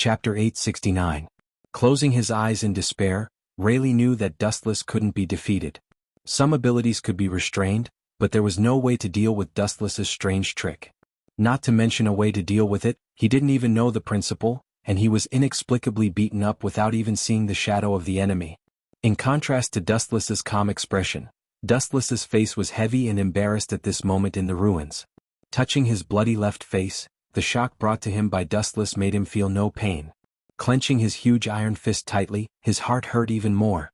Chapter 869. Closing his eyes in despair, Rayleigh knew that Dustless couldn't be defeated. Some abilities could be restrained, but there was no way to deal with Dustless's strange trick. Not to mention a way to deal with it, he didn't even know the principle, and he was inexplicably beaten up without even seeing the shadow of the enemy. In contrast to Dustless's calm expression, Dustless's face was heavy and embarrassed at this moment in the ruins. Touching his bloody left face, the shock brought to him by Dustless made him feel no pain. Clenching his huge iron fist tightly, his heart hurt even more.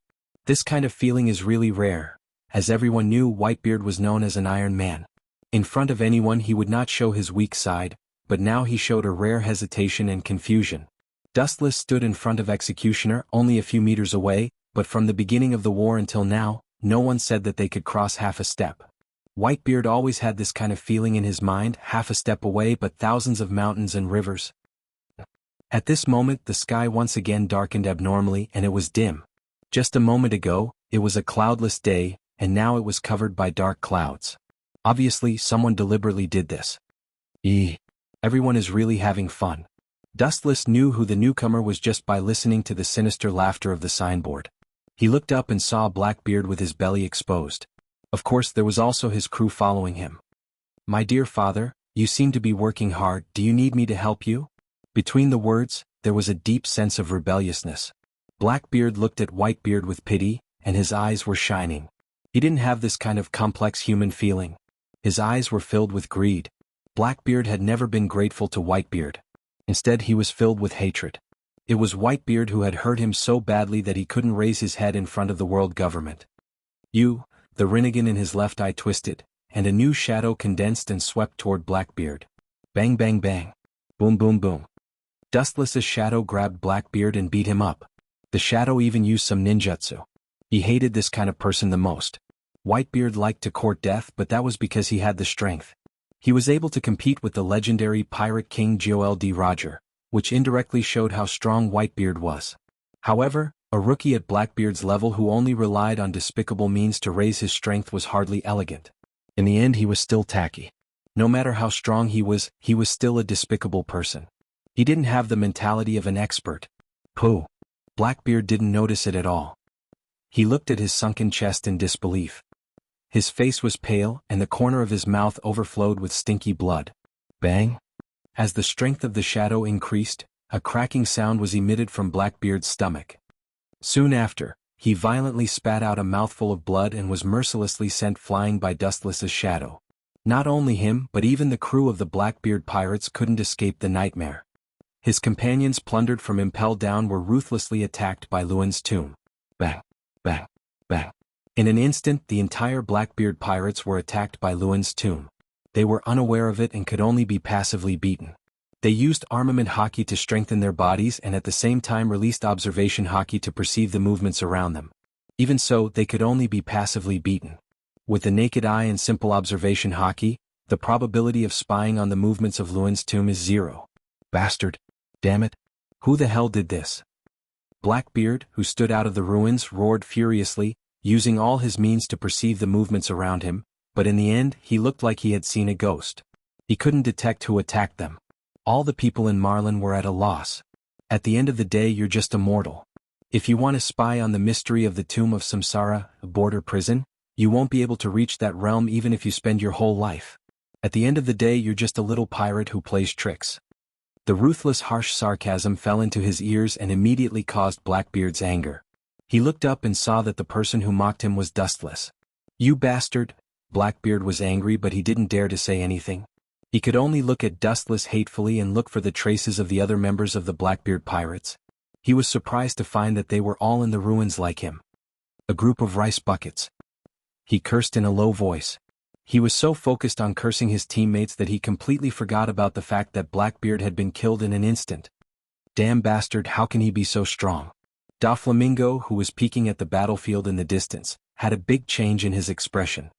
This kind of feeling is really rare. As everyone knew, Whitebeard was known as an Iron Man. In front of anyone he would not show his weak side, but now he showed a rare hesitation and confusion. Dustless stood in front of Executioner only a few meters away, but from the beginning of the war until now, no one said that they could cross half a step. Whitebeard always had this kind of feeling in his mind, half a step away but thousands of mountains and rivers. At this moment the sky once again darkened abnormally and it was dim. Just a moment ago, it was a cloudless day, and now it was covered by dark clouds. Obviously someone deliberately did this. Everyone is really having fun. Dustless knew who the newcomer was just by listening to the sinister laughter of the signboard. He looked up and saw Blackbeard with his belly exposed. Of course there was also his crew following him. "My dear father, you seem to be working hard, do you need me to help you?" Between the words, there was a deep sense of rebelliousness. Blackbeard looked at Whitebeard with pity, and his eyes were shining. He didn't have this kind of complex human feeling. His eyes were filled with greed. Blackbeard had never been grateful to Whitebeard. Instead he was filled with hatred. It was Whitebeard who had hurt him so badly that he couldn't raise his head in front of the world government. The Rinnegan in his left eye twisted, and a new shadow condensed and swept toward Blackbeard. Bang bang bang. Boom boom boom. Dustless's shadow grabbed Blackbeard and beat him up. The shadow even used some ninjutsu. He hated this kind of person the most. Whitebeard liked to court death, but that was because he had the strength. He was able to compete with the legendary pirate king Gold Roger, which indirectly showed how strong Whitebeard was. However, a rookie at Blackbeard's level who only relied on despicable means to raise his strength was hardly elegant. In the end he was still tacky. No matter how strong he was still a despicable person. He didn't have the mentality of an expert. Pooh. Blackbeard didn't notice it at all. He looked at his sunken chest in disbelief. His face was pale, and the corner of his mouth overflowed with stinky blood. Bang! As the strength of the shadow increased, a cracking sound was emitted from Blackbeard's stomach. Soon after, he violently spat out a mouthful of blood and was mercilessly sent flying by Dustless's shadow. Not only him but even the crew of the Blackbeard pirates couldn't escape the nightmare. His companions plundered from Impel Down were ruthlessly attacked by Luan's tomb. Bang! Bang! Bang! In an instant the entire Blackbeard pirates were attacked by Luan's tomb. They were unaware of it and could only be passively beaten. They used armament haki to strengthen their bodies and at the same time released observation haki to perceive the movements around them. Even so, they could only be passively beaten. With the naked eye and simple observation haki, the probability of spying on the movements of Luan's tomb is 0. Bastard! Damn it! Who the hell did this? Blackbeard, who stood out of the ruins, roared furiously, using all his means to perceive the movements around him, but in the end he looked like he had seen a ghost. He couldn't detect who attacked them. All the people in Marlin were at a loss. At the end of the day you're just a mortal. If you want to spy on the mystery of the Tomb of Samsara, a border prison, you won't be able to reach that realm even if you spend your whole life. At the end of the day you're just a little pirate who plays tricks. The ruthless harsh sarcasm fell into his ears and immediately caused Blackbeard's anger. He looked up and saw that the person who mocked him was Dustless. "You bastard!" Blackbeard was angry but he didn't dare to say anything. He could only look at Dustless hatefully and look for the traces of the other members of the Blackbeard pirates. He was surprised to find that they were all in the ruins like him. A group of rice buckets. He cursed in a low voice. He was so focused on cursing his teammates that he completely forgot about the fact that Blackbeard had been killed in an instant. Damn bastard, how can he be so strong? Doflamingo, who was peeking at the battlefield in the distance, had a big change in his expression.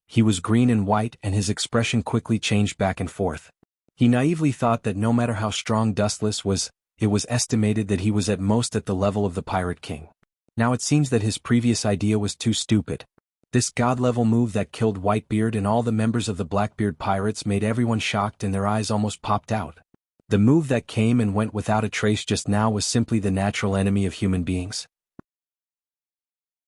He was green and white and his expression quickly changed back and forth. He naively thought that no matter how strong Dustless was, it was estimated that he was at most at the level of the Pirate King. Now it seems that his previous idea was too stupid. This god-level move that killed Whitebeard and all the members of the Blackbeard pirates made everyone shocked and their eyes almost popped out. The move that came and went without a trace just now was simply the natural enemy of human beings.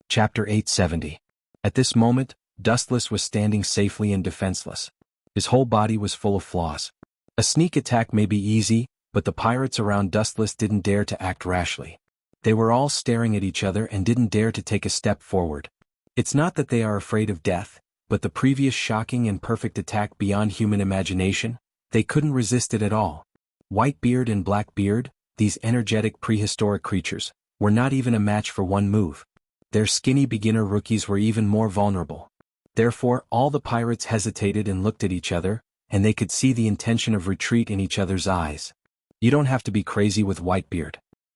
Chapter 870. At this moment, Dustless was standing safely and defenseless. His whole body was full of flaws. A sneak attack may be easy, but the pirates around Dustless didn't dare to act rashly. They were all staring at each other and didn't dare to take a step forward. It's not that they are afraid of death, but the previous shocking and perfect attack beyond human imagination, they couldn't resist it at all. Whitebeard and Blackbeard, these energetic prehistoric creatures, were not even a match for one move. Their skinny beginner rookies were even more vulnerable. Therefore, all the pirates hesitated and looked at each other, and they could see the intention of retreat in each other's eyes. You don't have to be crazy with Whitebeard.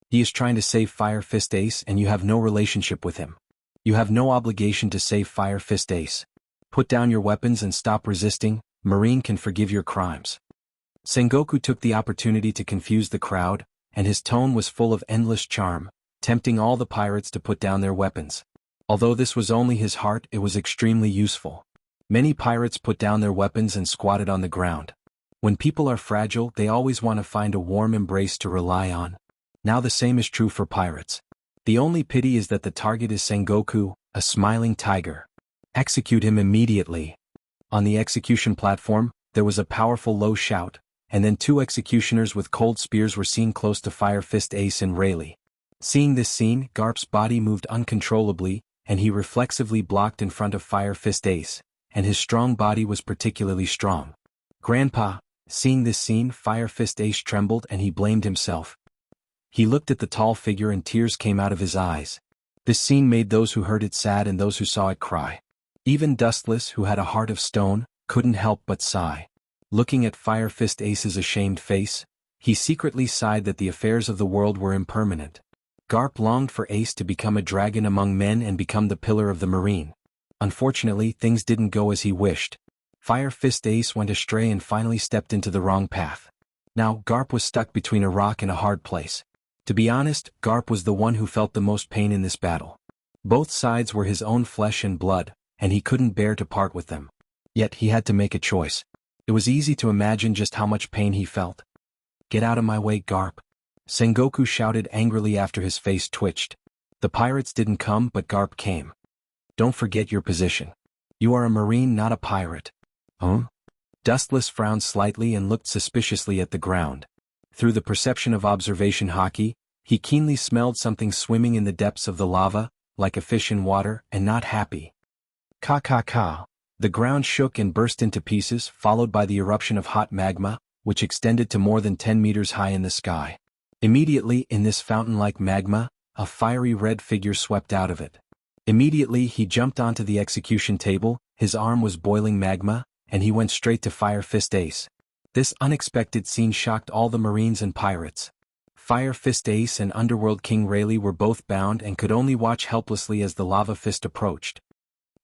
He is trying to save Fire Fist Ace and you have no relationship with him. You have no obligation to save Fire Fist Ace. Put down your weapons and stop resisting, Marine can forgive your crimes. Sengoku took the opportunity to confuse the crowd, and his tone was full of endless charm, tempting all the pirates to put down their weapons. Although this was only his heart, it was extremely useful. Many pirates put down their weapons and squatted on the ground. When people are fragile, they always want to find a warm embrace to rely on. Now the same is true for pirates. The only pity is that the target is Sengoku, a smiling tiger. Execute him immediately. On the execution platform, there was a powerful low shout, and then two executioners with cold spears were seen close to Fire Fist Ace and Rayleigh. Seeing this scene, Garp's body moved uncontrollably, and he reflexively blocked in front of Fire Fist Ace, and his strong body was particularly strong. Grandpa, seeing this scene, Fire Fist Ace trembled and he blamed himself. He looked at the tall figure and tears came out of his eyes. This scene made those who heard it sad and those who saw it cry. Even Dustless, who had a heart of stone, couldn't help but sigh. Looking at Fire Fist Ace's ashamed face, he secretly sighed that the affairs of the world were impermanent. Garp longed for Ace to become a dragon among men and become the pillar of the marine. Unfortunately, things didn't go as he wished. Fire Fist Ace went astray and finally stepped into the wrong path. Now, Garp was stuck between a rock and a hard place. To be honest, Garp was the one who felt the most pain in this battle. Both sides were his own flesh and blood, and he couldn't bear to part with them. Yet he had to make a choice. It was easy to imagine just how much pain he felt. "Get out of my way, Garp!" Sengoku shouted angrily after his face twitched. The pirates didn't come, but Garp came. "Don't forget your position. You are a marine, not a pirate." "Huh?" Dustless frowned slightly and looked suspiciously at the ground. Through the perception of observation hockey, he keenly smelled something swimming in the depths of the lava, like a fish in water, and not happy. Ka ka ka. The ground shook and burst into pieces, followed by the eruption of hot magma, which extended to more than 10 meters high in the sky. Immediately, in this fountain-like magma, a fiery red figure swept out of it. Immediately he jumped onto the execution table, his arm was boiling magma, and he went straight to Fire Fist Ace. This unexpected scene shocked all the marines and pirates. Fire Fist Ace and Underworld King Rayleigh were both bound and could only watch helplessly as the lava fist approached.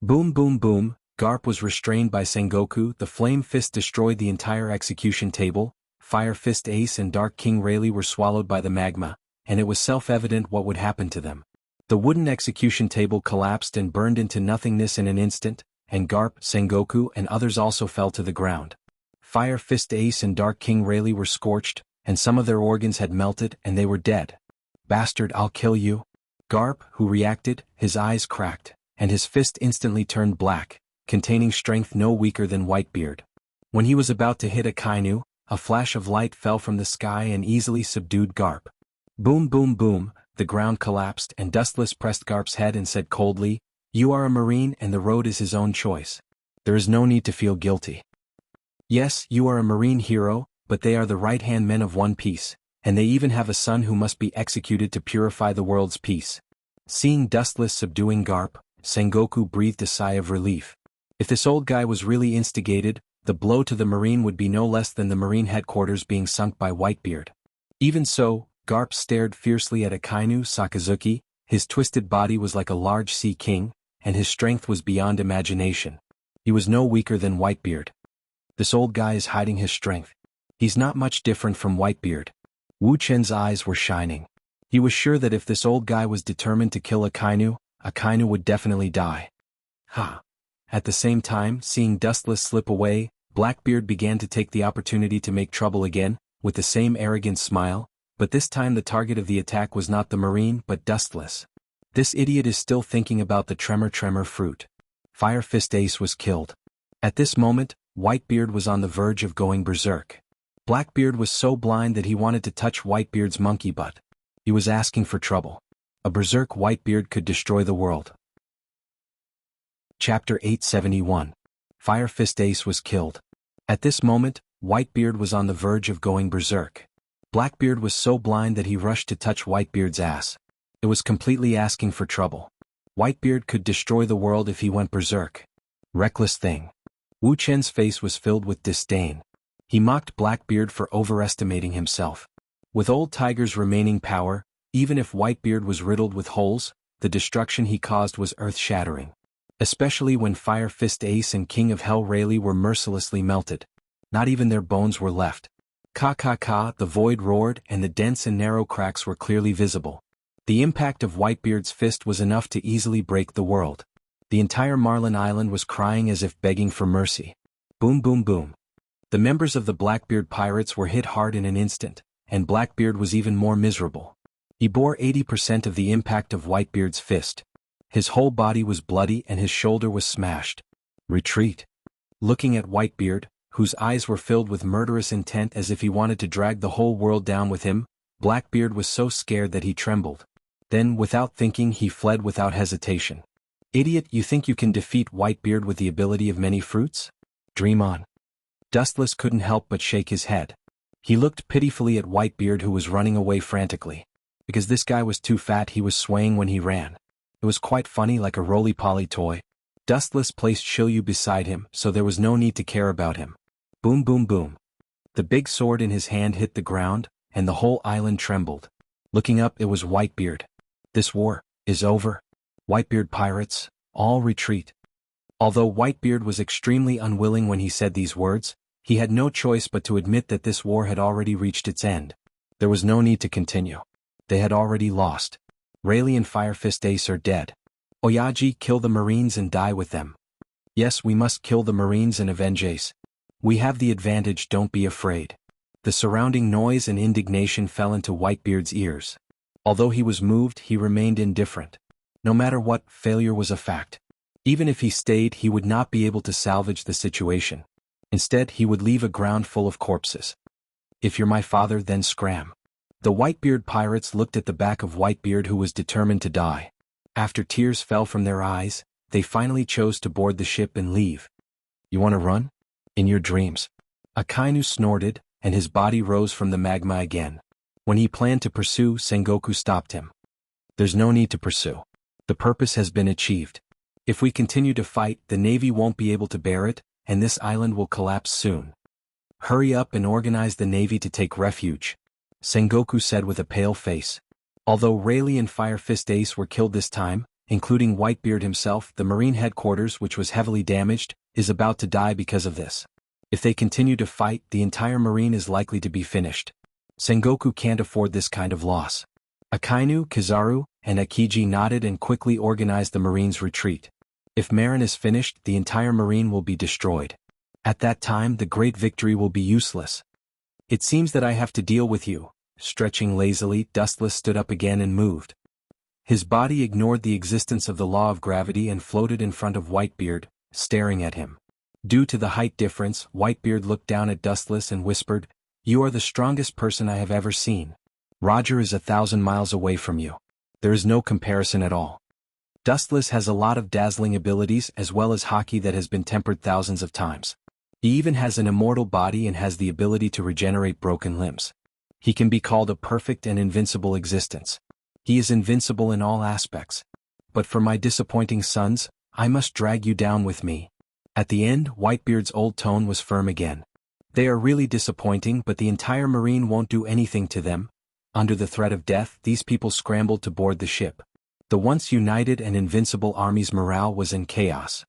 Boom boom boom, Garp was restrained by Sengoku, the flame fist destroyed the entire execution table, Fire Fist Ace and Dark King Rayleigh were swallowed by the magma, and it was self-evident what would happen to them. The wooden execution table collapsed and burned into nothingness in an instant, and Garp, Sengoku and others also fell to the ground. Fire Fist Ace and Dark King Rayleigh were scorched, and some of their organs had melted and they were dead. "Bastard, I'll kill you." Garp, who reacted, his eyes cracked, and his fist instantly turned black, containing strength no weaker than Whitebeard. When he was about to hit Akainu, a flash of light fell from the sky and easily subdued Garp. Boom boom boom, the ground collapsed and Dustless pressed Garp's head and said coldly, "You are a marine and the road is his own choice. There is no need to feel guilty. Yes, you are a marine hero, but they are the right-hand men of One Piece, and they even have a son who must be executed to purify the world's peace." Seeing Dustless subduing Garp, Sengoku breathed a sigh of relief. If this old guy was really instigated, the blow to the marine would be no less than the marine headquarters being sunk by Whitebeard. Even so, Garp stared fiercely at Akainu Sakazuki, his twisted body was like a large sea king, and his strength was beyond imagination. He was no weaker than Whitebeard. This old guy is hiding his strength. He's not much different from Whitebeard. Wu Chen's eyes were shining. He was sure that if this old guy was determined to kill Akainu, Akainu would definitely die. Ha! At the same time, seeing Dustless slip away, Blackbeard began to take the opportunity to make trouble again, with the same arrogant smile, but this time the target of the attack was not the marine but Dustless. This idiot is still thinking about the tremor fruit. Fire Fist Ace was killed. At this moment, Whitebeard was on the verge of going berserk. Blackbeard was so blind that he wanted to touch Whitebeard's monkey butt. He was asking for trouble. A berserk Whitebeard could destroy the world. Chapter 871. Fire Fist Ace was killed. At this moment, Whitebeard was on the verge of going berserk. Blackbeard was so blind that he rushed to touch Whitebeard's ass. It was completely asking for trouble. Whitebeard could destroy the world if he went berserk. Reckless thing. Wu Chen's face was filled with disdain. He mocked Blackbeard for overestimating himself. With Old Tiger's remaining power, even if Whitebeard was riddled with holes, the destruction he caused was earth-shattering. Especially when Fire Fist Ace and King of Hell Rayleigh were mercilessly melted. Not even their bones were left. Ka, the void roared and the dense and narrow cracks were clearly visible. The impact of Whitebeard's fist was enough to easily break the world. The entire Marlin Island was crying as if begging for mercy. Boom boom boom. The members of the Blackbeard pirates were hit hard in an instant, and Blackbeard was even more miserable. He bore 80% of the impact of Whitebeard's fist. His whole body was bloody and his shoulder was smashed. Retreat. Looking at Whitebeard, whose eyes were filled with murderous intent as if he wanted to drag the whole world down with him, Blackbeard was so scared that he trembled. Then, without thinking, he fled without hesitation. Idiot, you think you can defeat Whitebeard with the ability of many fruits? Dream on. Dustless couldn't help but shake his head. He looked pitifully at Whitebeard, who was running away frantically. Because this guy was too fat, he was swaying when he ran. It was quite funny, like a roly-poly toy. Dustless placed Shilyu beside him, so there was no need to care about him. Boom boom boom. The big sword in his hand hit the ground, and the whole island trembled. Looking up, it was Whitebeard. This war is over. Whitebeard pirates, all retreat. Although Whitebeard was extremely unwilling when he said these words, he had no choice but to admit that this war had already reached its end. There was no need to continue. They had already lost. Rayleigh and Fire Fist Ace are dead. Oyaji, kill the Marines and die with them. Yes, we must kill the Marines and avenge Ace. We have the advantage, don't be afraid. The surrounding noise and indignation fell into Whitebeard's ears. Although he was moved, he remained indifferent. No matter what, failure was a fact. Even if he stayed, he would not be able to salvage the situation. Instead, he would leave a ground full of corpses. If you're my father, then scram. The Whitebeard pirates looked at the back of Whitebeard, who was determined to die. After tears fell from their eyes, they finally chose to board the ship and leave. You want to run? In your dreams. Akainu snorted, and his body rose from the magma again. When he planned to pursue, Sengoku stopped him. There's no need to pursue. The purpose has been achieved. If we continue to fight, the Navy won't be able to bear it, and this island will collapse soon. Hurry up and organize the Navy to take refuge, Sengoku said with a pale face. Although Rayleigh and Fire Fist Ace were killed this time, including Whitebeard himself, the Marine headquarters, which was heavily damaged, is about to die because of this. If they continue to fight, the entire Marine is likely to be finished. Sengoku can't afford this kind of loss. Akainu, Kizaru, and Akiji nodded and quickly organized the Marine's retreat. If Marin is finished, the entire Marine will be destroyed. At that time, the great victory will be useless. It seems that I have to deal with you. Stretching lazily, Dustless stood up again and moved. His body ignored the existence of the law of gravity and floated in front of Whitebeard, staring at him. Due to the height difference, Whitebeard looked down at Dustless and whispered, "You are the strongest person I have ever seen. Roger is 1,000 miles away from you. There is no comparison at all. Dustless has a lot of dazzling abilities as well as hockey that has been tempered thousands of times. He even has an immortal body and has the ability to regenerate broken limbs. He can be called a perfect and invincible existence. He is invincible in all aspects. But for my disappointing sons, I must drag you down with me." At the end, Whitebeard's old tone was firm again. "They are really disappointing, but the entire Marine won't do anything to them." Under the threat of death, these people scrambled to board the ship. The once united and invincible army's morale was in chaos.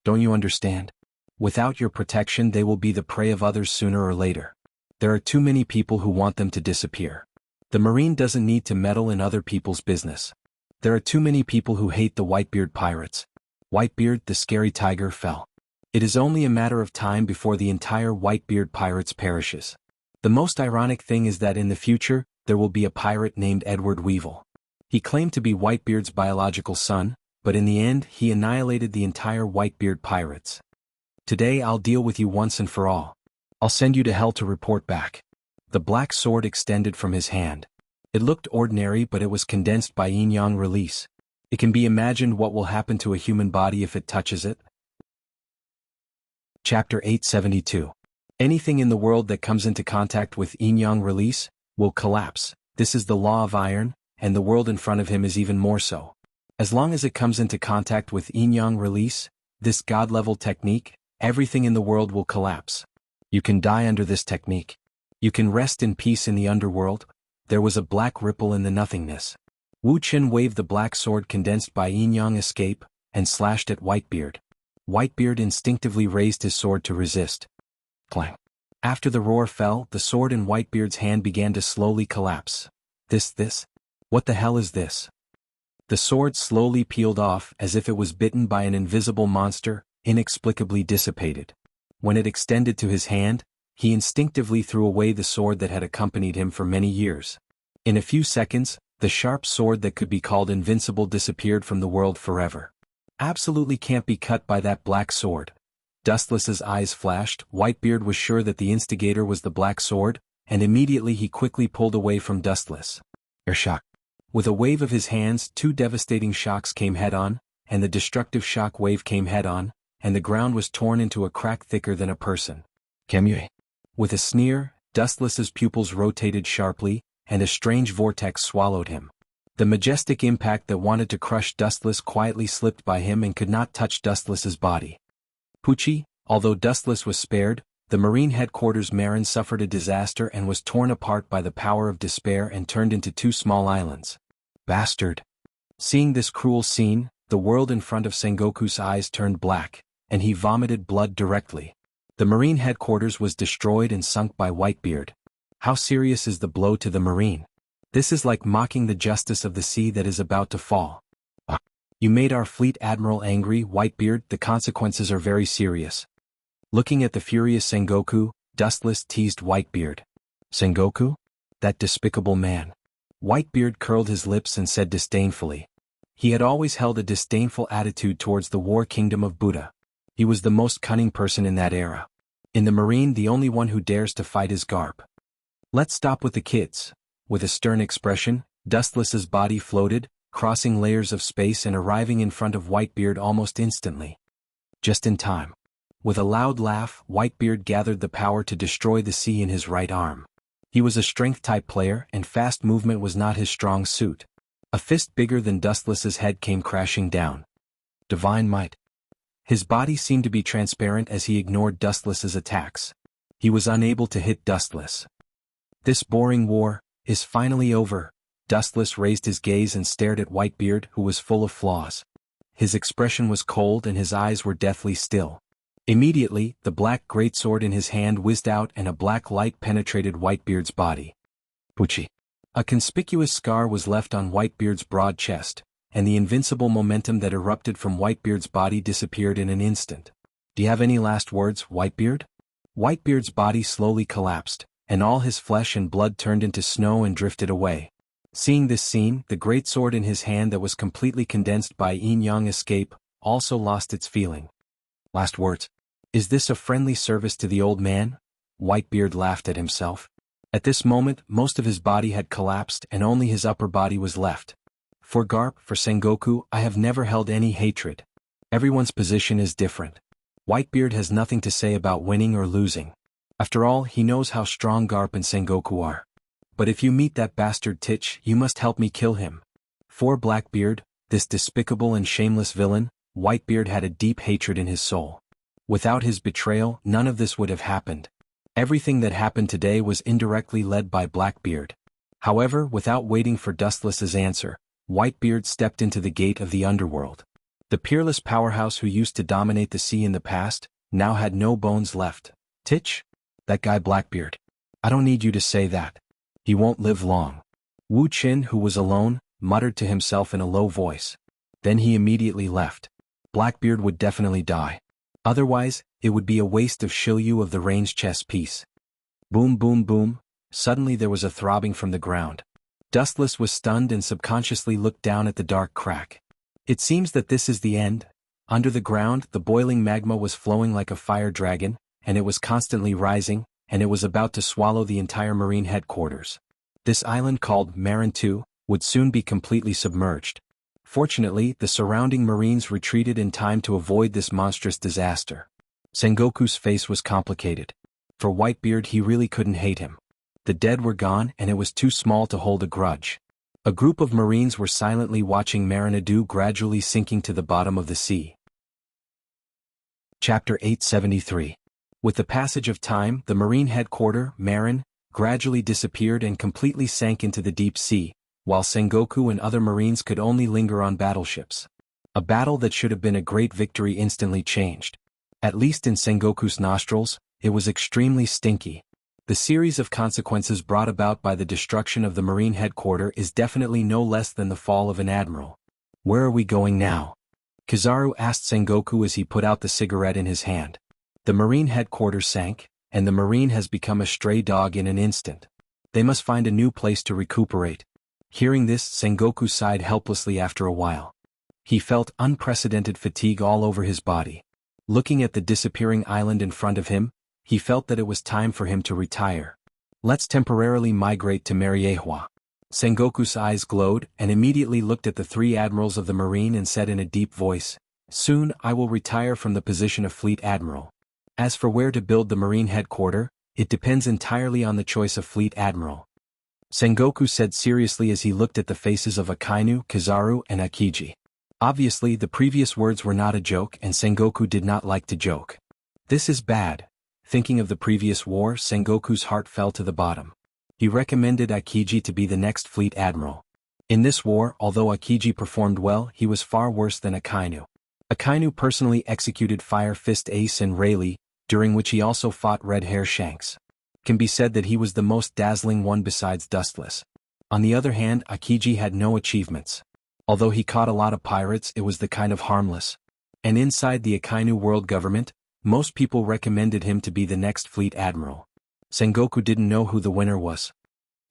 Don't you understand? Without your protection, they will be the prey of others sooner or later. There are too many people who want them to disappear. The Marine doesn't need to meddle in other people's business. There are too many people who hate the Whitebeard pirates. Whitebeard, the scary tiger, fell. It is only a matter of time before the entire Whitebeard pirates perishes. The most ironic thing is that in the future, there will be a pirate named Edward Weevil. He claimed to be Whitebeard's biological son, but in the end he annihilated the entire Whitebeard pirates. Today I'll deal with you once and for all. I'll send you to hell to report back. The black sword extended from his hand. It looked ordinary, but it was condensed by yin-yang release. It can be imagined what will happen to a human body if it touches it. Chapter 872. Anything in the world that comes into contact with yin-yang release will collapse. This is the law of iron, and the world in front of him is even more so. As long as it comes into contact with yin-yang release, this god-level technique, everything in the world will collapse. You can die under this technique. You can rest in peace in the underworld. There was a black ripple in the nothingness. Wu Qin waved the black sword condensed by yin-yang escape, and slashed at Whitebeard. Whitebeard instinctively raised his sword to resist. Clang. After the roar fell, the sword in Whitebeard's hand began to slowly collapse. This? What the hell is this? The sword slowly peeled off as if it was bitten by an invisible monster, inexplicably dissipated. When it extended to his hand, he instinctively threw away the sword that had accompanied him for many years. In a few seconds, the sharp sword that could be called invincible disappeared from the world forever. Absolutely can't be cut by that black sword. Dustless's eyes flashed. Whitebeard was sure that the instigator was the black sword, and immediately he quickly pulled away from Dustless. Air shock. With a wave of his hands, two devastating shocks came head-on, and the destructive shock wave came head-on, and the ground was torn into a crack thicker than a person. Kemue. With a sneer, Dustless's pupils rotated sharply, and a strange vortex swallowed him. The majestic impact that wanted to crush Dustless quietly slipped by him and could not touch Dustless's body. Pucci, although Dustless was spared, the Marine headquarters Marin suffered a disaster and was torn apart by the power of despair and turned into two small islands. Bastard! Seeing this cruel scene, the world in front of Sengoku's eyes turned black, and he vomited blood directly. The Marine headquarters was destroyed and sunk by Whitebeard. How serious is the blow to the Marine? This is like mocking the justice of the sea that is about to fall. You made our fleet admiral angry, Whitebeard. The consequences are very serious. Looking at the furious Sengoku, Dustless teased Whitebeard. Sengoku? That despicable man. Whitebeard curled his lips and said disdainfully. He had always held a disdainful attitude towards the war kingdom of Buddha. He was the most cunning person in that era. In the Marine, the only one who dares to fight is Garp. Let's stop with the kids. With a stern expression, Dustless's body floated, crossing layers of space and arriving in front of Whitebeard almost instantly. Just in time. With a loud laugh, Whitebeard gathered the power to destroy the sea in his right arm. He was a strength-type player, and fast movement was not his strong suit. A fist bigger than Dustless's head came crashing down. Divine might. His body seemed to be transparent as he ignored Dustless's attacks. He was unable to hit Dustless. This boring war is finally over. Dustless raised his gaze and stared at Whitebeard, who was full of flaws. His expression was cold and his eyes were deathly still. Immediately, the black greatsword in his hand whizzed out and a black light penetrated Whitebeard's body. Pucci. A conspicuous scar was left on Whitebeard's broad chest, and the invincible momentum that erupted from Whitebeard's body disappeared in an instant. Do you have any last words, Whitebeard? Whitebeard's body slowly collapsed, and all his flesh and blood turned into snow and drifted away. Seeing this scene, the greatsword in his hand that was completely condensed by yin-yang escape also lost its feeling. Last words. Is this a friendly service to the old man? Whitebeard laughed at himself. At this moment, most of his body had collapsed and only his upper body was left. For Garp, for Sengoku, I have never held any hatred. Everyone's position is different. Whitebeard has nothing to say about winning or losing. After all, he knows how strong Garp and Sengoku are. But if you meet that bastard Titch, you must help me kill him. For Blackbeard, this despicable and shameless villain, Whitebeard had a deep hatred in his soul. Without his betrayal, none of this would have happened. Everything that happened today was indirectly led by Blackbeard. However, without waiting for Dustless's answer, Whitebeard stepped into the gate of the underworld. The peerless powerhouse who used to dominate the sea in the past, now had no bones left. Titch? That guy Blackbeard. I don't need you to say that. He won't live long. Wu Qin, who was alone, muttered to himself in a low voice. Then he immediately left. Blackbeard would definitely die. Otherwise, it would be a waste of Shilyu of the range chess piece. Boom boom boom, Suddenly there was a throbbing from the ground. Dustless was stunned and subconsciously looked down at the dark crack. It seems that this is the end. Under the ground, the boiling magma was flowing like a fire dragon, and it was constantly rising, and it was about to swallow the entire marine headquarters. This island called Marin 2 would soon be completely submerged. Fortunately, the surrounding marines retreated in time to avoid this monstrous disaster. Sengoku's face was complicated. For Whitebeard, he really couldn't hate him. The dead were gone and it was too small to hold a grudge. A group of marines were silently watching Marinadu gradually sinking to the bottom of the sea. Chapter 873. With the passage of time, the marine headquarter, Marin, gradually disappeared and completely sank into the deep sea, while Sengoku and other marines could only linger on battleships. A battle that should have been a great victory instantly changed. At least in Sengoku's nostrils, it was extremely stinky. The series of consequences brought about by the destruction of the marine headquarter is definitely no less than the fall of an admiral. Where are we going now? Kizaru asked Sengoku as he put out the cigarette in his hand. The marine headquarters sank, and the marine has become a stray dog in an instant. They must find a new place to recuperate. Hearing this, Sengoku sighed helplessly after a while. He felt unprecedented fatigue all over his body. Looking at the disappearing island in front of him, he felt that it was time for him to retire. Let's temporarily migrate to Mariewa. Sengoku's eyes glowed and immediately looked at the three admirals of the marine and said in a deep voice, "Soon I will retire from the position of fleet admiral. As for where to build the marine headquarter, it depends entirely on the choice of fleet admiral." Sengoku said seriously as he looked at the faces of Akainu, Kizaru, and Akiji. Obviously the previous words were not a joke and Sengoku did not like to joke. This is bad. Thinking of the previous war, Sengoku's heart fell to the bottom. He recommended Akiji to be the next fleet admiral. In this war, although Akiji performed well, he was far worse than Akainu. Akainu personally executed Fire Fist Ace and Rayleigh, during which he also fought Red Hair Shanks. It can be said that he was the most dazzling one besides Dustless. On the other hand, Akiji had no achievements. Although he caught a lot of pirates, it was the kind of harmless. And inside the Akainu world government, most people recommended him to be the next fleet admiral. Sengoku didn't know who the winner was.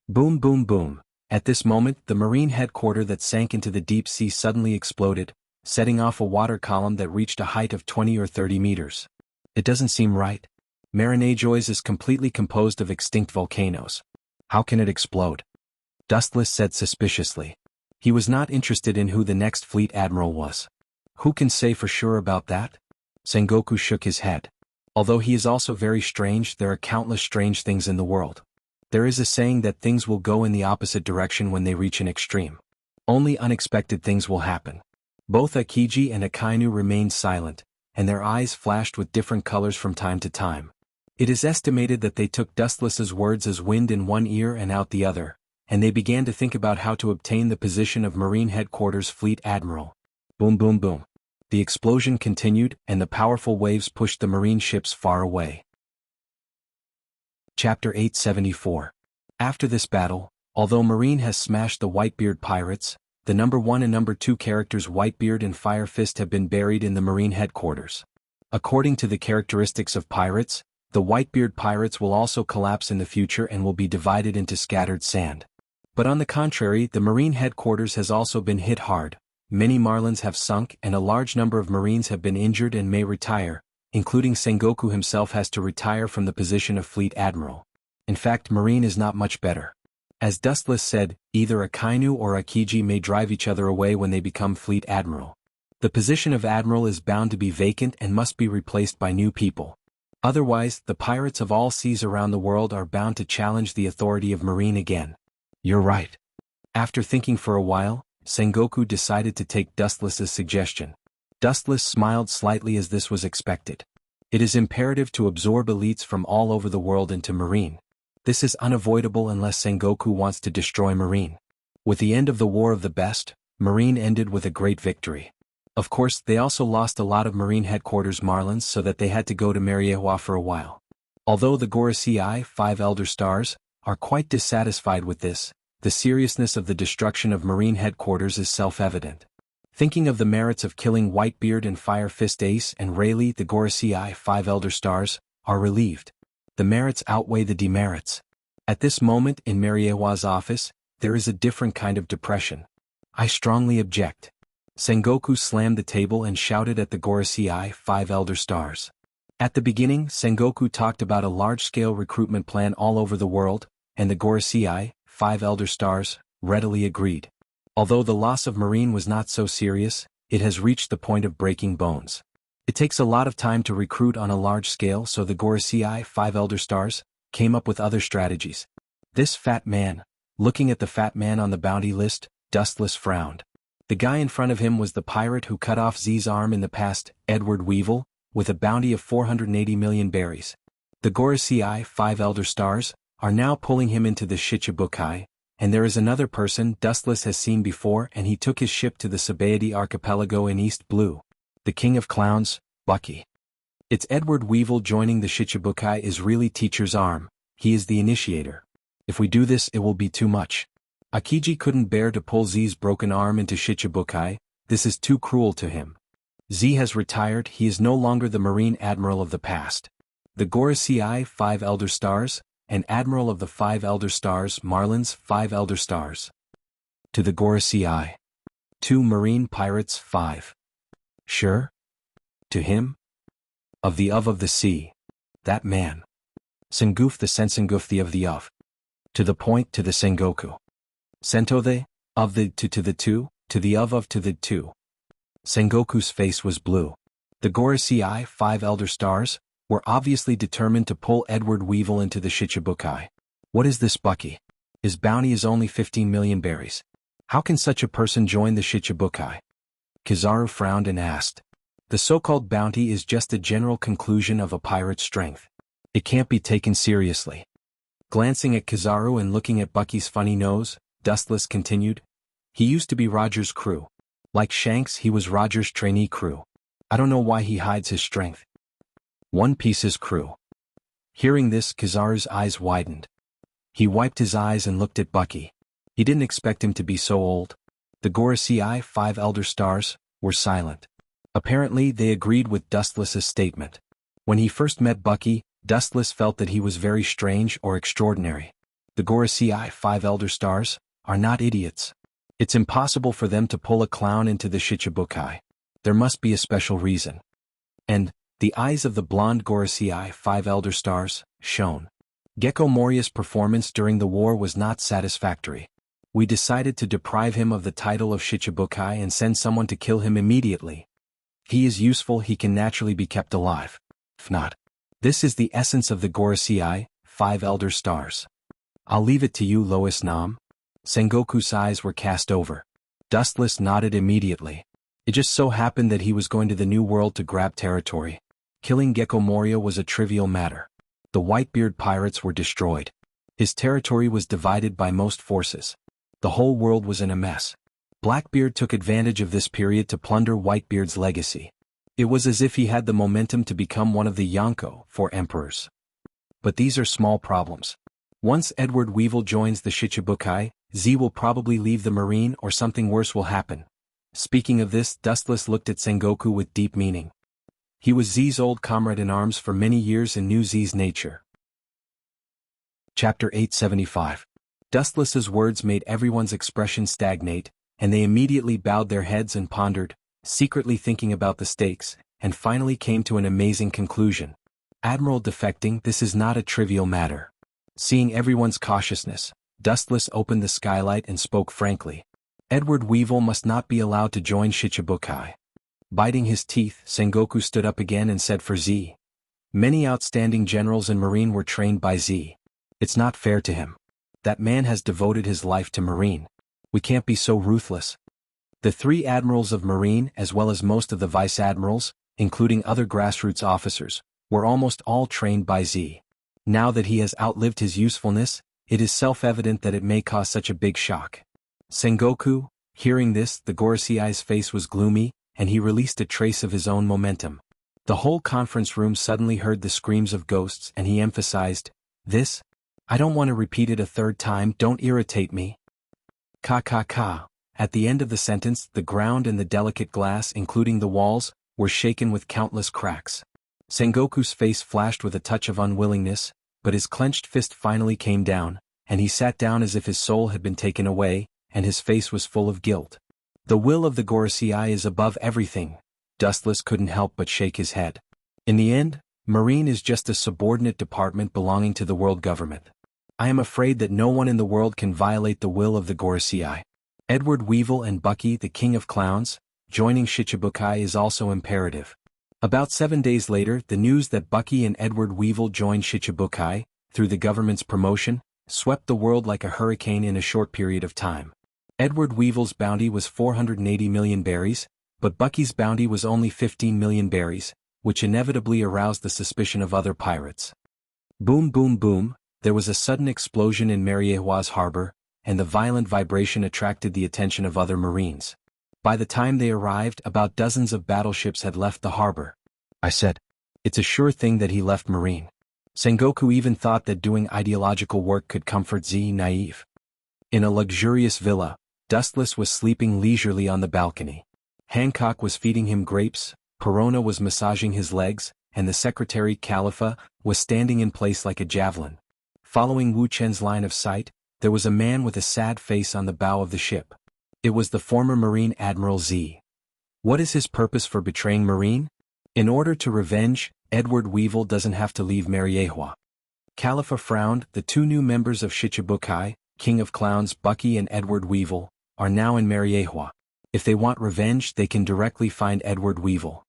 Boom boom boom. At this moment, the marine headquarter that sank into the deep sea suddenly exploded, setting off a water column that reached a height of 20 or 30 meters. It doesn't seem right. Marinejois is completely composed of extinct volcanoes. How can it explode? Dustless said suspiciously. He was not interested in who the next fleet admiral was. Who can say for sure about that? Sengoku shook his head. Although he is also very strange, there are countless strange things in the world. There is a saying that things will go in the opposite direction when they reach an extreme. Only unexpected things will happen. Both Akiji and Akainu remained silent, and their eyes flashed with different colors from time to time. It is estimated that they took Dustless's words as wind in one ear and out the other, and they began to think about how to obtain the position of Marine Headquarters Fleet Admiral. Boom boom boom. The explosion continued, and the powerful waves pushed the marine ships far away. Chapter 874. After this battle, although Marine has smashed the Whitebeard pirates, the number 1 and number 2 characters Whitebeard and Fire Fist have been buried in the Marine headquarters. According to the characteristics of pirates, the Whitebeard pirates will also collapse in the future and will be divided into scattered sand. But on the contrary, the Marine headquarters has also been hit hard. Many Marlins have sunk and a large number of Marines have been injured and may retire, including Sengoku himself has to retire from the position of Fleet Admiral. In fact, Marine is not much better. As Dustless said, either Akainu or Akiji may drive each other away when they become Fleet Admiral. The position of Admiral is bound to be vacant and must be replaced by new people. Otherwise, the pirates of all seas around the world are bound to challenge the authority of Marine again. You're right. After thinking for a while, Sengoku decided to take Dustless's suggestion. Dustless smiled slightly as this was expected. It is imperative to absorb elites from all over the world into Marine. This is unavoidable unless Sengoku wants to destroy Marine. With the end of the War of the Best, Marine ended with a great victory. Of course, they also lost a lot of Marine headquarters Marlins so that they had to go to Mariewa for a while. Although the Gorosei, 5 Elder Stars, are quite dissatisfied with this, the seriousness of the destruction of Marine headquarters is self-evident. Thinking of the merits of killing Whitebeard and Fire Fist Ace and Rayleigh, the Gorosei, 5 Elder Stars, are relieved. The merits outweigh the demerits. At this moment in Mariewa's office, there is a different kind of depression. I strongly object. Sengoku slammed the table and shouted at the Gorosei 5 Elder Stars. At the beginning, Sengoku talked about a large-scale recruitment plan all over the world, and the Gorosei 5 Elder Stars readily agreed. Although the loss of Marine was not so serious, it has reached the point of breaking bones. It takes a lot of time to recruit on a large scale, so the Gorosei 5 Elder Stars came up with other strategies. This fat man, looking at the fat man on the bounty list, Dustless frowned. The guy in front of him was the pirate who cut off Z's arm in the past, Edward Weevil, with a bounty of 480 million berries. The Gorosei 5 Elder Stars are now pulling him into the Shichibukai, and there is another person Dustless has seen before, and he took his ship to the Sabaody archipelago in East Blue. The King of Clowns, Bucky. It's Edward Weevil joining the Shichibukai is really Teacher's arm, he is the initiator. If we do this it will be too much. Akiji couldn't bear to pull Z's broken arm into Shichibukai, this is too cruel to him. Z has retired, he is no longer the Marine Admiral of the past. The Gorosei 5 Elder Stars, and Admiral of the 5 Elder Stars Marlin's 5 Elder Stars. To the Gorosei 2 Marine Pirates 5. Sure? To him? Of the sea. That man. Senguf the Sensenguf the of the of. To the point to the Sengoku. Sento the, of the to the two, to the of to the two. Sengoku's face was blue. The Gorosei 5 Elder Stars were obviously determined to pull Edward Weevil into the Shichibukai. What is this, Bucky? His bounty is only 15 million berries. How can such a person join the Shichibukai? Kizaru frowned and asked. The so-called bounty is just a general conclusion of a pirate's strength. It can't be taken seriously. Glancing at Kizaru and looking at Bucky's funny nose, Dustless continued. He used to be Roger's crew. Like Shanks, he was Roger's trainee crew. I don't know why he hides his strength. One Piece's crew. Hearing this, Kizaru's eyes widened. He wiped his eyes and looked at Bucky. He didn't expect him to be so old. The Gorosei 5 Elder Stars were silent. Apparently, they agreed with Dustless's statement. When he first met Bucky, Dustless felt that he was very strange or extraordinary. The Gorosei 5 Elder Stars are not idiots. It's impossible for them to pull a clown into the Shichibukai. There must be a special reason. And the eyes of the blonde Gorosei 5 Elder Stars shone. Gecko Moria's performance during the war was not satisfactory. We decided to deprive him of the title of Shichibukai and send someone to kill him immediately. He is useful, he can naturally be kept alive. If not. This is the essence of the Gorosei 5 Elder Stars. I'll leave it to you, Lois Nam. Sengoku's eyes were cast over. Dustless nodded immediately. It just so happened that he was going to the New World to grab territory. Killing Gecko Moria was a trivial matter. The Whitebeard pirates were destroyed. His territory was divided by most forces. The whole world was in a mess. Blackbeard took advantage of this period to plunder Whitebeard's legacy. It was as if he had the momentum to become one of the Yonko 4 emperors. But these are small problems. Once Edward Weevil joins the Shichibukai, Z will probably leave the Marine or something worse will happen. Speaking of this, Dustless looked at Sengoku with deep meaning. He was Z's old comrade-in-arms for many years and knew Z's nature. Chapter 875. Dustless's words made everyone's expression stagnate, and they immediately bowed their heads and pondered, secretly thinking about the stakes, and finally came to an amazing conclusion. Admiral defecting, this is not a trivial matter. Seeing everyone's cautiousness, Dustless opened the skylight and spoke frankly. Edward Weevil must not be allowed to join Shichibukai. Biting his teeth, Sengoku stood up again and said for Z. Many outstanding generals and Marine were trained by Z. It's not fair to him. That man has devoted his life to Marine. We can't be so ruthless. The 3 admirals of Marine, as well as most of the vice admirals, including other grassroots officers, were almost all trained by Z. Now that he has outlived his usefulness, it is self-evident that it may cause such a big shock. Sengoku, hearing this, the Gorosei's face was gloomy, and he released a trace of his own momentum. The whole conference room suddenly heard the screams of ghosts, and he emphasized, "This? I don't want to repeat it a third time, don't irritate me." Ka ka ka. At the end of the sentence, the ground and the delicate glass, including the walls, were shaken with countless cracks. Sengoku's face flashed with a touch of unwillingness. but his clenched fist finally came down, and he sat down as if his soul had been taken away, and his face was full of guilt. The will of the Gorosei is above everything. Dustless couldn't help but shake his head. In the end, Marine is just a subordinate department belonging to the world government. I am afraid that no one in the world can violate the will of the Gorosei. Edward Weevil and Bucky, the king of clowns, joining Shichibukai is also imperative. About 7 days later, the news that Bucky and Edward Weevil joined Shichibukai, through the government's promotion, swept the world like a hurricane in a short period of time. Edward Weevil's bounty was 480 million berries, but Bucky's bounty was only 15 million berries, which inevitably aroused the suspicion of other pirates. Boom boom boom, there was a sudden explosion in Mariehua's harbor, and the violent vibration attracted the attention of other marines. By the time they arrived, about dozens of battleships had left the harbor. I said, "It's a sure thing that he left Marine." Sengoku even thought that doing ideological work could comfort Z naive. In a luxurious villa, Dustless was sleeping leisurely on the balcony. Hancock was feeding him grapes, Perona was massaging his legs, and the secretary Khalifa was standing in place like a javelin. Following Wu Chen's line of sight, there was a man with a sad face on the bow of the ship. It was the former Marine Admiral Z. What is his purpose for betraying Marine? In order to revenge, Edward Weevil doesn't have to leave Mariehua. Khalifa frowned. The two new members of Shichibukai, King of Clowns Bucky and Edward Weevil, are now in Mariehua. If they want revenge, they can directly find Edward Weevil.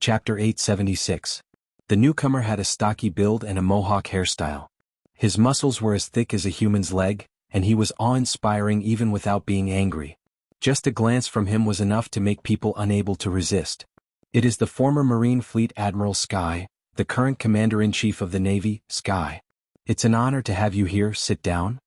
Chapter 876. The newcomer had a stocky build and a mohawk hairstyle. His muscles were as thick as a human's leg, and he was awe-inspiring even without being angry. Just a glance from him was enough to make people unable to resist. It is the former Marine Fleet Admiral Sky, the current Commander-in-Chief of the Navy, Sky. It's an honor to have you here. Sit down.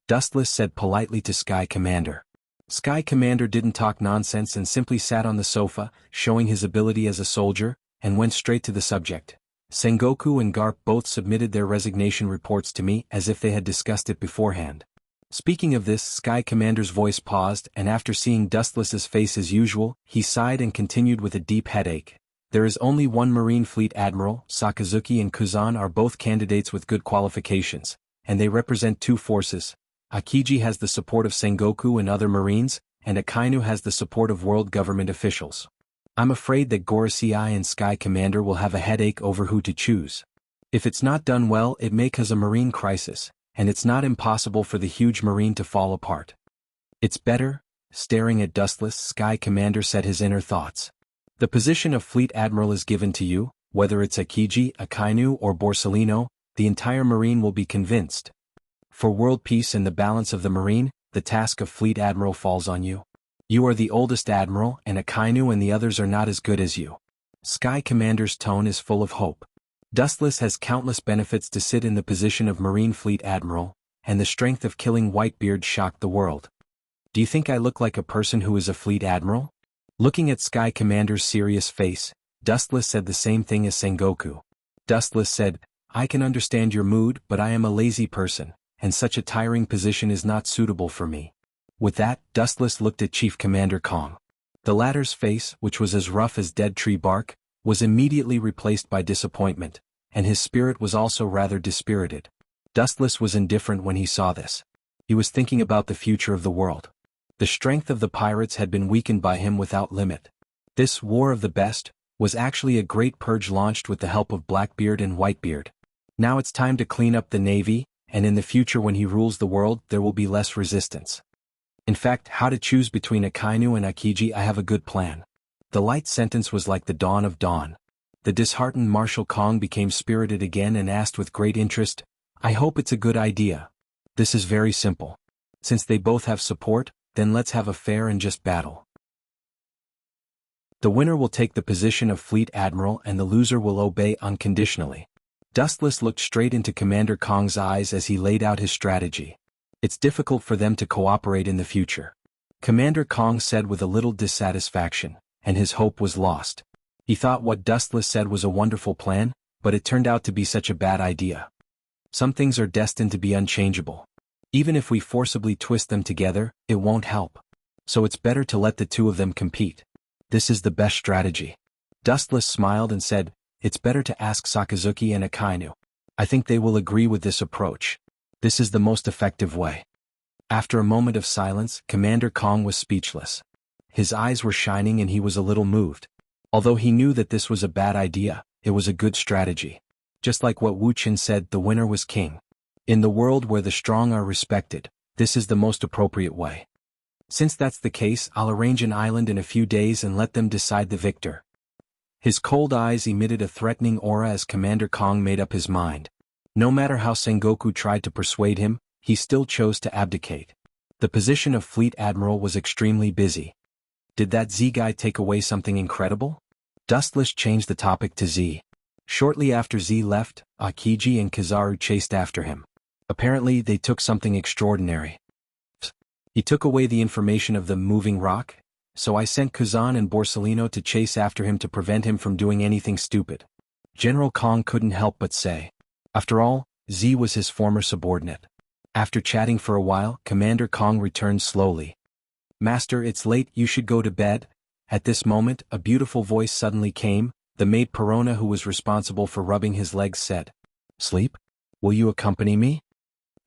Dustless said politely to Sky Commander. Sky Commander didn't talk nonsense and simply sat on the sofa, showing his ability as a soldier, and went straight to the subject. Sengoku and Garp both submitted their resignation reports to me as if they had discussed it beforehand. Speaking of this, Sky Commander's voice paused, and after seeing Dustless's face as usual, he sighed and continued with a deep headache. There is only one Marine Fleet Admiral. Sakazuki and Kuzan are both candidates with good qualifications, and they represent two forces. Akiji has the support of Sengoku and other Marines, and Akainu has the support of world government officials. I'm afraid that Gorosei and Sky Commander will have a headache over who to choose. If it's not done well, it may cause a Marine crisis, and it's not impossible for the huge Marine to fall apart. It's better. Staring at Dustless, Sky Commander said his inner thoughts. The position of Fleet Admiral is given to you, whether it's Akiji, Akainu, or Borsellino, the entire Marine will be convinced. For world peace and the balance of the Marine, the task of Fleet Admiral falls on you. You are the oldest Admiral, and Akainu and the others are not as good as you. Sky Commander's tone is full of hope. Dustless has countless benefits to sit in the position of Marine Fleet Admiral, and the strength of killing Whitebeard shocked the world. Do you think I look like a person who is a Fleet Admiral? Looking at Sky Commander's serious face, Dustless said the same thing as Sengoku. Dustless said, I can understand your mood, but I am a lazy person, and such a tiring position is not suitable for me. With that, Dustless looked at Chief Commander Kong. The latter's face, which was as rough as dead tree bark, was immediately replaced by disappointment, and his spirit was also rather dispirited. Dustless was indifferent when he saw this. He was thinking about the future of the world. The strength of the pirates had been weakened by him without limit. This War of the Best was actually a great purge launched with the help of Blackbeard and Whitebeard. Now it's time to clean up the Navy, and in the future when he rules the world there will be less resistance. In fact, how to choose between Akainu and Akiji, I have a good plan. The light sentence was like the dawn of dawn. The disheartened Marshal Kong became spirited again and asked with great interest, I hope it's a good idea. This is very simple. Since they both have support, then let's have a fair and just battle. The winner will take the position of Fleet Admiral and the loser will obey unconditionally. Dustless looked straight into Commander Kong's eyes as he laid out his strategy. It's difficult for them to cooperate in the future. Commander Kong said with a little dissatisfaction, and his hope was lost. He thought what Dustless said was a wonderful plan, but it turned out to be such a bad idea. Some things are destined to be unchangeable. Even if we forcibly twist them together, it won't help. So it's better to let the two of them compete. This is the best strategy. Dustless smiled and said, it's better to ask Sakazuki and Akainu. I think they will agree with this approach. This is the most effective way. After a moment of silence, Commander Kong was speechless. His eyes were shining and he was a little moved. Although he knew that this was a bad idea, it was a good strategy. Just like what Wu Qin said, the winner was king. In the world where the strong are respected, this is the most appropriate way. Since that's the case, I'll arrange an island in a few days and let them decide the victor. His cold eyes emitted a threatening aura as Commander Kong made up his mind. No matter how Sengoku tried to persuade him, he still chose to abdicate. The position of Fleet Admiral was extremely busy. Did that Z guy take away something incredible? Dustless changed the topic to Z. Shortly after Z left, Akiji and Kizaru chased after him. Apparently, they took something extraordinary. He took away the information of the moving rock, so I sent Kazan and Borsellino to chase after him to prevent him from doing anything stupid. General Kong couldn't help but say. After all, Z was his former subordinate. After chatting for a while, Commander Kong returned slowly. Master, it's late, you should go to bed. At this moment, a beautiful voice suddenly came. The maid Perona who was responsible for rubbing his legs said, "Sleep? Will you accompany me?"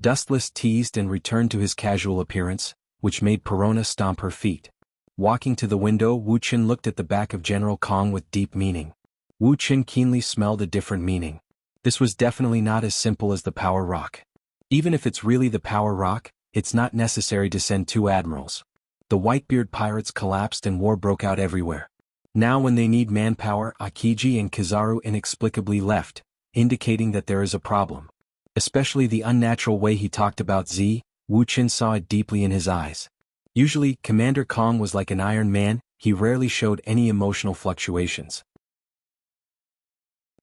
Dustless teased and returned to his casual appearance, which made Perona stomp her feet. Walking to the window, Wu Qin looked at the back of General Kong with deep meaning. Wu Qin keenly smelled a different meaning. This was definitely not as simple as the Power Rock. Even if it's really the Power Rock, it's not necessary to send 2 admirals. The Whitebeard pirates collapsed and war broke out everywhere. Now when they need manpower, Akiji and Kizaru inexplicably left, indicating that there is a problem. Especially the unnatural way he talked about Z, Wu Qin saw it deeply in his eyes. Usually, Commander Kong was like an Iron Man, he rarely showed any emotional fluctuations.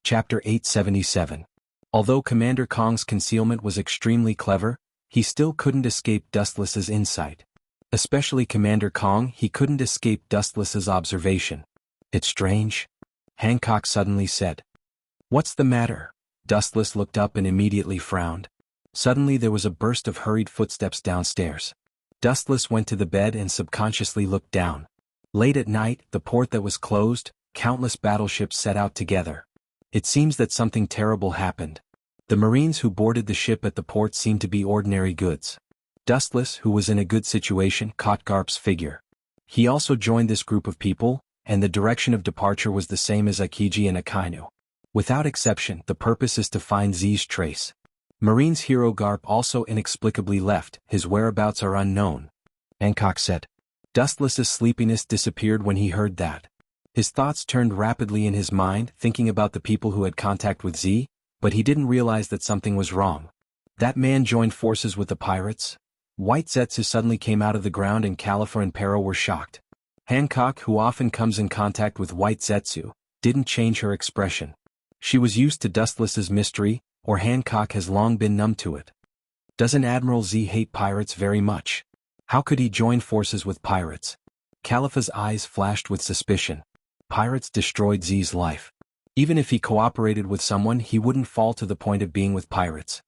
Chapter 877. Although Commander Kong's concealment was extremely clever, he still couldn't escape Dustless's insight. Especially Commander Kong, he couldn't escape Dustless's observation. "It's strange," Hancock suddenly said. "What's the matter?" Dustless looked up and immediately frowned. Suddenly there was a burst of hurried footsteps downstairs. Dustless went to the bed and subconsciously looked down. Late at night, the port that was closed, countless battleships set out together. It seems that something terrible happened. The Marines who boarded the ship at the port seemed to be ordinary goods. Dustless, who was in a good situation, caught Garp's figure. He also joined this group of people, and the direction of departure was the same as Akiji and Akainu. Without exception, the purpose is to find Z's trace. Marine's hero Garp also inexplicably left, his whereabouts are unknown. Hancock said. Dustless's sleepiness disappeared when he heard that. His thoughts turned rapidly in his mind, thinking about the people who had contact with Z, but he didn't realize that something was wrong. That man joined forces with the pirates? White Zetsu suddenly came out of the ground and Califa and Pero were shocked. Hancock, who often comes in contact with White Zetsu, didn't change her expression. She was used to Dustless's mystery, or Hancock has long been numb to it. Doesn't Admiral Z hate pirates very much? How could he join forces with pirates? Califa's eyes flashed with suspicion. Pirates destroyed Z's life. Even if he cooperated with someone, he wouldn't fall to the point of being with pirates.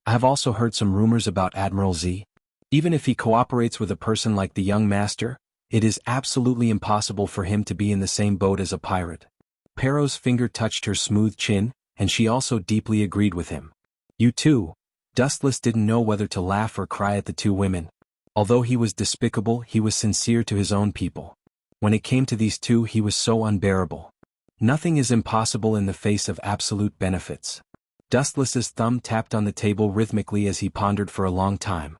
I have also heard some rumors about Admiral Z. Even if he cooperates with a person like the young master, it is absolutely impossible for him to be in the same boat as a pirate. Pero's finger touched her smooth chin, and she also deeply agreed with him. You too. Dustless didn't know whether to laugh or cry at the two women. Although he was despicable, he was sincere to his own people. When it came to these two, he was so unbearable. Nothing is impossible in the face of absolute benefits. Dustless's thumb tapped on the table rhythmically as he pondered for a long time.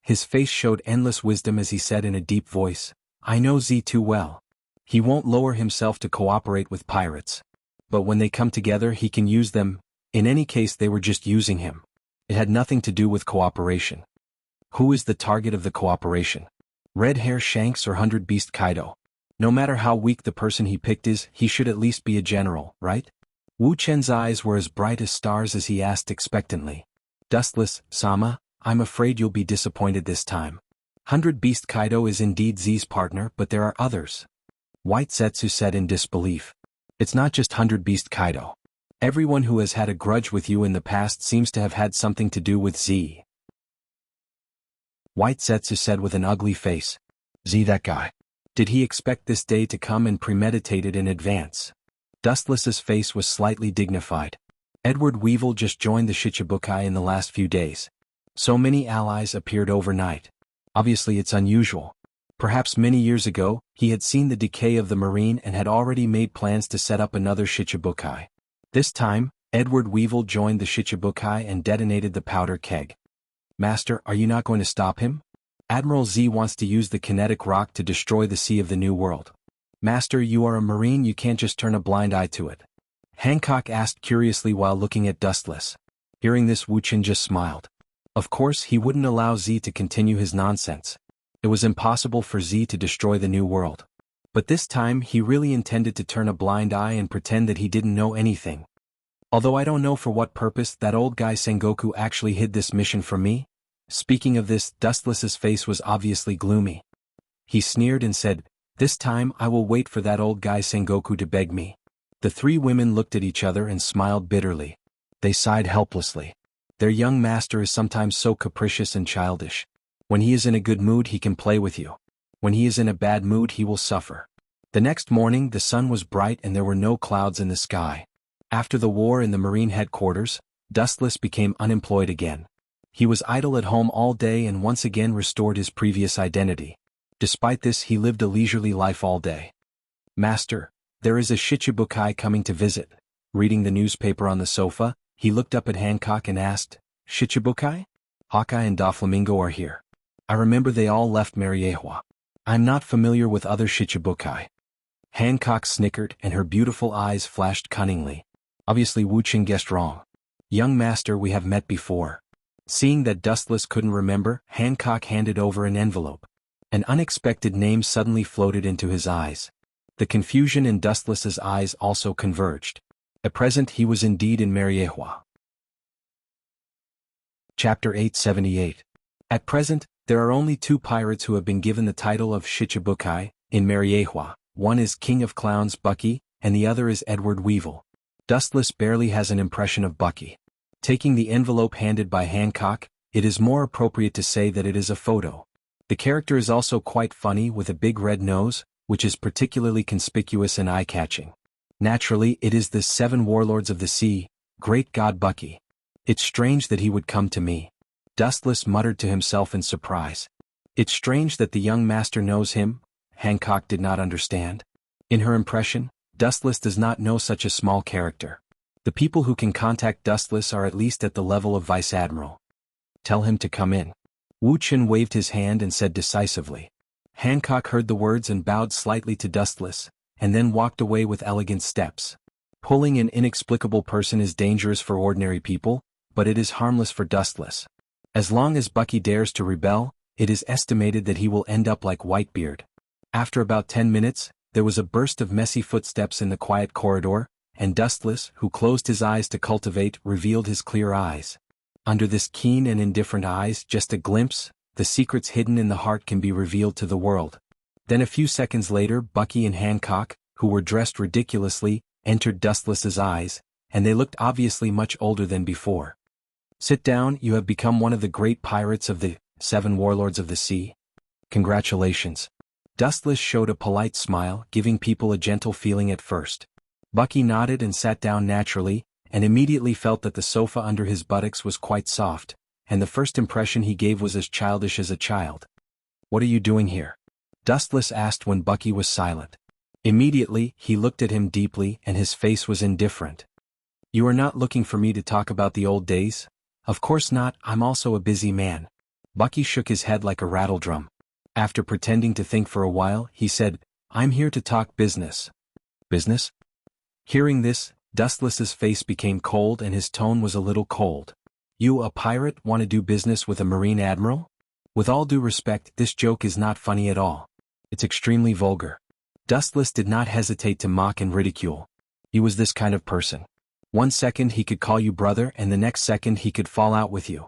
His face showed endless wisdom as he said in a deep voice, I know Z too well. He won't lower himself to cooperate with pirates. But when they come together he can use them. In any case they were just using him. It had nothing to do with cooperation. Who is the target of the cooperation? Red Hair Shanks or 100 Beast Kaido? No matter how weak the person he picked is, he should at least be a general, right? Wu Chen's eyes were as bright as stars as he asked expectantly. Dustless, Sama, I'm afraid you'll be disappointed this time. 100 Beast Kaido is indeed Z's partner, but there are others. White Zetsu said in disbelief. It's not just 100 Beast Kaido. Everyone who has had a grudge with you in the past seems to have had something to do with Z. White Zetsu said with an ugly face. Z, that guy. Did he expect this day to come and premeditate it in advance? Dustless's face was slightly dignified. Edward Weevil just joined the Shichibukai in the last few days. So many allies appeared overnight. Obviously it's unusual. Perhaps many years ago, he had seen the decay of the marine and had already made plans to set up another Shichibukai. This time, Edward Weevil joined the Shichibukai and detonated the powder keg. Master, are you not going to stop him? Admiral Z wants to use the kinetic rock to destroy the Sea of the New World. Master, you are a marine, you can't just turn a blind eye to it. Hancock asked curiously while looking at Dustless. Hearing this, Wuxian just smiled. Of course, he wouldn't allow Z to continue his nonsense. It was impossible for Z to destroy the New World. But this time, he really intended to turn a blind eye and pretend that he didn't know anything. Although I don't know for what purpose that old guy Sengoku actually hid this mission from me. Speaking of this, Dustless's face was obviously gloomy. He sneered and said, "This time I will wait for that old guy Sengoku to beg me." The three women looked at each other and smiled bitterly. They sighed helplessly. Their young master is sometimes so capricious and childish. When he is in a good mood he can play with you. When he is in a bad mood he will suffer. The next morning the sun was bright and there were no clouds in the sky. After the war in the Marine headquarters, Dustless became unemployed again. He was idle at home all day and once again restored his previous identity. Despite this he lived a leisurely life all day. Master, there is a Shichibukai coming to visit. Reading the newspaper on the sofa, he looked up at Hancock and asked, Shichibukai? Hawkeye and Doflamingo are here. I remember they all left Mariewa. I'm not familiar with other Shichibukai. Hancock snickered and her beautiful eyes flashed cunningly. Obviously Wuxian guessed wrong. Young master, we have met before. Seeing that Dustless couldn't remember, Hancock handed over an envelope. An unexpected name suddenly floated into his eyes. The confusion in Dustless's eyes also converged. At present he was indeed in Mariewa. Chapter 878. At present, there are only two pirates who have been given the title of Shichibukai in Mariewa. One is King of Clowns Bucky, and the other is Edward Weevil. Dustless barely has an impression of Bucky. Taking the envelope handed by Hancock, it is more appropriate to say that it is a photo. The character is also quite funny with a big red nose, which is particularly conspicuous and eye-catching. Naturally, it is the 7 warlords of the sea, great god Bucky. It's strange that he would come to me. Dustless muttered to himself in surprise. It's strange that the young master knows him. Hancock did not understand. In her impression, Dustless does not know such a small character. The people who can contact Dustless are at least at the level of Vice Admiral. Tell him to come in. Wuxian waved his hand and said decisively. Hancock heard the words and bowed slightly to Dustless, and then walked away with elegant steps. Pulling an inexplicable person is dangerous for ordinary people, but it is harmless for Dustless. As long as Bucky dares to rebel, it is estimated that he will end up like Whitebeard. After about 10 minutes, there was a burst of messy footsteps in the quiet corridor, and Dustless, who closed his eyes to cultivate, revealed his clear eyes. Under this keen and indifferent eyes, just a glimpse, the secrets hidden in the heart can be revealed to the world. Then a few seconds later, Bucky and Hancock, who were dressed ridiculously, entered Dustless's eyes, and they looked obviously much older than before. Sit down, you have become one of the great pirates of the 7 warlords of the sea. Congratulations. Dustless showed a polite smile, giving people a gentle feeling at first. Bucky nodded and sat down naturally, and immediately felt that the sofa under his buttocks was quite soft, and the first impression he gave was as childish as a child. What are you doing here? Dustless asked when Bucky was silent. Immediately, he looked at him deeply and his face was indifferent. You are not looking for me to talk about the old days? Of course not, I'm also a busy man. Bucky shook his head like a rattledrum. After pretending to think for a while, he said, I'm here to talk business. Business? Hearing this, Dustless's face became cold and his tone was a little cold. You, a pirate, want to do business with a marine admiral? With all due respect, this joke is not funny at all. It's extremely vulgar. Dustless did not hesitate to mock and ridicule. He was this kind of person. One second he could call you brother and the next second he could fall out with you.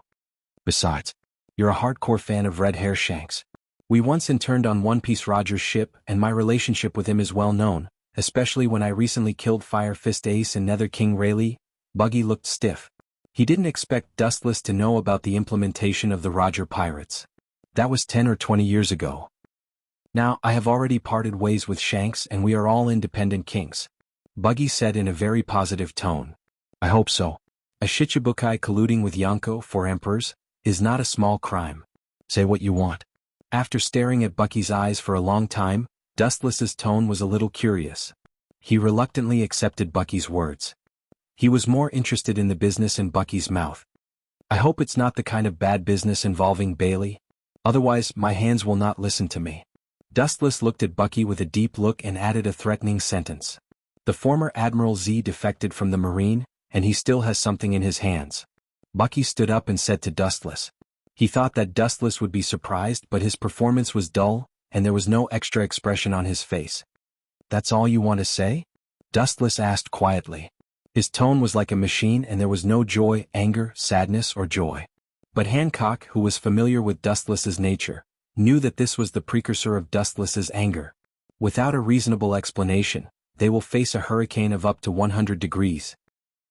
Besides, you're a hardcore fan of Red Hair Shanks. We once interned on One Piece Roger's ship and my relationship with him is well known, especially when I recently killed Fire Fist Ace and Nether King Rayleigh. Buggy looked stiff. He didn't expect Dustless to know about the implementation of the Roger pirates. That was 10 or 20 years ago. Now, I have already parted ways with Shanks and we are all independent kings. Buggy said in a very positive tone. I hope so. A shichibukai colluding with Yonko for emperors is not a small crime. Say what you want. After staring at Bucky's eyes for a long time, Dustless's tone was a little curious. He reluctantly accepted Bucky's words. He was more interested in the business in Bucky's mouth. I hope it's not the kind of bad business involving Bailey. Otherwise, my hands will not listen to me. Dustless looked at Bucky with a deep look and added a threatening sentence. The former Admiral Z defected from the Marine, and he still has something in his hands. Bucky stood up and said to Dustless. He thought that Dustless would be surprised, but his performance was dull, and there was no extra expression on his face. That's all you want to say? Dustless asked quietly. His tone was like a machine and there was no joy, anger, sadness, or joy. But Hancock, who was familiar with Dustless's nature, knew that this was the precursor of Dustless's anger. Without a reasonable explanation, they will face a hurricane of up to 100 degrees.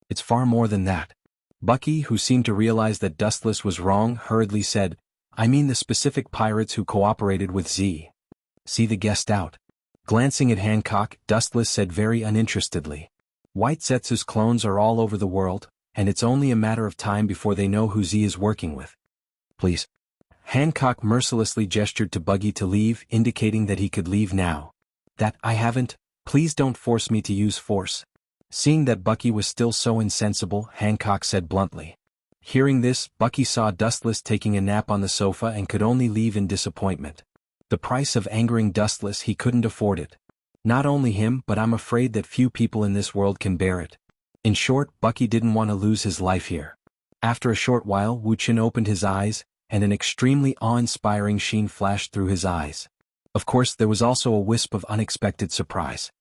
It's far more than that. Bucky, who seemed to realize that Dustless was wrong, hurriedly said, I mean the specific pirates who cooperated with Z. See the guest out. Glancing at Hancock, Dustless said very uninterestedly. White Zetsu's clones are all over the world, and it's only a matter of time before they know who Z is working with. Please. Hancock mercilessly gestured to Buggy to leave, indicating that he could leave now. That I haven't. Please don't force me to use force. Seeing that Bucky was still so insensible, Hancock said bluntly. Hearing this, Bucky saw Dustless taking a nap on the sofa and could only leave in disappointment. The price of angering Dustless, he couldn't afford it. Not only him, but I'm afraid that few people in this world can bear it. In short, Bucky didn't want to lose his life here. After a short while, Wuxian opened his eyes, and an extremely awe-inspiring sheen flashed through his eyes. Of course, there was also a wisp of unexpected surprise.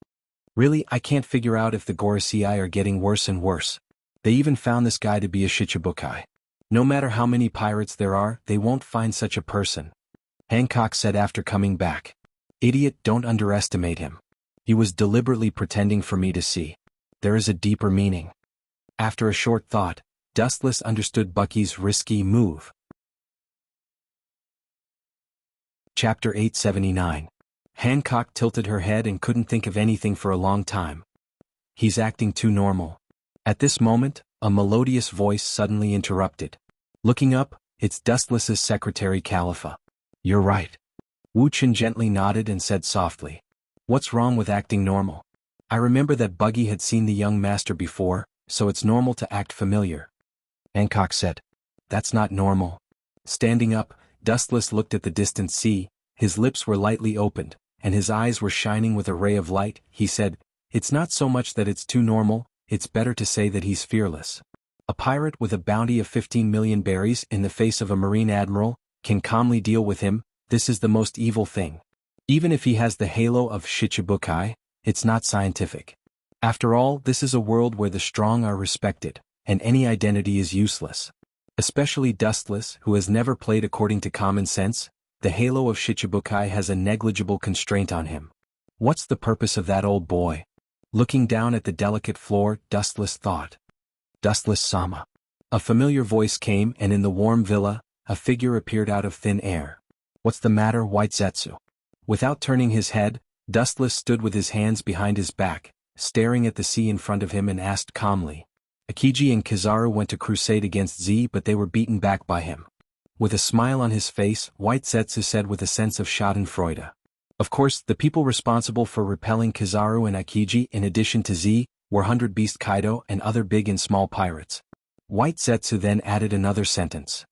Really, I can't figure out if the Gorosei are getting worse and worse. They even found this guy to be a shichibukai. No matter how many pirates there are, they won't find such a person. Hancock said after coming back. Idiot, don't underestimate him. He was deliberately pretending for me to see. There is a deeper meaning. After a short thought, Dustless understood Bucky's risky move. Chapter 879. Hancock tilted her head and couldn't think of anything for a long time. He's acting too normal. At this moment, a melodious voice suddenly interrupted. Looking up, it's Dustless's secretary Khalifa. You're right. Wuxian gently nodded and said softly. What's wrong with acting normal? I remember that Buggy had seen the young master before, so it's normal to act familiar. Hancock said. That's not normal. Standing up, Dustless looked at the distant sea, his lips were lightly opened, and his eyes were shining with a ray of light. He said, it's not so much that it's too normal, it's better to say that he's fearless. A pirate with a bounty of 15 million berries in the face of a marine admiral can calmly deal with him. This is the most evil thing. Even if he has the halo of shichibukai, it's not scientific. After all, this is a world where the strong are respected, and any identity is useless. Especially Dustless, who has never played according to common sense, the halo of shichibukai has a negligible constraint on him. What's the purpose of that old boy? Looking down at the delicate floor, Dustless thought. Dustless-sama. A familiar voice came, and in the warm villa, a figure appeared out of thin air. What's the matter, White Zetsu? Without turning his head, Dustless stood with his hands behind his back, staring at the sea in front of him and asked calmly. Akiji and Kizaru went to crusade against Z, but they were beaten back by him. With a smile on his face, White Zetsu said with a sense of schadenfreude. Of course, the people responsible for repelling Kizaru and Akiji in addition to Z, were 100 Beast Kaido and other big and small pirates. White Zetsu then added another sentence.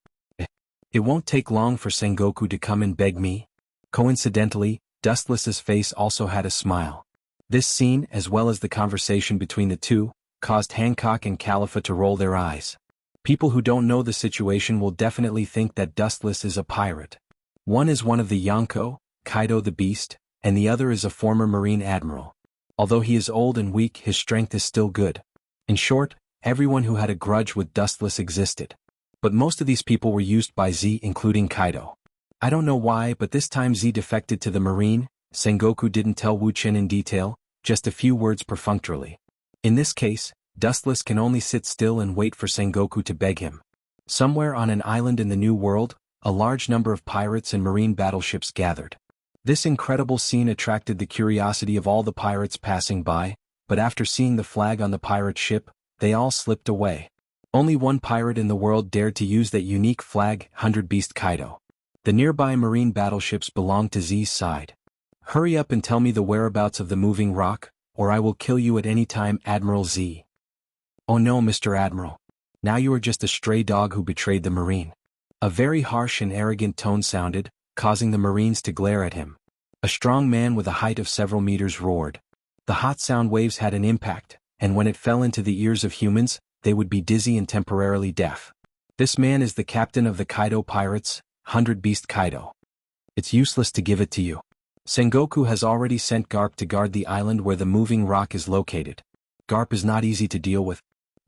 It won't take long for Sengoku to come and beg me. Coincidentally, Dustless's face also had a smile. This scene, as well as the conversation between the two, caused Hancock and Khalifa to roll their eyes. People who don't know the situation will definitely think that Dustless is a pirate. One is one of the Yonko, Kaido the Beast, and the other is a former marine admiral. Although he is old and weak, his strength is still good. In short, everyone who had a grudge with Dustless existed. But most of these people were used by Z, including Kaido. I don't know why, but this time Z defected to the marine. Sengoku didn't tell Wuxian in detail, just a few words perfunctorily. In this case, Dustless can only sit still and wait for Sengoku to beg him. Somewhere on an island in the New World, a large number of pirates and marine battleships gathered. This incredible scene attracted the curiosity of all the pirates passing by, but after seeing the flag on the pirate ship, they all slipped away. Only one pirate in the world dared to use that unique flag, 100 Beast Kaido. The nearby marine battleships belonged to Z's side. Hurry up and tell me the whereabouts of the moving rock, or I will kill you at any time, Admiral Z. Oh no, Mr. Admiral. Now you are just a stray dog who betrayed the marine. A very harsh and arrogant tone sounded, causing the marines to glare at him. A strong man with a height of several meters roared. The hot sound waves had an impact, and when it fell into the ears of humans, they would be dizzy and temporarily deaf. This man is the captain of the Kaido pirates, 100 Beast Kaido. It's useless to give it to you. Sengoku has already sent Garp to guard the island where the moving rock is located. Garp is not easy to deal with.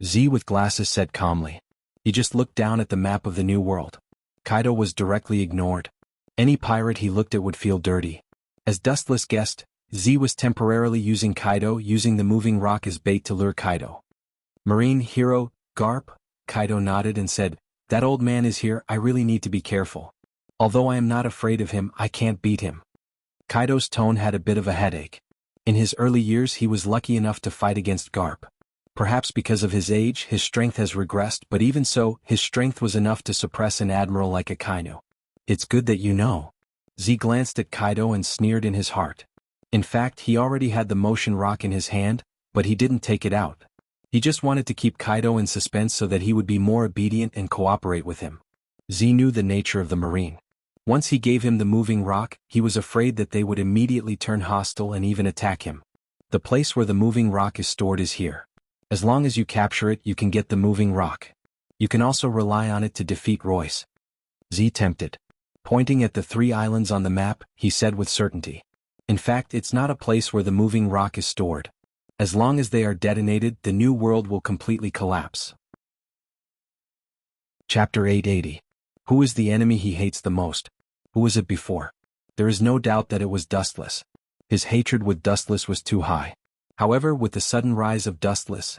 Z with glasses said calmly. He just looked down at the map of the new world. Kaido was directly ignored. Any pirate he looked at would feel dirty. As Dustless guessed, Z was temporarily using the moving rock as bait to lure Kaido. Marine hero, Garp? Kaido nodded and said, that old man is here, I really need to be careful. Although I am not afraid of him, I can't beat him. Kaido's tone had a bit of a headache. In his early years he was lucky enough to fight against Garp. Perhaps because of his age, his strength has regressed, but even so, his strength was enough to suppress an admiral like Akainu. It's good that you know. Z glanced at Kaido and sneered in his heart. In fact, he already had the motion rock in his hand, but he didn't take it out. He just wanted to keep Kaido in suspense so that he would be more obedient and cooperate with him. Z knew the nature of the marine. Once he gave him the moving rock, he was afraid that they would immediately turn hostile and even attack him. The place where the moving rock is stored is here. As long as you capture it, you can get the moving rock. You can also rely on it to defeat Royce. Z tempted. Pointing at the 3 islands on the map, he said with certainty. In fact, it's not a place where the moving rock is stored. As long as they are detonated, the new world will completely collapse. Chapter 880. Who is the enemy he hates the most? Who was it before? There is no doubt that it was Dustless. His hatred with Dustless was too high. However, with the sudden rise of Dustless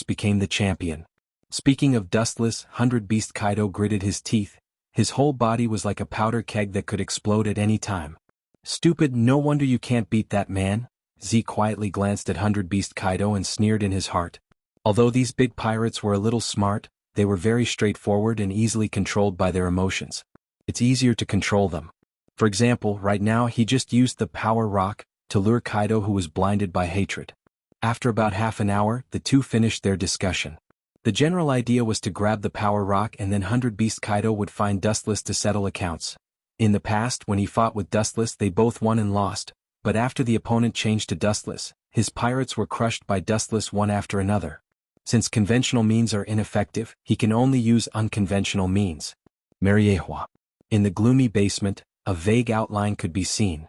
became the champion. Speaking of Dustless, 100 Beast Kaido gritted his teeth. His whole body was like a powder keg that could explode at any time. Stupid, no wonder you can't beat that man. Z quietly glanced at 100 Beast Kaido and sneered in his heart. Although these big pirates were a little smart, they were very straightforward and easily controlled by their emotions. It's easier to control them. For example, right now he just used the power rock to lure Kaido, who was blinded by hatred. After about half an hour, the two finished their discussion. The general idea was to grab the power rock and then 100 Beast Kaido would find Dustless to settle accounts. In the past, when he fought with Dustless, they both won and lost, but after the opponent changed to Dustless, his pirates were crushed by Dustless one after another. Since conventional means are ineffective, he can only use unconventional means. Mariehua. In the gloomy basement, a vague outline could be seen.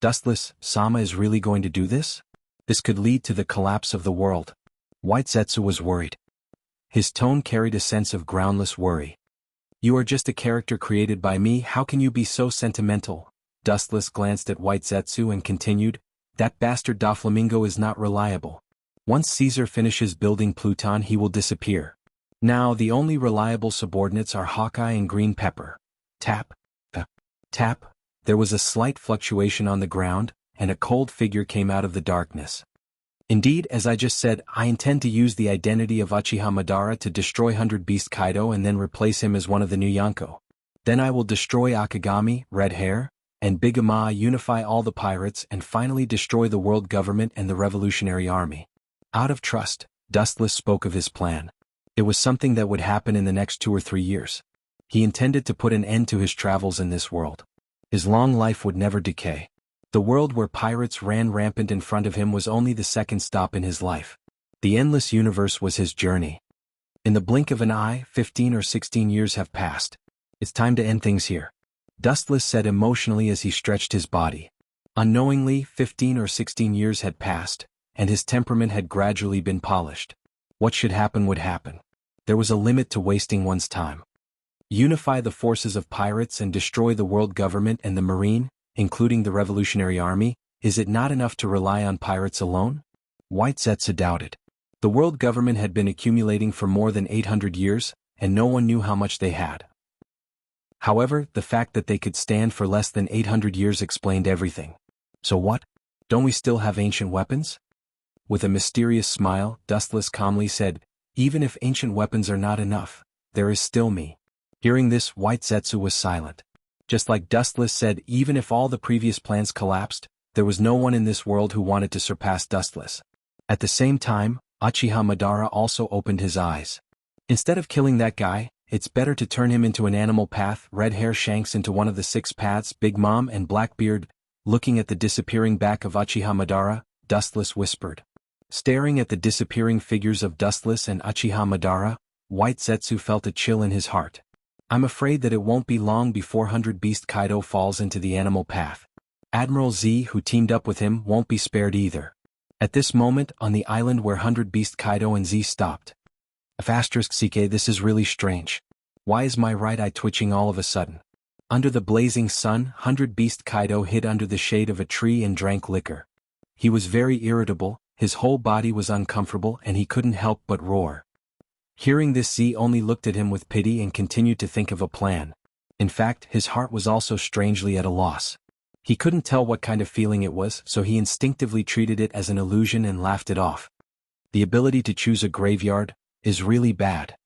Dustless, Sama is really going to do this? This could lead to the collapse of the world. White Zetsu was worried. His tone carried a sense of groundless worry. You are just a character created by me, how can you be so sentimental? Dustless glanced at White Zetsu and continued, that bastard Doflamingo is not reliable. Once Caesar finishes building Pluton, he will disappear. Now the only reliable subordinates are Hawkeye and Green Pepper. Tap. Tap. There was a slight fluctuation on the ground, and a cold figure came out of the darkness. Indeed, as I just said, I intend to use the identity of Uchiha Madara to destroy 100 Beast Kaido and then replace him as one of the new Yonko. Then I will destroy Akagami, Red Hair, and Big Ama, unify all the pirates, and finally destroy the world government and the revolutionary army. Out of trust, Dustless spoke of his plan. It was something that would happen in the next 2 or 3 years. He intended to put an end to his travels in this world. His long life would never decay. The world where pirates ran rampant in front of him was only the second stop in his life. The endless universe was his journey. In the blink of an eye, 15 or 16 years have passed. It's time to end things here. Dustless said emotionally as he stretched his body. Unknowingly, 15 or 16 years had passed, and his temperament had gradually been polished. What should happen would happen. There was a limit to wasting one's time. Unify the forces of pirates and destroy the world government and the marine, including the revolutionary army. Is it not enough to rely on pirates alone? White Zetsu doubted. The world government had been accumulating for more than 800 years, and no one knew how much they had. However, the fact that they could stand for less than 800 years explained everything. So what? Don't we still have ancient weapons? With a mysterious smile, Dustless calmly said, "Even if ancient weapons are not enough, there is still me." Hearing this, White Zetsu was silent. Just like Dustless said, even if all the previous plans collapsed, there was no one in this world who wanted to surpass Dustless. At the same time, Uchiha Madara also opened his eyes. Instead of killing that guy, it's better to turn him into an animal path. Red Hair Shanks into one of the 6 paths. Big Mom and Blackbeard. Looking at the disappearing back of Uchiha Madara, Dustless whispered. Staring at the disappearing figures of Dustless and Uchiha Madara, White Zetsu felt a chill in his heart. I'm afraid that it won't be long before 100 Beast Kaido falls into the animal path. Admiral Z, who teamed up with him, won't be spared either. At this moment, on the island where 100 Beast Kaido and Z stopped. *CK, this is really strange. Why is my right eye twitching all of a sudden? Under the blazing sun, 100 Beast Kaido hid under the shade of a tree and drank liquor. He was very irritable, his whole body was uncomfortable and he couldn't help but roar. Hearing this, Z only looked at him with pity and continued to think of a plan. In fact, his heart was also strangely at a loss. He couldn't tell what kind of feeling it was, so he instinctively treated it as an illusion and laughed it off. The ability to choose a graveyard is really bad.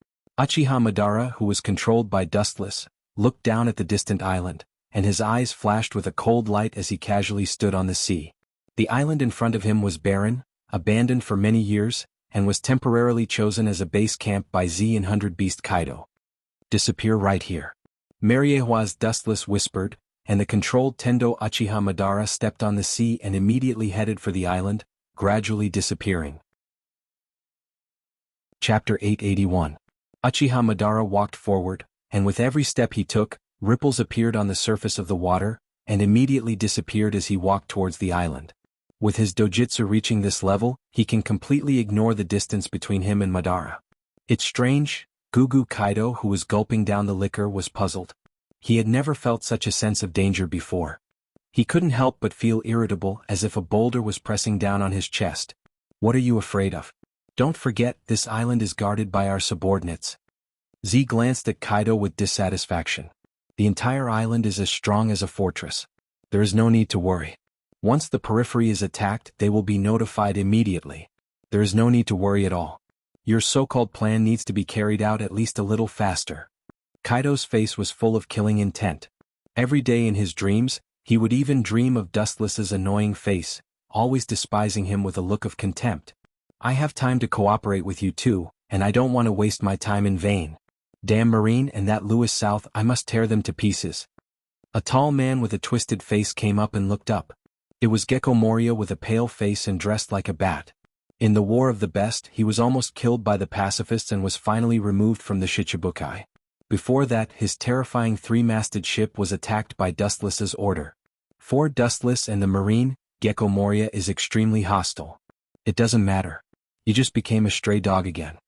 Uchiha Madara, who was controlled by Dustless, looked down at the distant island, and his eyes flashed with a cold light as he casually stood on the sea. The island in front of him was barren, abandoned for many years, and was temporarily chosen as a base camp by Z and 100 Beast Kaido. Disappear right here. Mariehua's Dustless whispered, and the controlled Tendo Uchiha Madara stepped on the sea and immediately headed for the island, gradually disappearing. Chapter 881. Uchiha Madara walked forward, and with every step he took, ripples appeared on the surface of the water, and immediately disappeared as he walked towards the island. With his dojutsu reaching this level, he can completely ignore the distance between him and Madara. It's strange. Gugu Kaido, who was gulping down the liquor, was puzzled. He had never felt such a sense of danger before. He couldn't help but feel irritable, as if a boulder was pressing down on his chest. What are you afraid of? Don't forget, this island is guarded by our subordinates. Z glanced at Kaido with dissatisfaction. The entire island is as strong as a fortress. There is no need to worry. Once the periphery is attacked, they will be notified immediately. There is no need to worry at all. Your so-called plan needs to be carried out at least a little faster. Kaido's face was full of killing intent. Every day in his dreams, he would even dream of Dustless's annoying face, always despising him with a look of contempt. I have time to cooperate with you too, and I don't want to waste my time in vain. Damn Marine and that Lewis South, I must tear them to pieces. A tall man with a twisted face came up and looked up. It was Gecko Moria with a pale face and dressed like a bat. In the War of the Best, he was almost killed by the pacifists and was finally removed from the Shichibukai. Before that, his terrifying 3-masted ship was attacked by Dustless's order. For Dustless and the Marine, Gecko Moria is extremely hostile. It doesn't matter. You just became a stray dog again.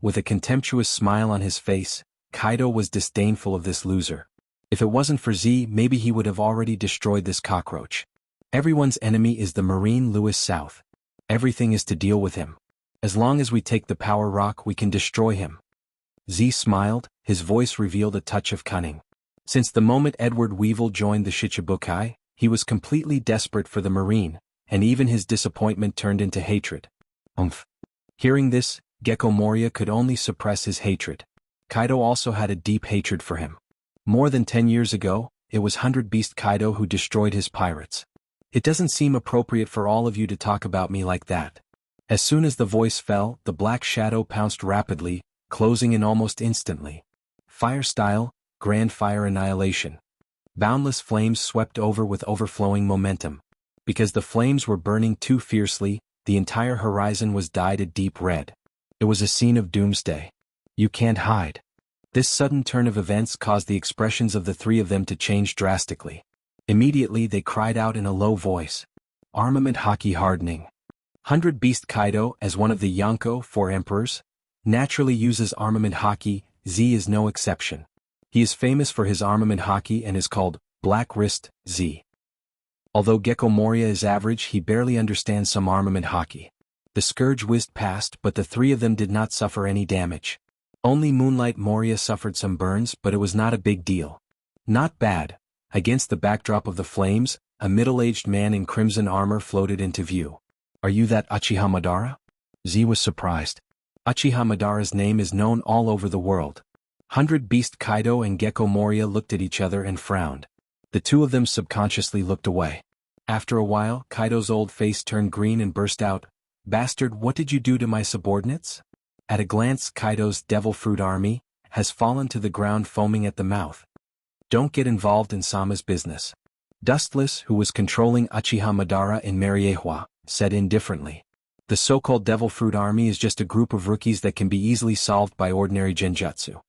With a contemptuous smile on his face, Kaido was disdainful of this loser. If it wasn't for Z, maybe he would have already destroyed this cockroach. Everyone's enemy is the Marine Lewis South. Everything is to deal with him. As long as we take the power rock, we can destroy him. Z smiled, his voice revealed a touch of cunning. Since the moment Edward Weevil joined the Shichibukai, he was completely desperate for the Marine, and even his disappointment turned into hatred. Hearing this, Gecko Moria could only suppress his hatred. Kaido also had a deep hatred for him. More than 10 years ago, it was 100 Beast Kaido who destroyed his pirates. It doesn't seem appropriate for all of you to talk about me like that. As soon as the voice fell, the black shadow pounced rapidly, closing in almost instantly. Fire style, grand fire annihilation. Boundless flames swept over with overflowing momentum. Because the flames were burning too fiercely, the entire horizon was dyed a deep red. It was a scene of doomsday. You can't hide. This sudden turn of events caused the expressions of the three of them to change drastically. Immediately they cried out in a low voice. Armament Haki hardening. 100 Beast Kaido, as one of the Yonko 4 emperors, naturally uses armament Haki. Z is no exception. He is famous for his armament Haki and is called Black Wrist Z. Although Gecko Moria is average, he barely understands some armament Haki. The scourge whizzed past, but the three of them did not suffer any damage. Only Moonlight Moria suffered some burns, but it was not a big deal. Not bad. Against the backdrop of the flames, a middle-aged man in crimson armor floated into view. Are you that Uchiha Madara? Z was surprised. Uchiha Madara's name is known all over the world. 100 Beast Kaido and Gecko Moria looked at each other and frowned. The two of them subconsciously looked away. After a while, Kaido's old face turned green and burst out, "Bastard, what did you do to my subordinates?" At a glance, Kaido's devil fruit army has fallen to the ground foaming at the mouth. Don't get involved in Sama's business. Dustless, who was controlling Uchiha Madara in Mariewa, said indifferently. The so-called devil fruit army is just a group of rookies that can be easily solved by ordinary genjutsu.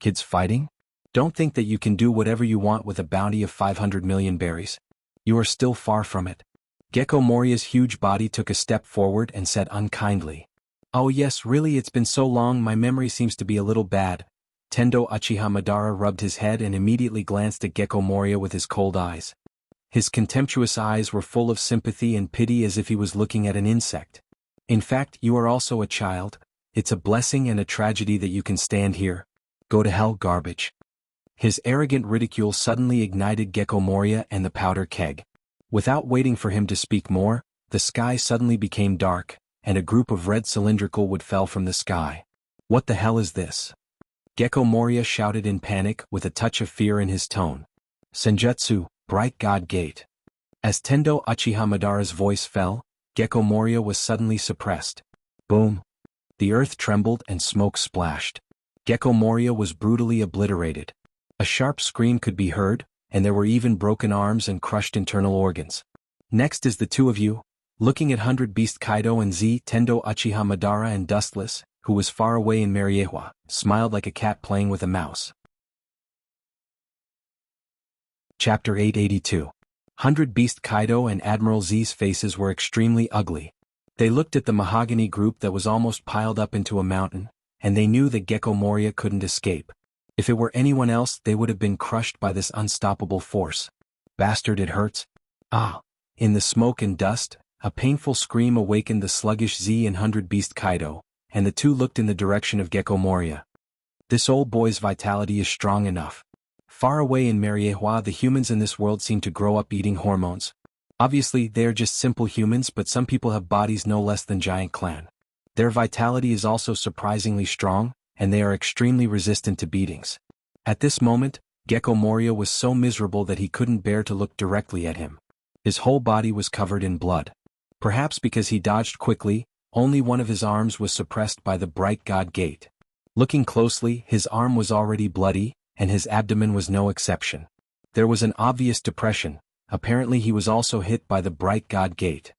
Kids fighting? Don't think that you can do whatever you want with a bounty of 500 million berries. You are still far from it. Gecko Moria's huge body took a step forward and said unkindly. Oh yes, really, it's been so long, my memory seems to be a little bad. Tendo Uchiha Madara rubbed his head and immediately glanced at Gecko Moria with his cold eyes. His contemptuous eyes were full of sympathy and pity, as if he was looking at an insect. In fact, you are also a child. It's a blessing and a tragedy that you can stand here. Go to hell, garbage. His arrogant ridicule suddenly ignited Gecko Moria and the powder keg. Without waiting for him to speak more, the sky suddenly became dark, and a group of red cylindrical wood fell from the sky. What the hell is this? Gecko Moria shouted in panic with a touch of fear in his tone. Senjutsu, Bright God Gate. As Tendo Uchiha Madara's voice fell, Gecko Moria was suddenly suppressed. Boom. The earth trembled and smoke splashed. Gecko Moria was brutally obliterated. A sharp scream could be heard, and there were even broken arms and crushed internal organs. Next is the two of you. Looking at 100 Beast Kaido and Z, Tendo Uchiha Madara and Dustless, who was far away in Mariewa, smiled like a cat playing with a mouse. Chapter 882. 100 Beast Kaido and Admiral Z's faces were extremely ugly. They looked at the mahogany group that was almost piled up into a mountain, and they knew that Gecko Moria couldn't escape. If it were anyone else, they would have been crushed by this unstoppable force. Bastard, it hurts. Ah! In the smoke and dust, a painful scream awakened the sluggish Z and 100 Beast Kaido, and the two looked in the direction of Gecko Moria. This old boy's vitality is strong enough. Far away in Mariewa, the humans in this world seem to grow up eating hormones. Obviously, they are just simple humans, but some people have bodies no less than giant clan. Their vitality is also surprisingly strong, and they are extremely resistant to beatings. At this moment, Gecko Moria was so miserable that he couldn't bear to look directly at him. His whole body was covered in blood. Perhaps because he dodged quickly, only one of his arms was suppressed by the Bright God Gate. Looking closely, his arm was already bloody, and his abdomen was no exception. There was an obvious depression. Apparently he was also hit by the Bright God Gate.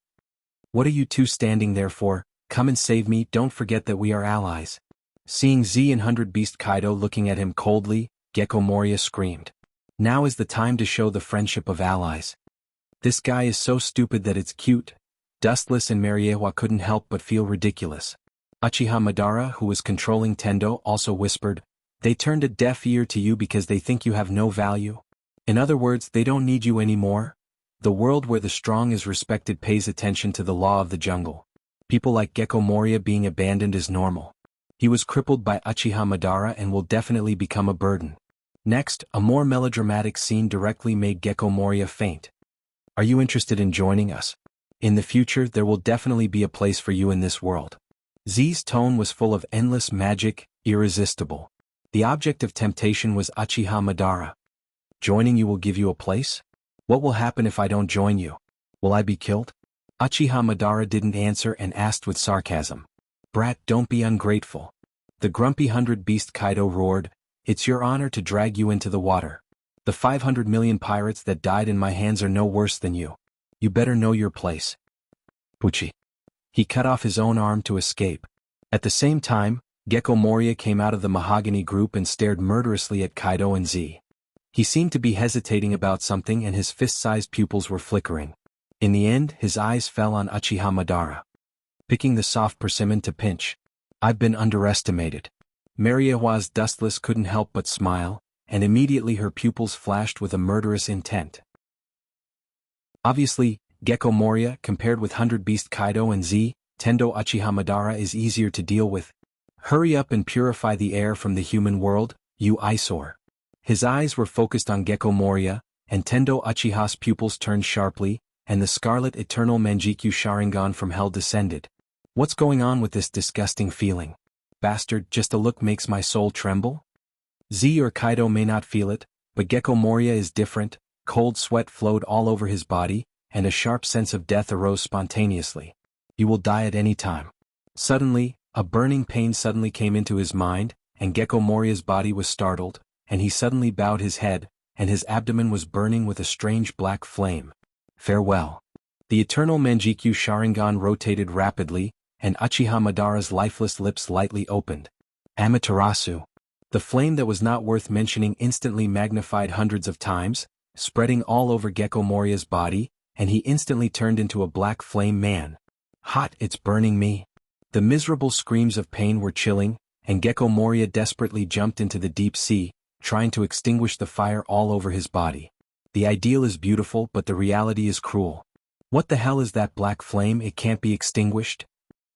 What are you two standing there for? Come and save me, don't forget that we are allies. Seeing Z and 100 Beast Kaido looking at him coldly, Gecko Moria screamed. Now is the time to show the friendship of allies. This guy is so stupid that it's cute. Dustless and Mariewa couldn't help but feel ridiculous. Uchiha Madara, who was controlling Tendo, also whispered, They turned a deaf ear to you because they think you have no value. In other words, they don't need you anymore. The world where the strong is respected pays attention to the law of the jungle. People like Gecko Moria being abandoned is normal. He was crippled by Uchiha Madara and will definitely become a burden. Next, a more melodramatic scene directly made Gecko Moria faint. Are you interested in joining us? In the future, there will definitely be a place for you in this world. Z's tone was full of endless magic, irresistible. The object of temptation was Uchiha Madara. Joining you will give you a place? What will happen if I don't join you? Will I be killed? Uchiha Madara didn't answer and asked with sarcasm. Brat, don't be ungrateful. The grumpy 100 Beast Kaido roared, It's your honor to drag you into the water. The 500 million pirates that died in my hands are no worse than you. You better know your place. Pucci. He cut off his own arm to escape. At the same time, Gecko Moria came out of the mahogany group and stared murderously at Kaido and Z. He seemed to be hesitating about something and his fist-sized pupils were flickering. In the end, his eyes fell on Uchiha Madara. Picking the soft persimmon to pinch. I've been underestimated. Mariewa's Dustless couldn't help but smile, and immediately her pupils flashed with a murderous intent. Obviously, Gecko Moria, compared with 100 Beast Kaido and Z, Tendo Uchiha Madara is easier to deal with. Hurry up and purify the air from the human world, you eyesore. His eyes were focused on Gecko Moria, and Tendo Uchiha's pupils turned sharply, and the scarlet eternal Manjikyu Sharingan from hell descended. What's going on with this disgusting feeling? Bastard, just a look makes my soul tremble? Z or Kaido may not feel it, but Gecko Moria is different. Cold sweat flowed all over his body, and a sharp sense of death arose spontaneously. You will die at any time. Suddenly, a burning pain suddenly came into his mind, and Gecko Moria's body was startled, and he suddenly bowed his head, and his abdomen was burning with a strange black flame. Farewell. The eternal Manjikyu Sharingan rotated rapidly, and Uchiha Madara's lifeless lips lightly opened. Amaterasu. The flame that was not worth mentioning instantly magnified hundreds of times, spreading all over Gecko Moria's body, and he instantly turned into a black flame man. Hot, it's burning me. The miserable screams of pain were chilling, and Gecko Moria desperately jumped into the deep sea, trying to extinguish the fire all over his body. The ideal is beautiful, but the reality is cruel. What the hell is that black flame? It can't be extinguished?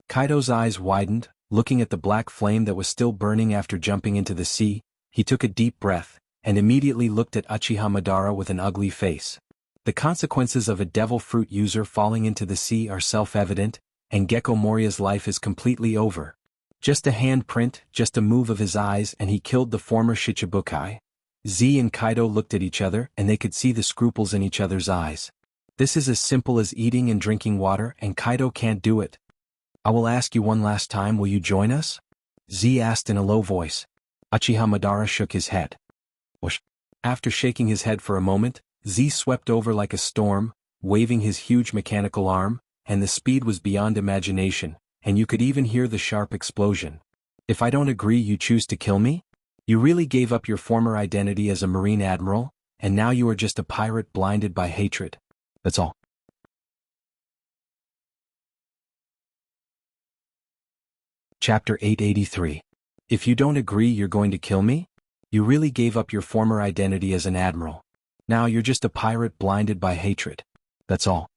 Kaido's eyes widened, looking at the black flame that was still burning after jumping into the sea. He took a deep breath, and immediately looked at Uchiha Madara with an ugly face. The consequences of a devil fruit user falling into the sea are self-evident, and Gecko Moria's life is completely over. Just a handprint, just a move of his eyes, and he killed the former Shichibukai. Z and Kaido looked at each other, and they could see the scruples in each other's eyes. This is as simple as eating and drinking water, and Kaido can't do it. I will ask you one last time, will you join us? Z asked in a low voice. Uchiha Madara shook his head. Whoosh. After shaking his head for a moment, Z swept over like a storm, waving his huge mechanical arm, and the speed was beyond imagination, and you could even hear the sharp explosion. If I don't agree, you choose to kill me? You really gave up your former identity as a Marine Admiral, and now you are just a pirate blinded by hatred. That's all. Chapter 883. If you don't agree, you're going to kill me? You really gave up your former identity as an admiral. Now you're just a pirate blinded by hatred. That's all.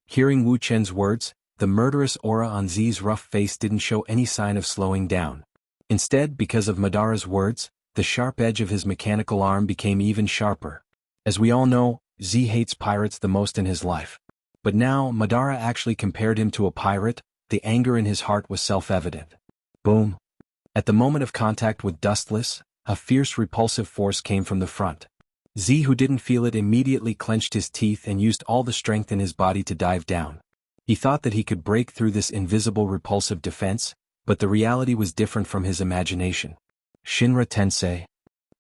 Hearing Wu Chen's words, the murderous aura on Z's rough face didn't show any sign of slowing down. Instead, because of Madara's words, the sharp edge of his mechanical arm became even sharper. As we all know, Z hates pirates the most in his life. But now, Madara actually compared him to a pirate. The anger in his heart was self-evident. Boom. At the moment of contact with Dustless, a fierce repulsive force came from the front. Z, who didn't feel it, immediately clenched his teeth and used all the strength in his body to dive down. He thought that he could break through this invisible repulsive defense, but the reality was different from his imagination. Shinra Tensei.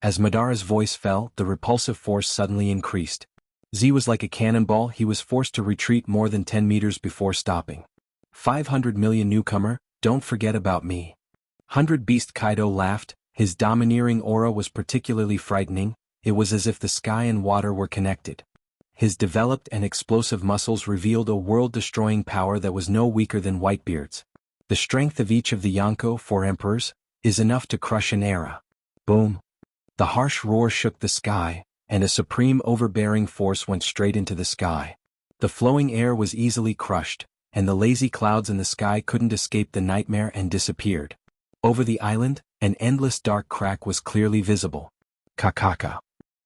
As Madara's voice fell, the repulsive force suddenly increased. Z was like a cannonball. He was forced to retreat more than 10 meters before stopping. 500 million newcomer, don't forget about me. 100 Beast Kaido laughed. His domineering aura was particularly frightening. It was as if the sky and water were connected. His developed and explosive muscles revealed a world-destroying power that was no weaker than Whitebeard's. The strength of each of the Yonko, 4 emperors, is enough to crush an era. Boom. The harsh roar shook the sky, and a supreme overbearing force went straight into the sky. The flowing air was easily crushed, and the lazy clouds in the sky couldn't escape the nightmare and disappeared. Over the island, an endless dark crack was clearly visible. Kakaka.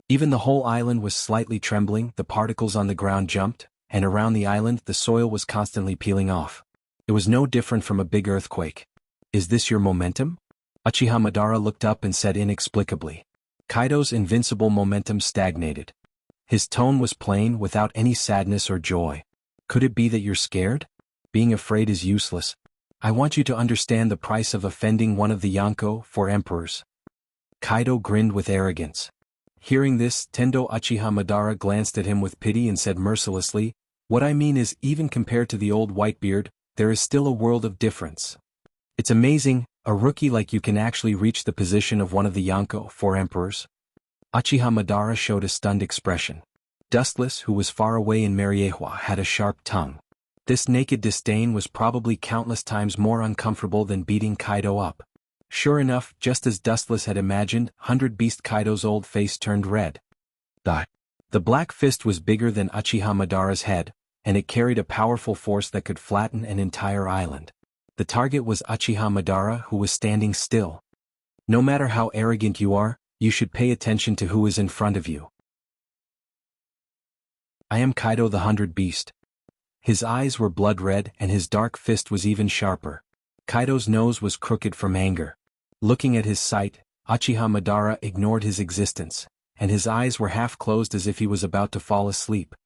Even the whole island was slightly trembling. The particles on the ground jumped, and around the island the soil was constantly peeling off. It was no different from a big earthquake. Is this your momentum? Uchiha Madara looked up and said inexplicably. Kaido's invincible momentum stagnated. His tone was plain, without any sadness or joy. Could it be that you're scared? Being afraid is useless. I want you to understand the price of offending one of the Yonko, 4 emperors. Kaido grinned with arrogance. Hearing this, Tendo Uchiha Madara glanced at him with pity and said mercilessly, what I mean is, even compared to the old Whitebeard, there is still a world of difference. It's amazing, a rookie like you can actually reach the position of one of the Yonko, 4 emperors. Uchiha Madara showed a stunned expression. Dustless, who was far away in Mariehua, had a sharp tongue. This naked disdain was probably countless times more uncomfortable than beating Kaido up. Sure enough, just as Dustless had imagined, 100 Beast Kaido's old face turned red. The black fist was bigger than Uchiha Madara's head, and it carried a powerful force that could flatten an entire island. The target was Uchiha Madara, who was standing still. No matter how arrogant you are, you should pay attention to who is in front of you. I am Kaido the 100 Beast. His eyes were blood red and his dark fist was even sharper. Kaido's nose was crooked from anger. Looking at his sight, Uchiha Madara ignored his existence, and his eyes were half closed as if he was about to fall asleep.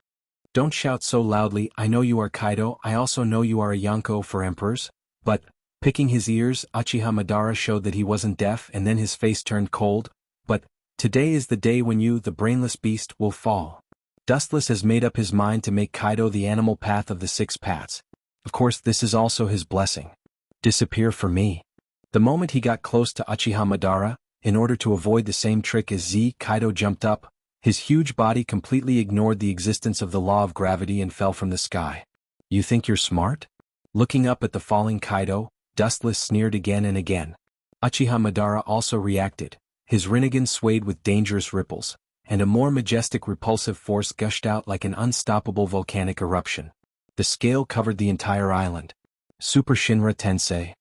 Don't shout so loudly, I know you are Kaido, I also know you are a Yonko for emperors, but, picking his ears, Uchiha Madara showed that he wasn't deaf and then his face turned cold, but, today is the day when you, the brainless beast, will fall. Dustless has made up his mind to make Kaido the animal path of the 6 paths. Of course this is also his blessing. Disappear for me. The moment he got close to Uchiha Madara, in order to avoid the same trick as Z, Kaido jumped up. His huge body completely ignored the existence of the law of gravity and fell from the sky. You think you're smart? Looking up at the falling Kaido, Dustless sneered again and again. Uchiha Madara also reacted. His Rinnegan swayed with dangerous ripples, and a more majestic repulsive force gushed out like an unstoppable volcanic eruption. The scale covered the entire island. Super Shinra Tensei.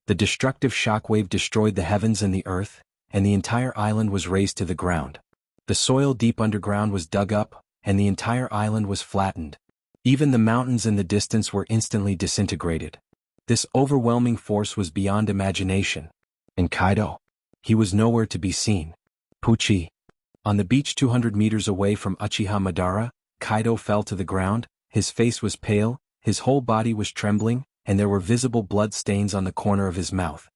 The destructive shockwave destroyed the heavens and the earth, and the entire island was razed to the ground. The soil deep underground was dug up, and the entire island was flattened. Even the mountains in the distance were instantly disintegrated. This overwhelming force was beyond imagination. And Kaido? He was nowhere to be seen. Pucci. On the beach 200 meters away from Uchiha Madara, Kaido fell to the ground, his face was pale, his whole body was trembling, and there were visible blood stains on the corner of his mouth.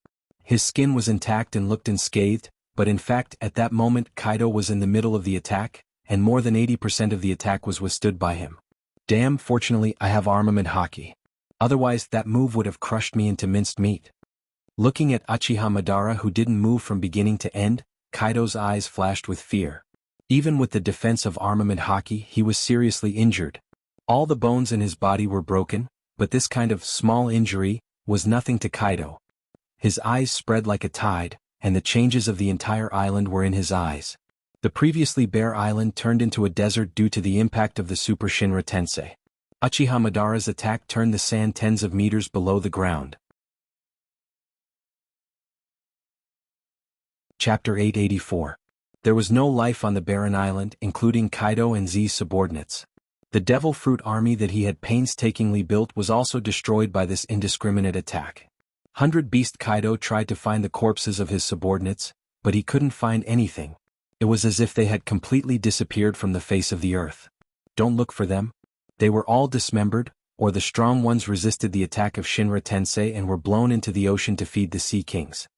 His skin was intact and looked unscathed, but in fact at that moment Kaido was in the middle of the attack, and more than 80% of the attack was withstood by him. Damn, fortunately I have armament haki. Otherwise that move would have crushed me into minced meat. Looking at Uchiha Madara who didn't move from beginning to end, Kaido's eyes flashed with fear. Even with the defense of armament haki he was seriously injured. All the bones in his body were broken, but this kind of small injury was nothing to Kaido. His eyes spread like a tide, and the changes of the entire island were in his eyes. The previously bare island turned into a desert due to the impact of the Super Shinra Tensei. Uchiha Madara's attack turned the sand tens of meters below the ground. Chapter 884. There was no life on the barren island, including Kaido and Z's subordinates. The devil fruit army that he had painstakingly built was also destroyed by this indiscriminate attack. 100 Beast Kaido tried to find the corpses of his subordinates, but he couldn't find anything. It was as if they had completely disappeared from the face of the earth. Don't look for them. They were all dismembered, or the strong ones resisted the attack of Shinra Tensei and were blown into the ocean to feed the Sea Kings.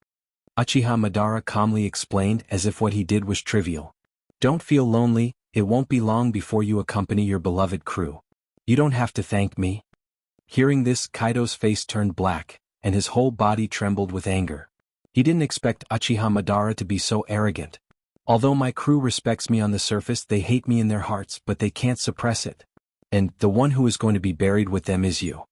Uchiha Madara calmly explained as if what he did was trivial. Don't feel lonely, it won't be long before you accompany your beloved crew. You don't have to thank me. Hearing this, Kaido's face turned black, and his whole body trembled with anger. He didn't expect Uchiha Madara to be so arrogant. Although my crew respects me on the surface, they hate me in their hearts, but they can't suppress it. And the one who is going to be buried with them is you.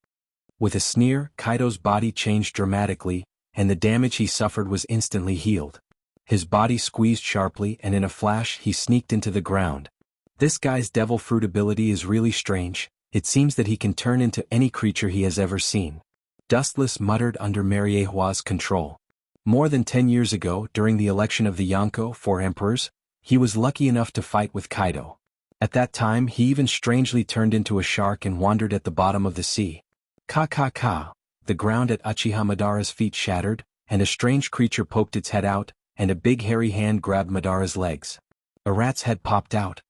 With a sneer, Kaido's body changed dramatically, and the damage he suffered was instantly healed. His body squeezed sharply and in a flash he sneaked into the ground. This guy's devil fruit ability is really strange. It seems that he can turn into any creature he has ever seen. Dustless muttered under Mariehua's control. More than 10 years ago, during the election of the Yonko for emperors, he was lucky enough to fight with Kaido. At that time he even strangely turned into a shark and wandered at the bottom of the sea. Ka. The ground at Uchiha Madara's feet shattered, and a strange creature poked its head out, and a big hairy hand grabbed Madara's legs. A rat's head popped out.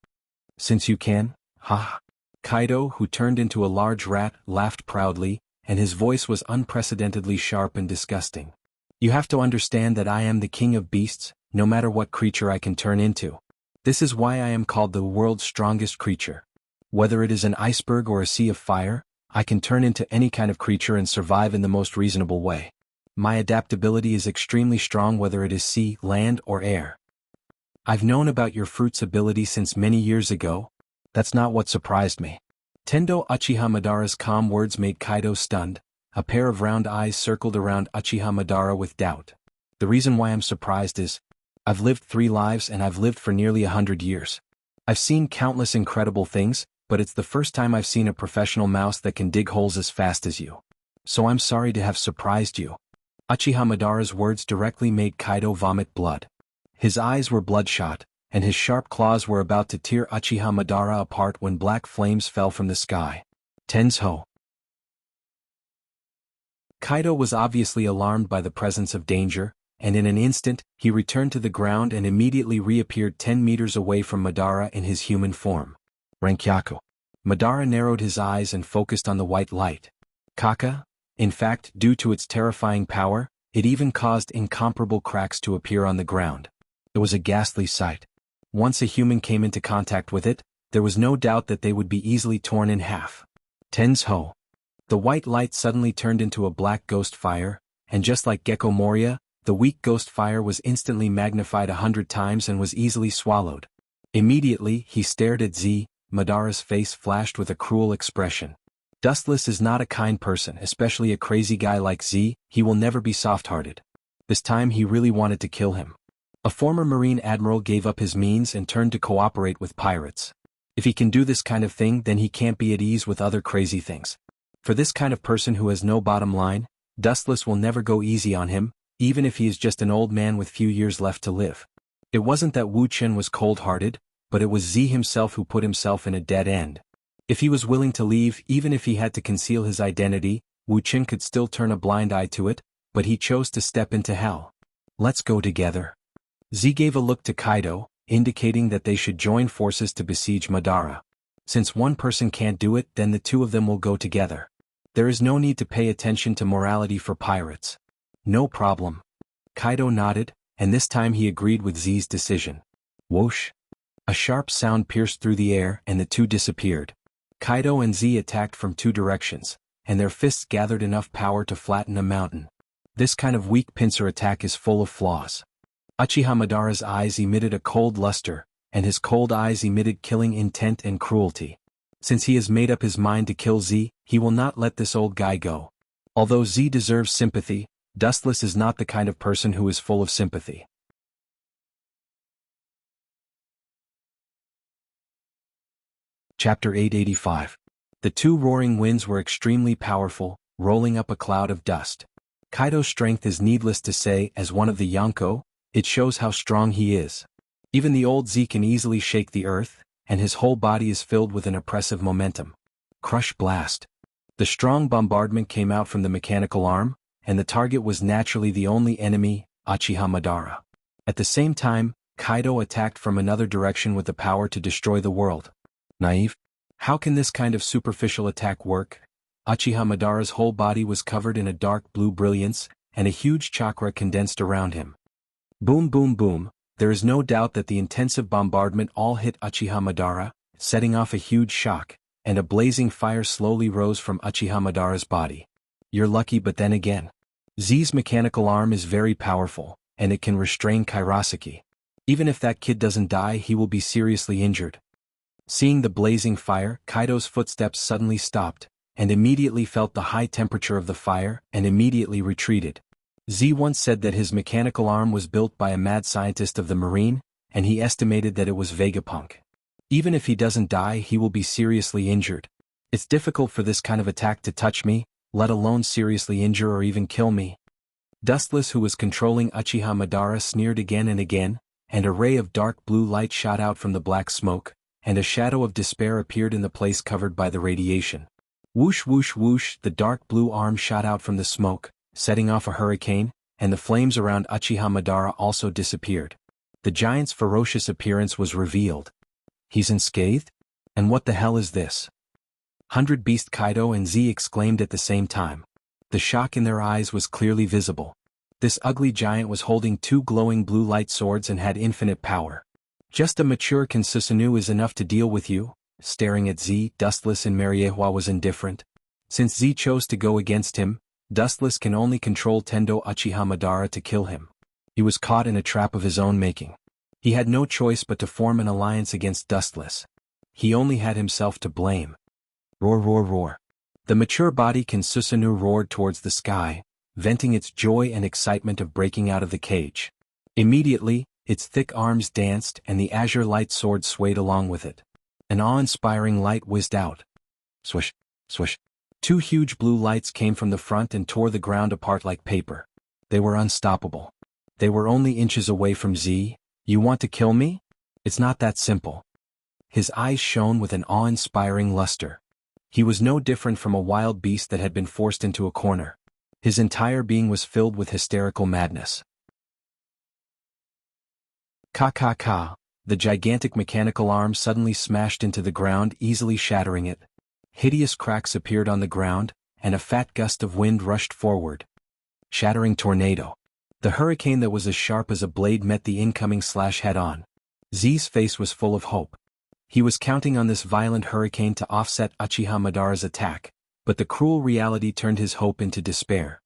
Since you can, ha. Kaido, who turned into a large rat, laughed proudly, and his voice was unprecedentedly sharp and disgusting. You have to understand that I am the king of beasts, no matter what creature I can turn into. This is why I am called the world's strongest creature. Whether it is an iceberg or a sea of fire, I can turn into any kind of creature and survive in the most reasonable way. My adaptability is extremely strong whether it is sea, land, or air. I've known about your fruit's ability since many years ago. That's not what surprised me. Tendo Uchiha Madara's calm words made Kaido stunned. A pair of round eyes circled around Uchiha Madara with doubt. The reason why I'm surprised is, I've lived 3 lives and I've lived for nearly 100 years. I've seen countless incredible things, but it's the first time I've seen a professional mouse that can dig holes as fast as you. So I'm sorry to have surprised you. Uchiha Madara's words directly made Kaido vomit blood. His eyes were bloodshot, and his sharp claws were about to tear Uchiha Madara apart when black flames fell from the sky. Tensho. Kaido was obviously alarmed by the presence of danger, and in an instant, he returned to the ground and immediately reappeared 10 meters away from Madara in his human form. Rankyaku. Madara narrowed his eyes and focused on the white light. Kaka? In fact, due to its terrifying power, it even caused incomparable cracks to appear on the ground. It was a ghastly sight. Once a human came into contact with it, there was no doubt that they would be easily torn in half. Tensho. The white light suddenly turned into a black ghost fire, and just like Gecko Moria, the weak ghost fire was instantly magnified 100 times and was easily swallowed. Immediately, he stared at Z. Madara's face flashed with a cruel expression. Dustless is not a kind person, especially a crazy guy like Z. He will never be soft-hearted. This time he really wanted to kill him. A former Marine admiral gave up his means and turned to cooperate with pirates. If he can do this kind of thing, then he can't be at ease with other crazy things. For this kind of person who has no bottom line, Dustless will never go easy on him, even if he is just an old man with few years left to live. It wasn't that Wu Chen was cold-hearted, but it was Z himself who put himself in a dead end. If he was willing to leave, even if he had to conceal his identity, Wu Chen could still turn a blind eye to it, but he chose to step into hell. Let's go together. Z gave a look to Kaido, indicating that they should join forces to besiege Madara. Since one person can't do it, then the two of them will go together. There is no need to pay attention to morality for pirates. No problem. Kaido nodded, and this time he agreed with Z's decision. Whoosh. A sharp sound pierced through the air and the two disappeared. Kaido and Z attacked from two directions, and their fists gathered enough power to flatten a mountain. This kind of weak pincer attack is full of flaws. Uchiha Madara's eyes emitted a cold luster, and his cold eyes emitted killing intent and cruelty. Since he has made up his mind to kill Z, he will not let this old guy go. Although Z deserves sympathy, Dustless is not the kind of person who is full of sympathy. Chapter 885. The two roaring winds were extremely powerful, rolling up a cloud of dust. Kaido's strength is needless to say. As one of the Yonko, it shows how strong he is. Even the old Z can easily shake the earth, and his whole body is filled with an oppressive momentum. Crush blast. The strong bombardment came out from the mechanical arm, and the target was naturally the only enemy, Uchiha Madara. At the same time, Kaido attacked from another direction with the power to destroy the world. Naive? How can this kind of superficial attack work? Uchiha Madara's whole body was covered in a dark blue brilliance, and a huge chakra condensed around him. Boom boom boom, there is no doubt that the intensive bombardment all hit Uchiha Madara, setting off a huge shock, and a blazing fire slowly rose from Uchiha Madara's body. You're lucky, but then again. Z's mechanical arm is very powerful, and it can restrain Kairoseki. Even if that kid doesn't die, he will be seriously injured. Seeing the blazing fire, Kaido's footsteps suddenly stopped, and immediately felt the high temperature of the fire, and immediately retreated. Z once said that his mechanical arm was built by a mad scientist of the Marine, and he estimated that it was Vegapunk. Even if he doesn't die, he will be seriously injured. It's difficult for this kind of attack to touch me, let alone seriously injure or even kill me. Dustless, who was controlling Uchiha Madara, sneered again and again, and a ray of dark blue light shot out from the black smoke, and a shadow of despair appeared in the place covered by the radiation. Whoosh whoosh whoosh, the dark blue arm shot out from the smoke, setting off a hurricane, and the flames around Uchiha Madara also disappeared. The giant's ferocious appearance was revealed. He's unscathed? And what the hell is this? 100 Beast Kaido and Z exclaimed at the same time. The shock in their eyes was clearly visible. This ugly giant was holding two glowing blue light swords and had infinite power. Just a mature Kansusanu is enough to deal with you. Staring at Z, Dustless and Mariehua was indifferent. Since Z chose to go against him, Dustless can only control Tendo Uchiha Madara to kill him. He was caught in a trap of his own making. He had no choice but to form an alliance against Dustless. He only had himself to blame. Roar roar roar. The mature body Kansusanu roared towards the sky, venting its joy and excitement of breaking out of the cage. Immediately, its thick arms danced and the azure light sword swayed along with it. An awe-inspiring light whizzed out. Swish, swish. Two huge blue lights came from the front and tore the ground apart like paper. They were unstoppable. They were only inches away from Z. You want to kill me? It's not that simple. His eyes shone with an awe-inspiring luster. He was no different from a wild beast that had been forced into a corner. His entire being was filled with hysterical madness. Ka. The gigantic mechanical arm suddenly smashed into the ground, easily shattering it. Hideous cracks appeared on the ground, and a fat gust of wind rushed forward. Shattering tornado. The hurricane that was as sharp as a blade met the incoming slash head-on. Z's face was full of hope. He was counting on this violent hurricane to offset Uchiha Madara's attack, but the cruel reality turned his hope into despair.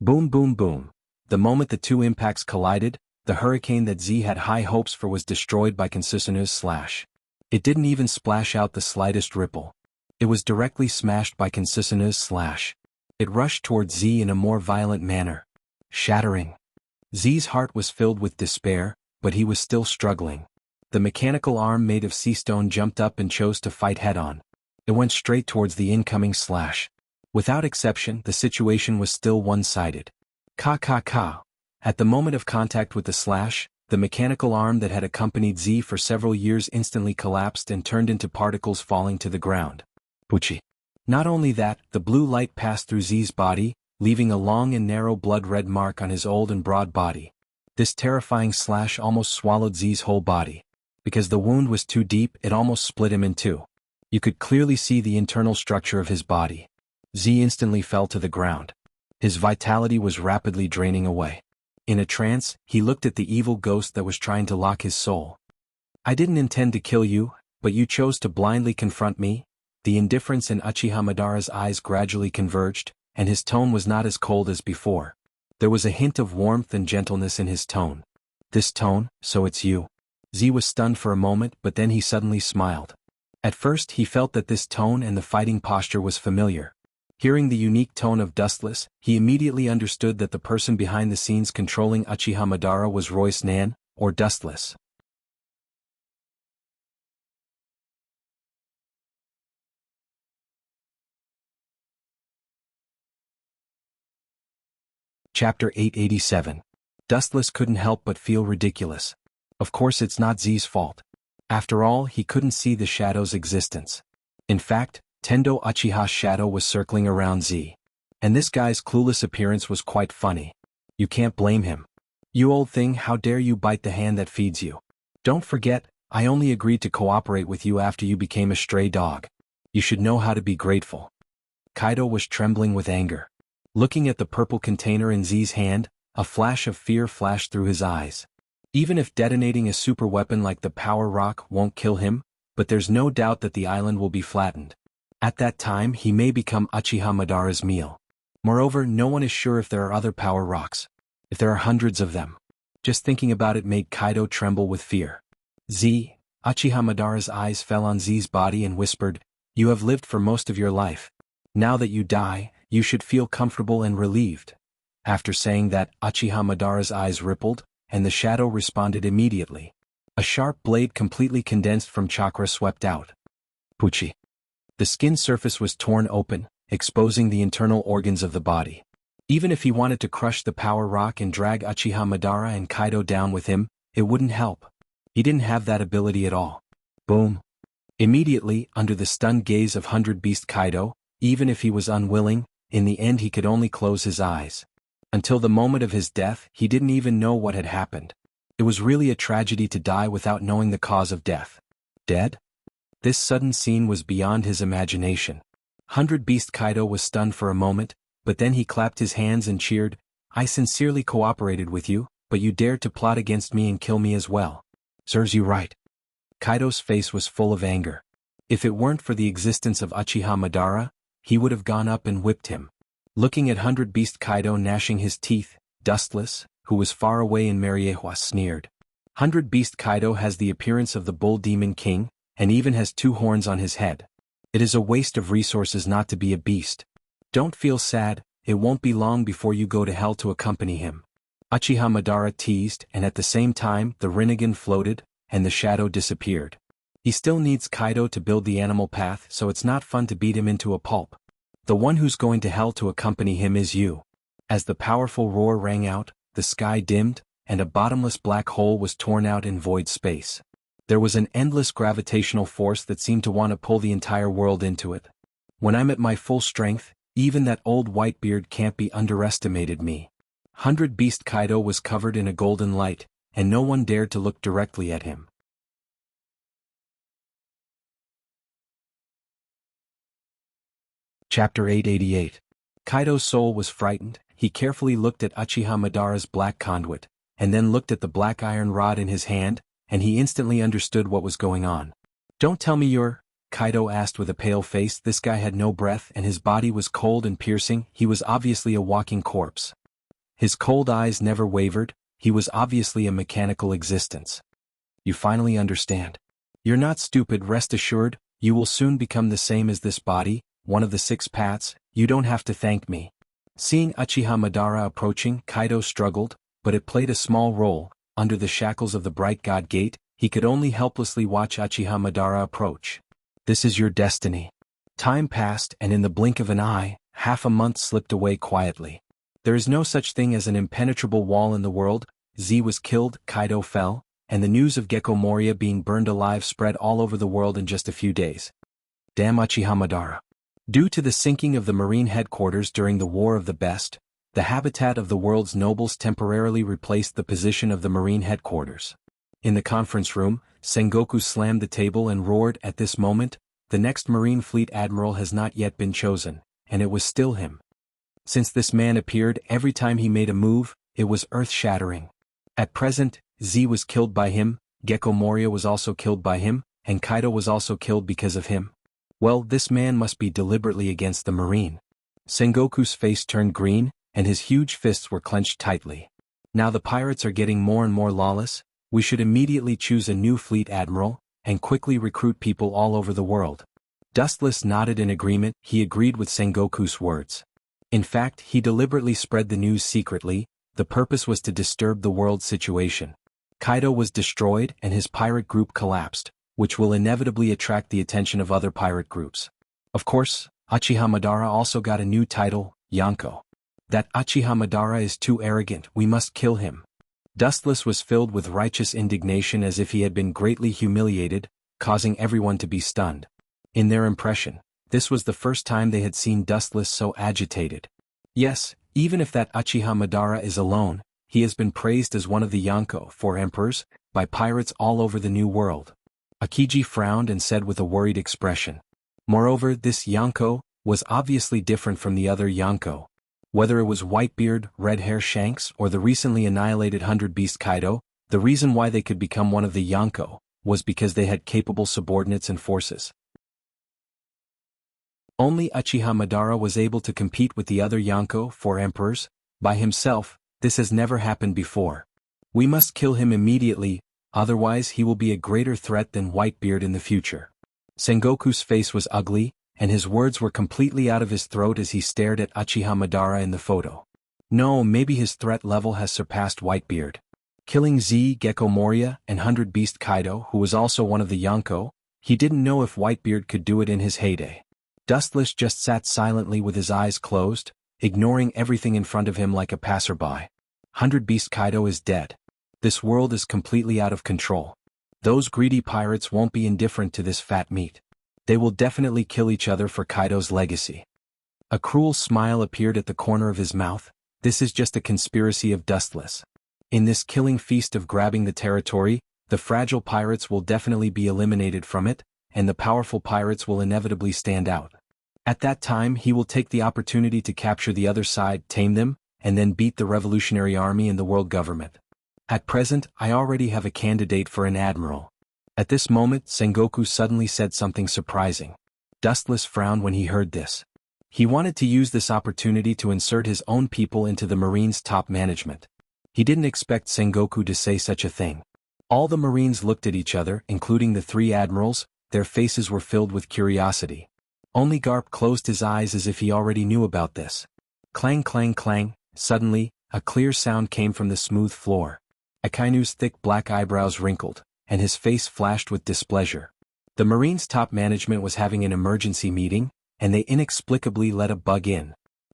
Boom boom boom. The moment the two impacts collided, the hurricane that Z had high hopes for was destroyed by Konsusanu's slash. It didn't even splash out the slightest ripple. It was directly smashed by Konsusanu's slash. It rushed towards Z in a more violent manner. Shattering. Z's heart was filled with despair, but he was still struggling. The mechanical arm made of sea stone jumped up and chose to fight head-on. It went straight towards the incoming slash. Without exception, the situation was still one-sided. Ka. At the moment of contact with the slash, the mechanical arm that had accompanied Z for several years instantly collapsed and turned into particles falling to the ground. Puchi. Not only that, the blue light passed through Z's body, leaving a long and narrow blood-red mark on his old and broad body. This terrifying slash almost swallowed Z's whole body. Because the wound was too deep, it almost split him in two. You could clearly see the internal structure of his body. Z instantly fell to the ground. His vitality was rapidly draining away. In a trance, he looked at the evil ghost that was trying to lock his soul. I didn't intend to kill you, but you chose to blindly confront me. The indifference in Uchiha Madara's eyes gradually converged, and his tone was not as cold as before. There was a hint of warmth and gentleness in his tone. This tone, so it's you. Z was stunned for a moment, but then he suddenly smiled. At first he felt that this tone and the fighting posture was familiar. Hearing the unique tone of Dustless, he immediately understood that the person behind the scenes controlling Uchiha Madara was Royce Nan, or Dustless. Chapter 887. Dustless couldn't help but feel ridiculous. Of course it's not Z's fault. After all, he couldn't see the shadow's existence. In fact, Tendo Uchiha's shadow was circling around Z. And this guy's clueless appearance was quite funny. You can't blame him. You old thing, how dare you bite the hand that feeds you. Don't forget, I only agreed to cooperate with you after you became a stray dog. You should know how to be grateful. Kaido was trembling with anger. Looking at the purple container in Z's hand, a flash of fear flashed through his eyes. Even if detonating a super weapon like the Power Rock won't kill him, but there's no doubt that the island will be flattened. At that time he may become Uchiha Madara's meal. Moreover, no one is sure if there are other Power Rocks. If there are hundreds of them. Just thinking about it made Kaido tremble with fear. Z. Uchiha Madara's eyes fell on Z's body and whispered, "You have lived for most of your life. Now that you die, you should feel comfortable and relieved." After saying that, Uchiha Madara's eyes rippled, and the shadow responded immediately. A sharp blade completely condensed from chakra swept out. Puchi. The skin surface was torn open, exposing the internal organs of the body. Even if he wanted to crush the Power Rock and drag Uchiha Madara and Kaido down with him, it wouldn't help. He didn't have that ability at all. Boom. Immediately, under the stunned gaze of 100-Beast Kaido, even if he was unwilling, in the end he could only close his eyes. Until the moment of his death, he didn't even know what had happened. It was really a tragedy to die without knowing the cause of death. Dead? This sudden scene was beyond his imagination. 100-Beast Kaido was stunned for a moment, but then he clapped his hands and cheered, "I sincerely cooperated with you, but you dared to plot against me and kill me as well. Serves you right." Kaido's face was full of anger. If it weren't for the existence of Uchiha Madara, he would have gone up and whipped him. Looking at 100-Beast Kaido gnashing his teeth, Dustless, who was far away in Martialworld, sneered. 100-Beast Kaido has the appearance of the Bull Demon King, and even has 2 horns on his head. It is a waste of resources not to be a beast. Don't feel sad, it won't be long before you go to hell to accompany him. Uchiha Madara teased, and at the same time the Rinnegan floated, and the shadow disappeared. He still needs Kaido to build the animal path, so it's not fun to beat him into a pulp. The one who's going to hell to accompany him is you. As the powerful roar rang out, the sky dimmed, and a bottomless black hole was torn out in void space. There was an endless gravitational force that seemed to want to pull the entire world into it. When I'm at my full strength, Even that old Whitebeard can't be underestimated me. 100-Beast Kaido was covered in a golden light, and no one dared to look directly at him. Chapter 888. Kaido's soul was frightened. He carefully looked at Uchiha Madara's black conduit, and then looked at the black iron rod in his hand, and he instantly understood what was going on. "Don't tell me you're—" Kaido asked with a pale face. This guy had no breath and his body was cold and piercing. He was obviously a walking corpse. His cold eyes never wavered. He was obviously a mechanical existence. "You finally understand. You're not stupid, rest assured. You will soon become the same as this body, one of the 6 paths. You don't have to thank me." Seeing Uchiha Madara approaching, Kaido struggled, but it played a small role. Under the shackles of the Bright God Gate, he could only helplessly watch Uchiha Madara approach. "This is your destiny." Time passed, and in the blink of an eye, half a month slipped away quietly. There is no such thing as an impenetrable wall in the world. Z was killed, Kaido fell, and the news of Gecko Moria being burned alive spread all over the world in just a few days. Damn Uchiha Madara. Due to the sinking of the marine headquarters during the War of the Best, the habitat of the world's nobles temporarily replaced the position of the marine headquarters. In the conference room, Sengoku slammed the table and roared, "At this moment, the next Marine Fleet Admiral has not yet been chosen, and it was still him." Since this man appeared, every time he made a move, it was earth-shattering. At present, Z was killed by him, Gecko Moria was also killed by him, and Kaido was also killed because of him. Well, this man must be deliberately against the Marine. Sengoku's face turned green, and his huge fists were clenched tightly. Now the pirates are getting more and more lawless. We should immediately choose a new fleet admiral, and quickly recruit people all over the world. Dustless nodded in agreement. He agreed with Sengoku's words. In fact, he deliberately spread the news secretly. The purpose was to disturb the world's situation. Kaido was destroyed and his pirate group collapsed, which will inevitably attract the attention of other pirate groups. Of course, Uchiha Madara also got a new title, Yonko. That Uchiha Madara is too arrogant, we must kill him. Dustless was filled with righteous indignation as if he had been greatly humiliated, causing everyone to be stunned. In their impression, this was the first time they had seen Dustless so agitated. Yes, even if that Uchiha Madara is alone, he has been praised as one of the Yonko, 4 emperors, by pirates all over the New World. Akiji frowned and said with a worried expression. Moreover, this Yonko was obviously different from the other Yonko. Whether it was Whitebeard, Red Hair Shanks, or the recently annihilated 100-Beast Kaido, the reason why they could become one of the Yonko was because they had capable subordinates and forces. Only Uchiha Madara was able to compete with the other Yonko, 4 emperors. By himself, this has never happened before. We must kill him immediately, otherwise he will be a greater threat than Whitebeard in the future. Sengoku's face was ugly, and his words were completely out of his throat as he stared at Uchiha Madara in the photo. No, maybe his threat level has surpassed Whitebeard. Killing Z, Gecko Moria, and 100-Beast Kaido, who was also one of the Yonko, he didn't know if Whitebeard could do it in his heyday. Dustless just sat silently with his eyes closed, ignoring everything in front of him like a passerby. 100-Beast Kaido is dead. This world is completely out of control. Those greedy pirates won't be indifferent to this fat meat. They will definitely kill each other for Kaido's legacy. A cruel smile appeared at the corner of his mouth. This is just a conspiracy of Dustless. In this killing feast of grabbing the territory, the fragile pirates will definitely be eliminated from it, and the powerful pirates will inevitably stand out. At that time he will take the opportunity to capture the other side, tame them, and then beat the revolutionary army and the world government. At present, I already have a candidate for an admiral. At this moment, Sengoku suddenly said something surprising. Dustless frowned when he heard this. He wanted to use this opportunity to insert his own people into the Marines' top management. He didn't expect Sengoku to say such a thing. All the Marines looked at each other, including the 3 admirals. Their faces were filled with curiosity. Only Garp closed his eyes as if he already knew about this. Clang clang clang, suddenly, a clear sound came from the smooth floor. Akainu's thick black eyebrows wrinkled, and his face flashed with displeasure. The Marines' top management was having an emergency meeting, and they inexplicably let a bug in.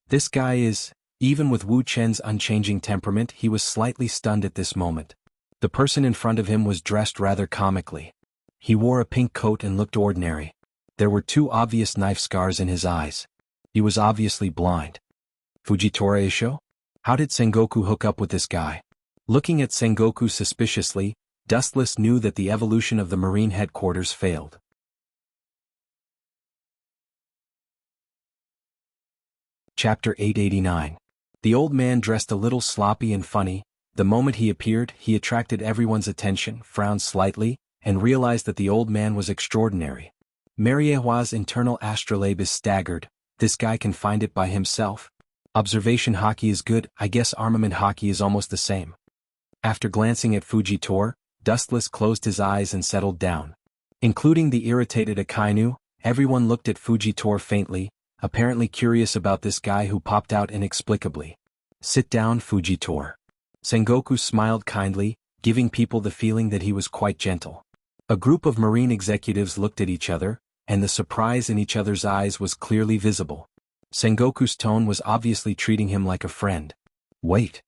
This guy is, even with Wu Chen's unchanging temperament, he was slightly stunned at this moment. The person in front of him was dressed rather comically. He wore a pink coat and looked ordinary. There were 2 obvious knife scars in his eyes. He was obviously blind. Fujitora Isho? How did Sengoku hook up with this guy? Looking at Sengoku suspiciously, Dustless knew that the evolution of the Marine headquarters failed. Chapter 889. The old man dressed a little sloppy and funny. The moment he appeared, he attracted everyone's attention, frowned slightly, and realized that the old man was extraordinary. Mariehua's internal astrolabe is staggered. This guy can find it by himself. Observation hockey is good, I guess armament hockey is almost the same. After glancing at Fujitora, Dustless closed his eyes and settled down. Including the irritated Akainu, everyone looked at Fujitora faintly, apparently curious about this guy who popped out inexplicably. Sit down, Fujitora. Sengoku smiled kindly, giving people the feeling that he was quite gentle. A group of Marine executives looked at each other, and the surprise in each other's eyes was clearly visible. Sengoku's tone was obviously treating him like a friend. Wait.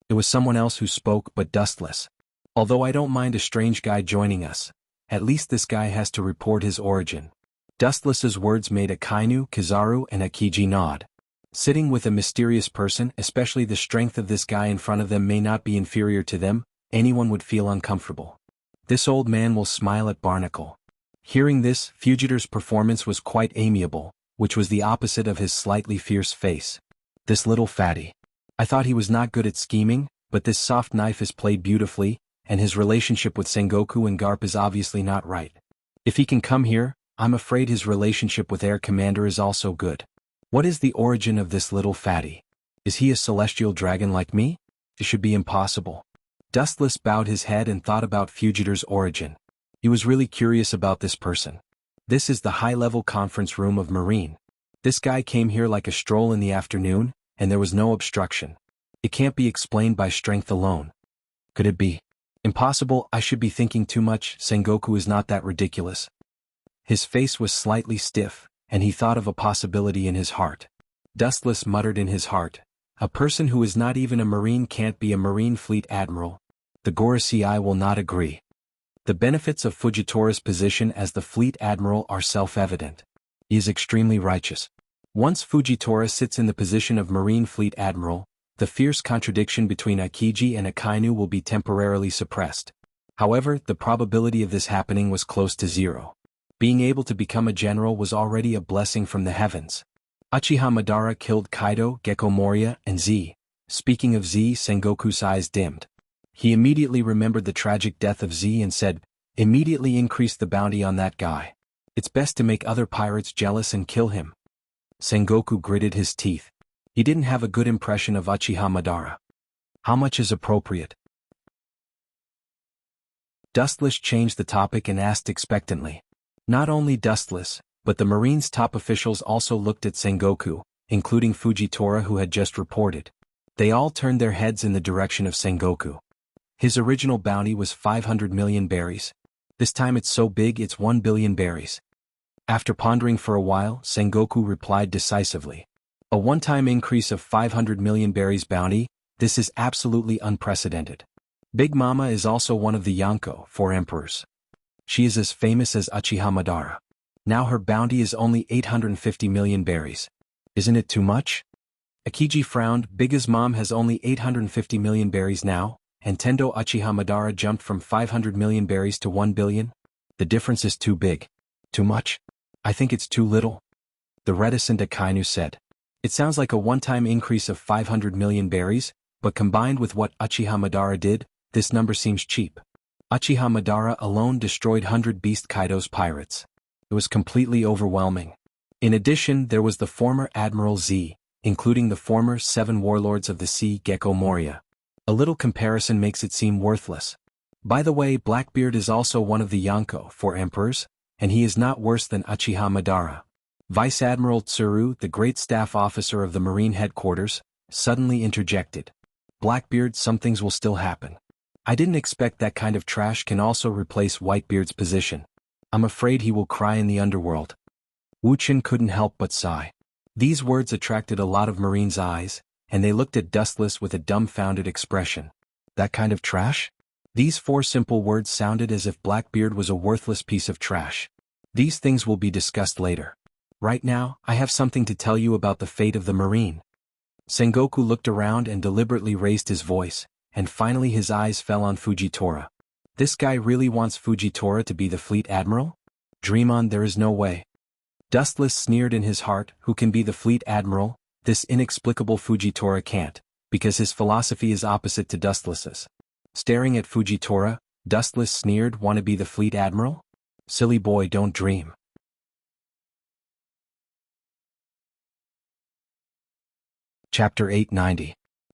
It was someone else who spoke but Dustless. Although I don't mind a strange guy joining us, at least this guy has to report his origin. Dustless's words made Akainu, Kizaru and Akiji nod. Sitting with a mysterious person, especially the strength of this guy in front of them may not be inferior to them, anyone would feel uncomfortable. This old man will smile at Barnacle. Hearing this, Fugitor's performance was quite amiable, which was the opposite of his slightly fierce face. This little fatty. I thought he was not good at scheming, but this soft knife is played beautifully, and his relationship with Sengoku and Garp is obviously not right. If he can come here, I'm afraid his relationship with Air Commander is also good. What is the origin of this little fatty? Is he a celestial dragon like me? It should be impossible. Dustless bowed his head and thought about Fugitor's origin. He was really curious about this person. This is the high-level conference room of Marine. This guy came here like a stroll in the afternoon, and there was no obstruction. It can't be explained by strength alone. Could it be? Impossible, I should be thinking too much, Sengoku is not that ridiculous. His face was slightly stiff, and he thought of a possibility in his heart. Dustless muttered in his heart, a person who is not even a Marine can't be a Marine Fleet Admiral. The Gorosei will not agree. The benefits of Fujitora's position as the Fleet Admiral are self-evident. He is extremely righteous. Once Fujitora sits in the position of Marine Fleet Admiral, the fierce contradiction between Akiji and Akainu will be temporarily suppressed. However, the probability of this happening was close to zero. Being able to become a general was already a blessing from the heavens. Uchiha Madara killed Kaido, Gekko Moria, and Z. Speaking of Z, Sengoku's eyes dimmed. He immediately remembered the tragic death of Z and said, immediately increase the bounty on that guy. It's best to make other pirates jealous and kill him. Sengoku gritted his teeth. He didn't have a good impression of Uchiha Madara. How much is appropriate? Dustless changed the topic and asked expectantly. Not only Dustless, but the Marine's top officials also looked at Sengoku, including Fujitora who had just reported. They all turned their heads in the direction of Sengoku. His original bounty was 500 million berries. This time it's so big it's 1 billion berries. After pondering for a while, Sengoku replied decisively. A one-time increase of 500 million berries bounty, this is absolutely unprecedented. Big Mama is also one of the Yonko, 4 emperors. She is as famous as Uchiha Madara. Now her bounty is only 850 million berries. Isn't it too much? Akiji frowned. Big's mom has only 850 million berries now, and Tendo Uchiha Madara jumped from 500 million berries to 1 billion? The difference is too big. Too much? I think it's too little. The reticent Akainu said. It sounds like a one-time increase of 500 million berries, but combined with what Uchiha Madara did, this number seems cheap. Uchiha Madara alone destroyed 100 Beast Kaido's pirates. It was completely overwhelming. In addition, there was the former Admiral Z, including the former 7 warlords of the sea Gekko Moria. A little comparison makes it seem worthless. By the way, Blackbeard is also one of the Yonko, 4 emperors, and he is not worse than Uchiha Madara. Vice Admiral Tsuru, the great staff officer of the Marine headquarters, suddenly interjected. Blackbeard, some things will still happen. I didn't expect that kind of trash can also replace Whitebeard's position. I'm afraid he will cry in the underworld. Wuchen couldn't help but sigh. These words attracted a lot of Marines' eyes, and they looked at Dustless with a dumbfounded expression. That kind of trash? These 4 simple words sounded as if Blackbeard was a worthless piece of trash. These things will be discussed later. Right now, I have something to tell you about the fate of the marine. Sengoku looked around and deliberately raised his voice, and finally his eyes fell on Fujitora. This guy really wants Fujitora to be the fleet admiral? Dream on, there is no way. Dustless sneered in his heart, who can be the fleet admiral? This inexplicable Fujitora can't, because his philosophy is opposite to Dustless's. Staring at Fujitora, Dustless sneered, want to be the fleet admiral? Silly boy, don't dream. Chapter 890.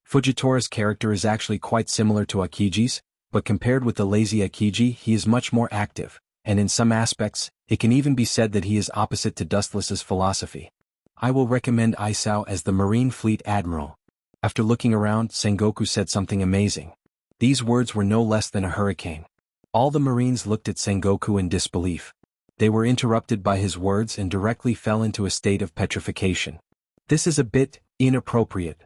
Fujitora's character is actually quite similar to Akiji's, but compared with the lazy Akiji he is much more active, and in some aspects, it can even be said that he is opposite to Dustless's philosophy. I will recommend Isao as the Marine Fleet Admiral. After looking around, Sengoku said something amazing. These words were no less than a hurricane. All the Marines looked at Sengoku in disbelief. They were interrupted by his words and directly fell into a state of petrification. This is a bit inappropriate.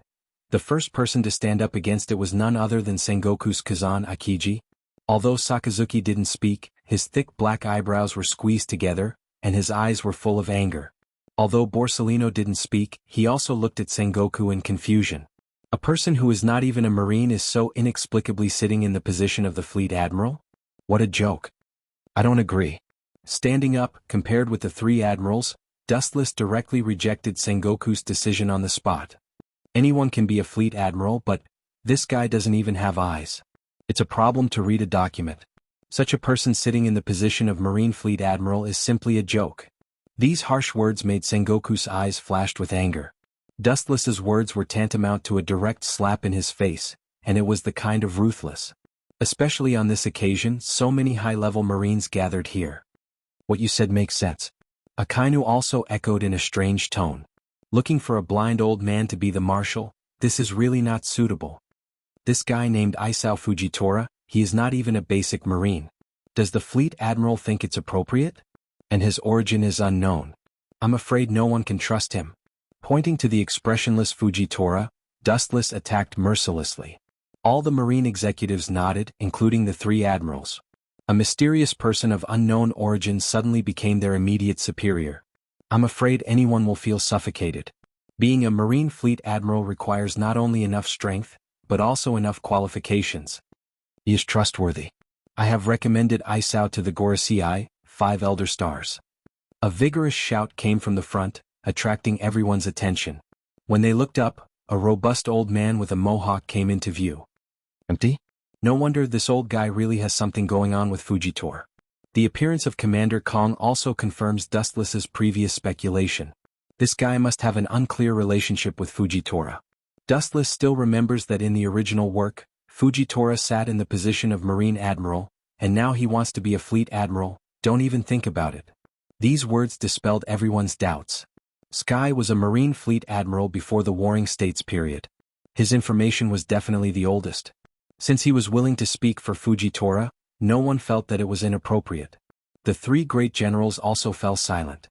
The first person to stand up against it was none other than Sengoku's cousin Akiji. Although Sakazuki didn't speak, his thick black eyebrows were squeezed together, and his eyes were full of anger. Although Borsellino didn't speak, he also looked at Sengoku in confusion. A person who is not even a marine is so inexplicably sitting in the position of the fleet admiral? What a joke. I don't agree. Standing up, compared with the three admirals, Dustless directly rejected Sengoku's decision on the spot. Anyone can be a fleet admiral, but this guy doesn't even have eyes. It's a problem to read a document. Such a person sitting in the position of Marine Fleet Admiral is simply a joke. These harsh words made Sengoku's eyes flashed with anger. Dustless's words were tantamount to a direct slap in his face, and it was the kind of ruthless. Especially on this occasion, so many high-level Marines gathered here. What you said makes sense. Akainu also echoed in a strange tone. Looking for a blind old man to be the marshal, this is really not suitable. This guy named Isao Fujitora, he is not even a basic marine. Does the fleet admiral think it's appropriate? And his origin is unknown. I'm afraid no one can trust him. Pointing to the expressionless Fujitora, Dustless attacked mercilessly. All the marine executives nodded, including the three admirals. A mysterious person of unknown origin suddenly became their immediate superior. I'm afraid anyone will feel suffocated. Being a marine fleet admiral requires not only enough strength, but also enough qualifications. He is trustworthy. I have recommended Isao to the Gorosei, 5 Elder Stars. A vigorous shout came from the front, attracting everyone's attention. When they looked up, a robust old man with a mohawk came into view. Empty? No wonder this old guy really has something going on with Fujitora. The appearance of Commander Kong also confirms Dustless's previous speculation. This guy must have an unclear relationship with Fujitora. Dustless still remembers that in the original work, Fujitora sat in the position of Marine Admiral, and now he wants to be a Fleet Admiral. Don't even think about it. These words dispelled everyone's doubts. Sky was a Marine Fleet Admiral before the Warring States period. His information was definitely the oldest. Since he was willing to speak for Fujitora, no one felt that it was inappropriate. The three great generals also fell silent.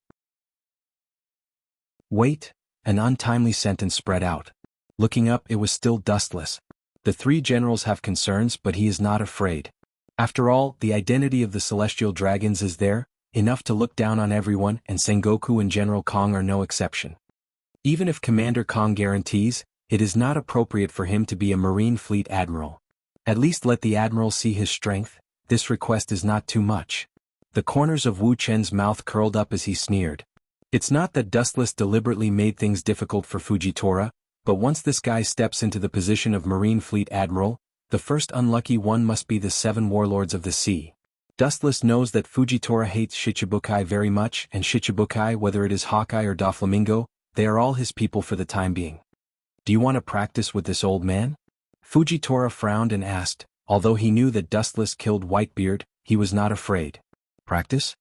Wait, an untimely sentence spread out. Looking up, it was still Dustless. The three generals have concerns, but he is not afraid. After all, the identity of the celestial dragons is there, enough to look down on everyone, and Sengoku and General Kong are no exception. Even if Commander Kong guarantees, it is not appropriate for him to be a Marine Fleet Admiral. At least let the Admiral see his strength. This request is not too much. The corners of Wu Chen's mouth curled up as he sneered. It's not that Dustless deliberately made things difficult for Fujitora, but once this guy steps into the position of Marine Fleet Admiral, the first unlucky one must be the 7 warlords of the sea. Dustless knows that Fujitora hates Shichibukai very much, and Shichibukai, whether it is Hawkeye or Doflamingo, they are all his people for the time being. Do you want to practice with this old man? Fujitora frowned and asked. Although he knew that Dustless killed Whitebeard, he was not afraid. Practice?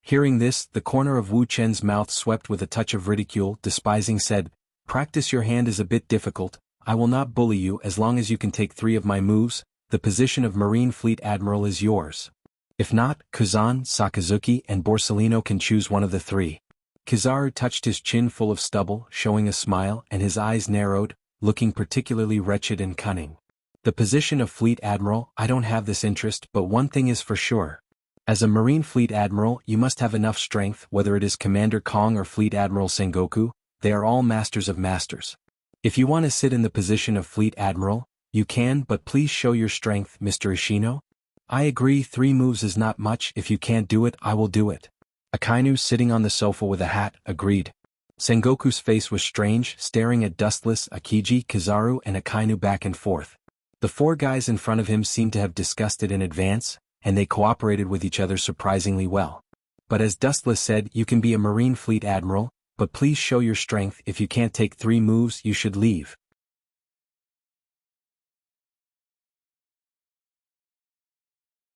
Hearing this, the corner of Wu Chen's mouth swept with a touch of ridicule, despising said, "Practice your hand is a bit difficult. I will not bully you as long as you can take 3 of my moves. The position of Marine Fleet Admiral is yours. If not, Kazan, Sakazuki, and Borsellino can choose one of the 3. Kizaru touched his chin full of stubble, showing a smile, and his eyes narrowed, looking particularly wretched and cunning. The position of Fleet Admiral, I don't have this interest, but one thing is for sure. As a Marine Fleet Admiral, you must have enough strength, whether it is Commander Kong or Fleet Admiral Sengoku, they are all masters of masters. If you want to sit in the position of Fleet Admiral, you can, but please show your strength, Mr. Ishino. I agree, 3 moves is not much. If you can't do it, I will do it. Akainu, sitting on the sofa with a hat, agreed. Sengoku's face was strange, staring at Dustless, Akiji, Kizaru and Akainu back and forth. The 4 guys in front of him seemed to have discussed it in advance, and they cooperated with each other surprisingly well. But as Dustless said, you can be a Marine Fleet Admiral, but please show your strength. If you can't take 3 moves, you should leave.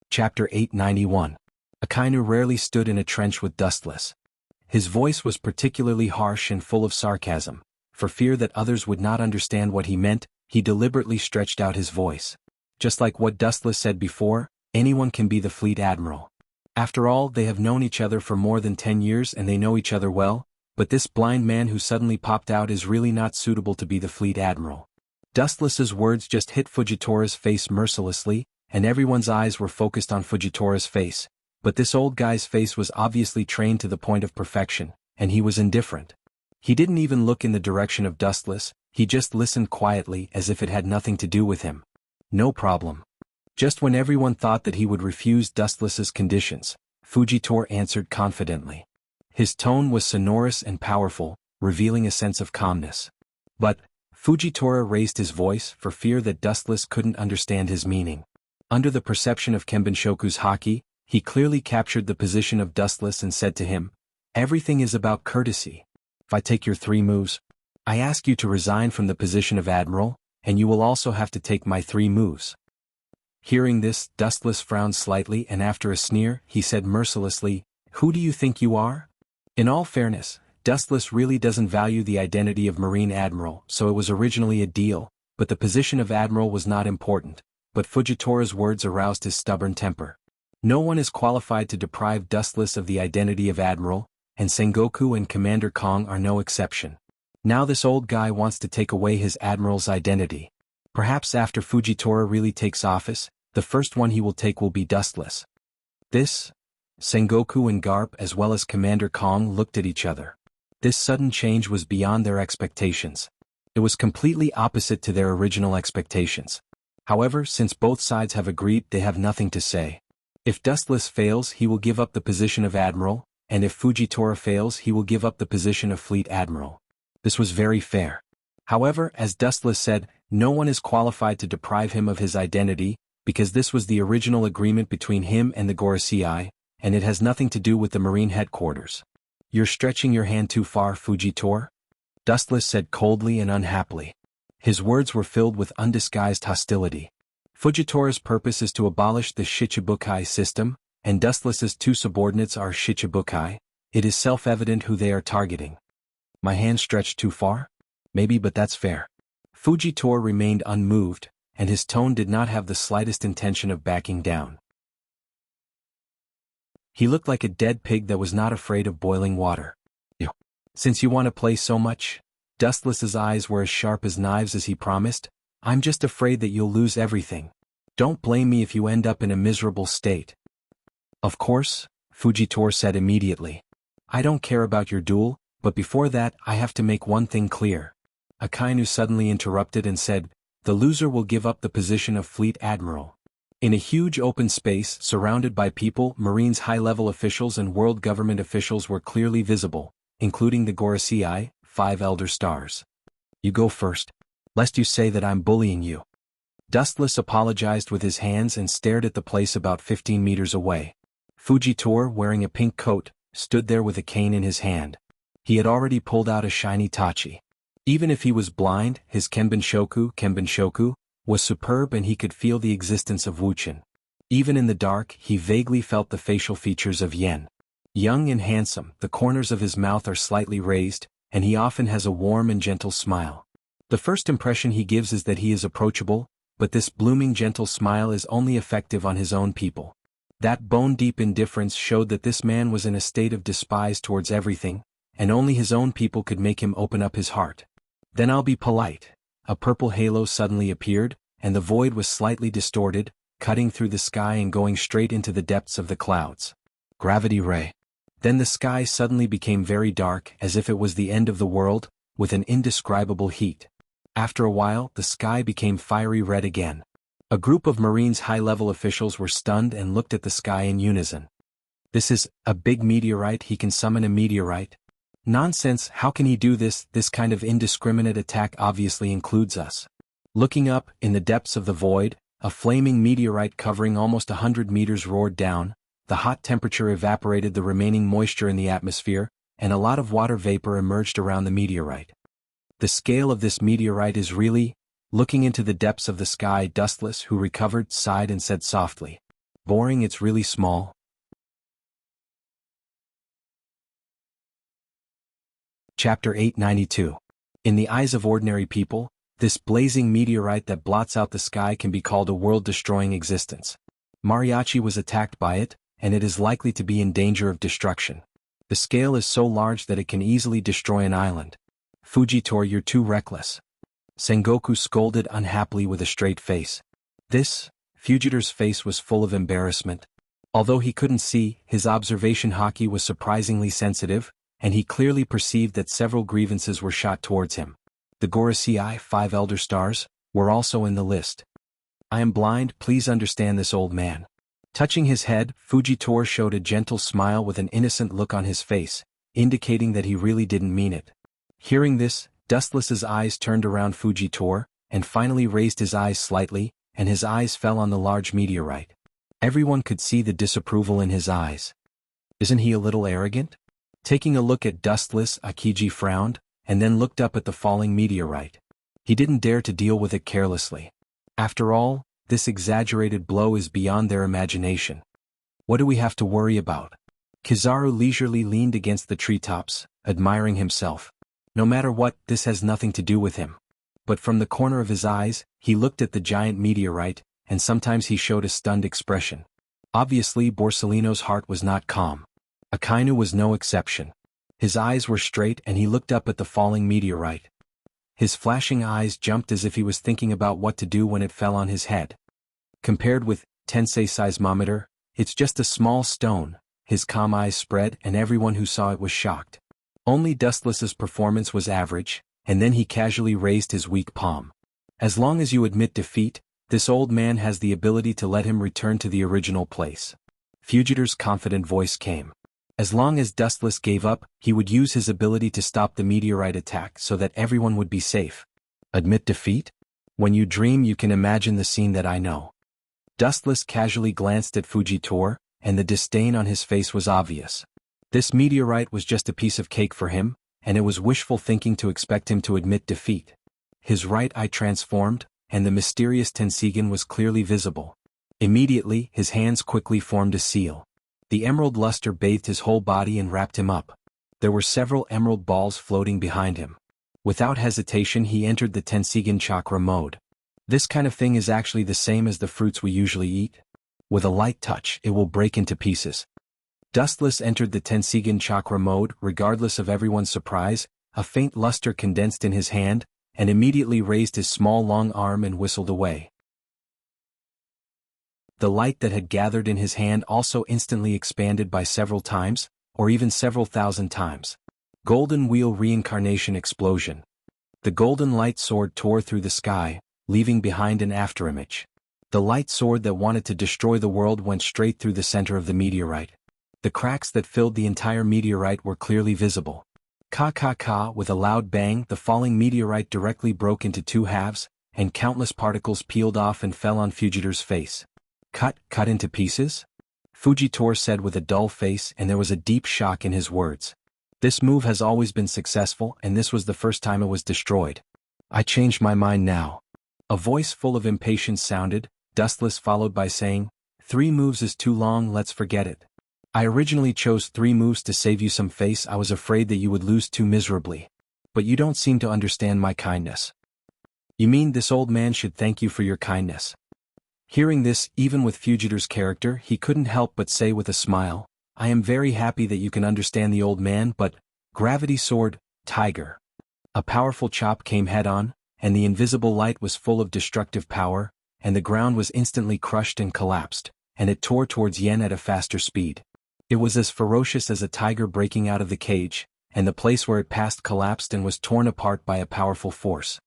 Chapter 891. Akainu rarely stood in a trench with Dustless. His voice was particularly harsh and full of sarcasm. For fear that others would not understand what he meant, he deliberately stretched out his voice. Just like what Dustless said before, anyone can be the Fleet Admiral. After all, they have known each other for more than 10 years and they know each other well, but this blind man who suddenly popped out is really not suitable to be the Fleet Admiral. Dustless's words just hit Fujitora's face mercilessly, and everyone's eyes were focused on Fujitora's face, but this old guy's face was obviously trained to the point of perfection, and he was indifferent. He didn't even look in the direction of Dustless, he just listened quietly as if it had nothing to do with him. No problem. Just when everyone thought that he would refuse Dustless's conditions, Fujitora answered confidently. His tone was sonorous and powerful, revealing a sense of calmness. But Fujitora raised his voice for fear that Dustless couldn't understand his meaning. Under the perception of Kenbenshoku's haki, he clearly captured the position of Dustless and said to him, "Everything is about courtesy. If I take your 3 moves, I ask you to resign from the position of Admiral, and you will also have to take my 3 moves." Hearing this, Dustless frowned slightly and after a sneer, he said mercilessly, "Who do you think you are?" In all fairness, Dustless really doesn't value the identity of Marine Admiral, so it was originally a deal, but the position of Admiral was not important, but Fujitora's words aroused his stubborn temper. No one is qualified to deprive Dustless of the identity of Admiral, and Sengoku and Commander Kong are no exception. Now this old guy wants to take away his Admiral's identity. Perhaps after Fujitora really takes office, the first one he will take will be Dustless. This? Sengoku and Garp as well as Commander Kong looked at each other. This sudden change was beyond their expectations. It was completely opposite to their original expectations. However, since both sides have agreed, they have nothing to say. If Dustless fails, he will give up the position of Admiral, and if Fujitora fails, he will give up the position of Fleet Admiral. This was very fair. However, as Dustless said, no one is qualified to deprive him of his identity, because this was the original agreement between him and the Gorosei, and it has nothing to do with the Marine headquarters. You're stretching your hand too far, Fujitora? Dustless said coldly and unhappily. His words were filled with undisguised hostility. Fujitora's purpose is to abolish the Shichibukai system, and Dustless's 2 subordinates are Shichibukai. It is self-evident who they are targeting. My hand stretched too far? Maybe, but that's fair. Fujitora remained unmoved, and his tone did not have the slightest intention of backing down. He looked like a dead pig that was not afraid of boiling water. Since you want to play so much, Dustless's eyes were as sharp as knives as he promised, I'm just afraid that you'll lose everything. Don't blame me if you end up in a miserable state. Of course, Fujitora said immediately. I don't care about your duel, but before that I have to make one thing clear. Akainu suddenly interrupted and said, the loser will give up the position of Fleet Admiral. In a huge open space, surrounded by people, Marines' high-level officials and world government officials were clearly visible, including the Gorosei, 5 Elder Stars. You go first, lest you say that I'm bullying you. Dustless apologized with his hands and stared at the place about 15 meters away. Fujitora, wearing a pink coat, stood there with a cane in his hand. He had already pulled out a shiny tachi. Even if he was blind, his Kenbenshoku, was superb and he could feel the existence of wuxia. Even in the dark, he vaguely felt the facial features of Yen. Young and handsome, the corners of his mouth are slightly raised, and he often has a warm and gentle smile. The first impression he gives is that he is approachable, but this blooming gentle smile is only effective on his own people. That bone-deep indifference showed that this man was in a state of despise towards everything, and only his own people could make him open up his heart. Then I'll be polite. A purple halo suddenly appeared, and the void was slightly distorted, cutting through the sky and going straight into the depths of the clouds. Gravity ray. Then the sky suddenly became very dark, as if it was the end of the world, with an indescribable heat. After a while, the sky became fiery red again. A group of Marines' high-level officials were stunned and looked at the sky in unison. This is a big meteorite. He can summon a meteorite. Nonsense, how can he do this? This kind of indiscriminate attack obviously includes us. Looking up, in the depths of the void, a flaming meteorite covering almost 100 meters roared down. The hot temperature evaporated the remaining moisture in the atmosphere, and a lot of water vapor emerged around the meteorite. The scale of this meteorite is really... Looking into the depths of the sky, Dustless, who recovered, sighed and said softly, "Boring, it's really small." Chapter 892. In the eyes of ordinary people, this blazing meteorite that blots out the sky can be called a world-destroying existence. Mariachi was attacked by it, and it is likely to be in danger of destruction. The scale is so large that it can easily destroy an island. Fujitor, you're too reckless. Sengoku scolded unhappily with a straight face. Fujitor's face was full of embarrassment. Although he couldn't see, his observation haki was surprisingly sensitive, and he clearly perceived that several grievances were shot towards him. The Gorosei, 5 Elder Stars, were also in the list. "I am blind, please understand this, old man." Touching his head, Fujitor showed a gentle smile with an innocent look on his face, indicating that he really didn't mean it. Hearing this, Dustless's eyes turned around Fujitor, and finally raised his eyes slightly, and his eyes fell on the large meteorite. Everyone could see the disapproval in his eyes. "Isn't he a little arrogant?" Taking a look at Dustless, Akiji frowned, and then looked up at the falling meteorite. He didn't dare to deal with it carelessly. After all, this exaggerated blow is beyond their imagination. What do we have to worry about? Kizaru leisurely leaned against the treetops, admiring himself. No matter what, this has nothing to do with him. But from the corner of his eyes, he looked at the giant meteorite, and sometimes he showed a stunned expression. Obviously, Borsellino's heart was not calm. Akainu was no exception. His eyes were straight and he looked up at the falling meteorite. His flashing eyes jumped as if he was thinking about what to do when it fell on his head. Compared with Tensei seismometer, it's just a small stone. His calm eyes spread and everyone who saw it was shocked. Only Dustless's performance was average, and then he casually raised his weak palm. "As long as you admit defeat, this old man has the ability to let him return to the original place." Fugitor's confident voice came. As long as Dustless gave up, he would use his ability to stop the meteorite attack so that everyone would be safe. Admit defeat? When you dream you can imagine the scene that I know. Dustless casually glanced at Fujitor, and the disdain on his face was obvious. This meteorite was just a piece of cake for him, and it was wishful thinking to expect him to admit defeat. His right eye transformed, and the mysterious Tensigen was clearly visible. Immediately, his hands quickly formed a seal. The emerald luster bathed his whole body and wrapped him up. There were several emerald balls floating behind him. Without hesitation he entered the Tensigen chakra mode. This kind of thing is actually the same as the fruits we usually eat. With a light touch, it will break into pieces. Dustless entered the Tensigen chakra mode, regardless of everyone's surprise. A faint luster condensed in his hand, and immediately raised his small long arm and whistled away. The light that had gathered in his hand also instantly expanded by several times, or even several thousand times. Golden Wheel Reincarnation Explosion. The golden light sword tore through the sky, leaving behind an afterimage. The light sword that wanted to destroy the world went straight through the center of the meteorite. The cracks that filled the entire meteorite were clearly visible. Ka, with a loud bang, the falling meteorite directly broke into 2 halves, and countless particles peeled off and fell on Fugitor's face. Cut into pieces? Fujitor said with a dull face, and there was a deep shock in his words. This move has always been successful, and this was the first time it was destroyed. I changed my mind now. A voice full of impatience sounded, Dustless followed by saying, 3 moves is too long, let's forget it. I originally chose 3 moves to save you some face. I was afraid that you would lose too miserably. But you don't seem to understand my kindness. You mean this old man should thank you for your kindness? Hearing this, even with Fugitor's character, he couldn't help but say with a smile, I am very happy that you can understand the old man, but... Gravity sword, tiger. A powerful chop came head-on, and the invisible light was full of destructive power, and the ground was instantly crushed and collapsed, and it tore towards Yen at a faster speed. It was as ferocious as a tiger breaking out of the cage, and the place where it passed collapsed and was torn apart by a powerful force.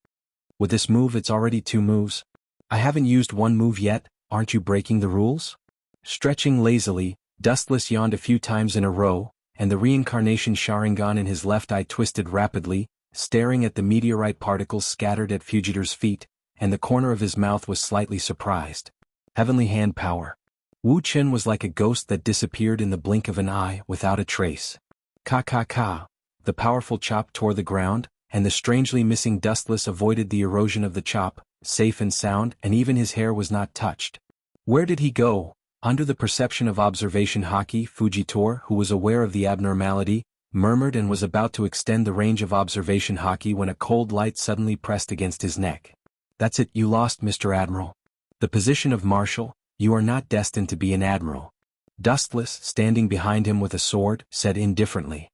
With this move it's already 2 moves. I haven't used 1 move yet, aren't you breaking the rules? Stretching lazily, Dustless yawned a few times in a row, and the reincarnation Sharingan in his left eye twisted rapidly, staring at the meteorite particles scattered at Fugitor's feet, and the corner of his mouth was slightly surprised. Heavenly hand power. Wu Qin was like a ghost that disappeared in the blink of an eye without a trace. Ka. The powerful chop tore the ground, and the strangely missing Dustless avoided the erosion of the chop, safe and sound, and even his hair was not touched. Where did he go? Under the perception of observation Haki, Fujitor, who was aware of the abnormality, murmured and was about to extend the range of observation Haki when a cold light suddenly pressed against his neck. That's it, you lost, Mr. Admiral. The position of Marshal, you are not destined to be an admiral. Dustless, standing behind him with a sword, said indifferently.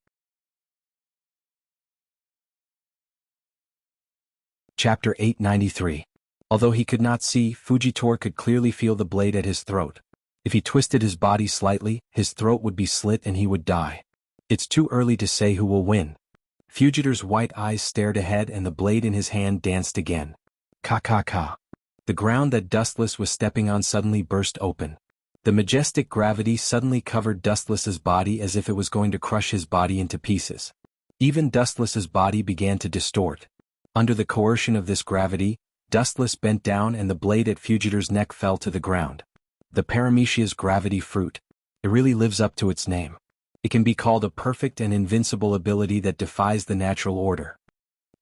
Chapter 893. Although he could not see, Fujitor could clearly feel the blade at his throat. If he twisted his body slightly, his throat would be slit and he would die. It's too early to say who will win. Fugitor's white eyes stared ahead and the blade in his hand danced again. Ka. The ground that Dustless was stepping on suddenly burst open. The majestic gravity suddenly covered Dustless's body as if it was going to crush his body into pieces. Even Dustless's body began to distort. Under the coercion of this gravity, Dustless bent down and the blade at Fugitor's neck fell to the ground. The Paramecia's gravity fruit. It really lives up to its name. It can be called a perfect and invincible ability that defies the natural order.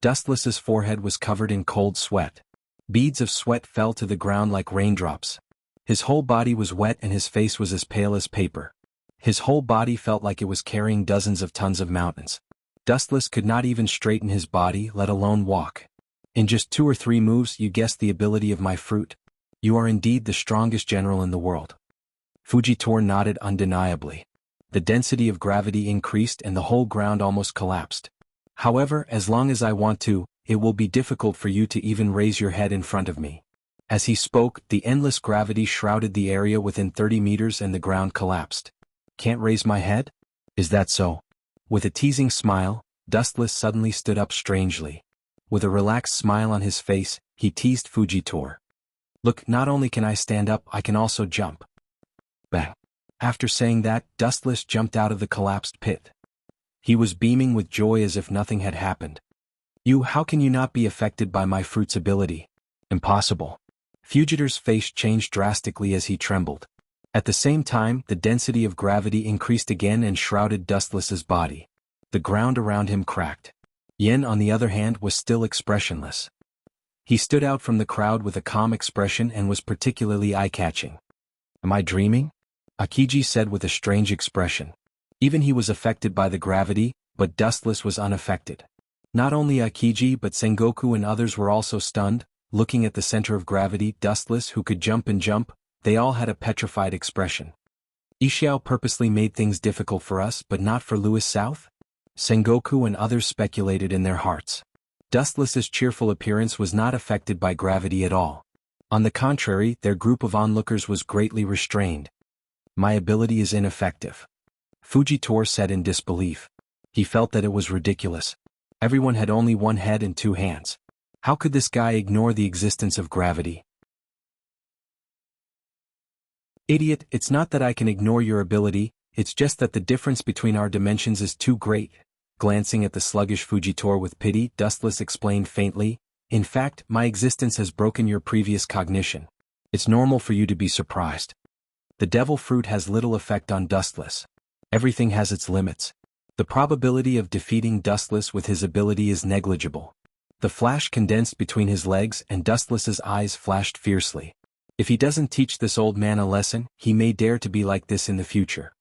Dustless's forehead was covered in cold sweat. Beads of sweat fell to the ground like raindrops. His whole body was wet and his face was as pale as paper. His whole body felt like it was carrying dozens of tons of mountains. Dustless could not even straighten his body, let alone walk. In just 2 or 3 moves you guessed the ability of my fruit. You are indeed the strongest general in the world. Fujitor nodded undeniably. The density of gravity increased and the whole ground almost collapsed. However, as long as I want to, it will be difficult for you to even raise your head in front of me. As he spoke, the endless gravity shrouded the area within 30 meters and the ground collapsed. Can't raise my head? Is that so? With a teasing smile, Dustless suddenly stood up strangely. With a relaxed smile on his face, he teased Fujitor. Look, not only can I stand up, I can also jump. Bang. After saying that, Dustless jumped out of the collapsed pit. He was beaming with joy as if nothing had happened. How can you not be affected by my fruit's ability? Impossible. Fugitor's face changed drastically as he trembled. At the same time, the density of gravity increased again and shrouded Dustless's body. The ground around him cracked. Yen, on the other hand, was still expressionless. He stood out from the crowd with a calm expression and was particularly eye-catching. Am I dreaming? Akiji said with a strange expression. Even he was affected by the gravity, but Dustless was unaffected. Not only Akiji but Sengoku and others were also stunned, looking at the center of gravity. Dustless, who could jump and jump, they all had a petrified expression. Ishiao purposely made things difficult for us but not for Louis South? Sengoku and others speculated in their hearts. Dustless's cheerful appearance was not affected by gravity at all. On the contrary, their group of onlookers was greatly restrained. My ability is ineffective. Fujitor said in disbelief. He felt that it was ridiculous. Everyone had only 1 head and 2 hands. How could this guy ignore the existence of gravity? Idiot, it's not that I can ignore your ability, it's just that the difference between our dimensions is too great. Glancing at the sluggish Fujitor with pity, Dustless explained faintly, in fact, my existence has broken your previous cognition. It's normal for you to be surprised. The devil fruit has little effect on Dustless. Everything has its limits. The probability of defeating Dustless with his ability is negligible. The flash condensed between his legs and Dustless's eyes flashed fiercely. If he doesn't teach this old man a lesson, he may dare to be like this in the future.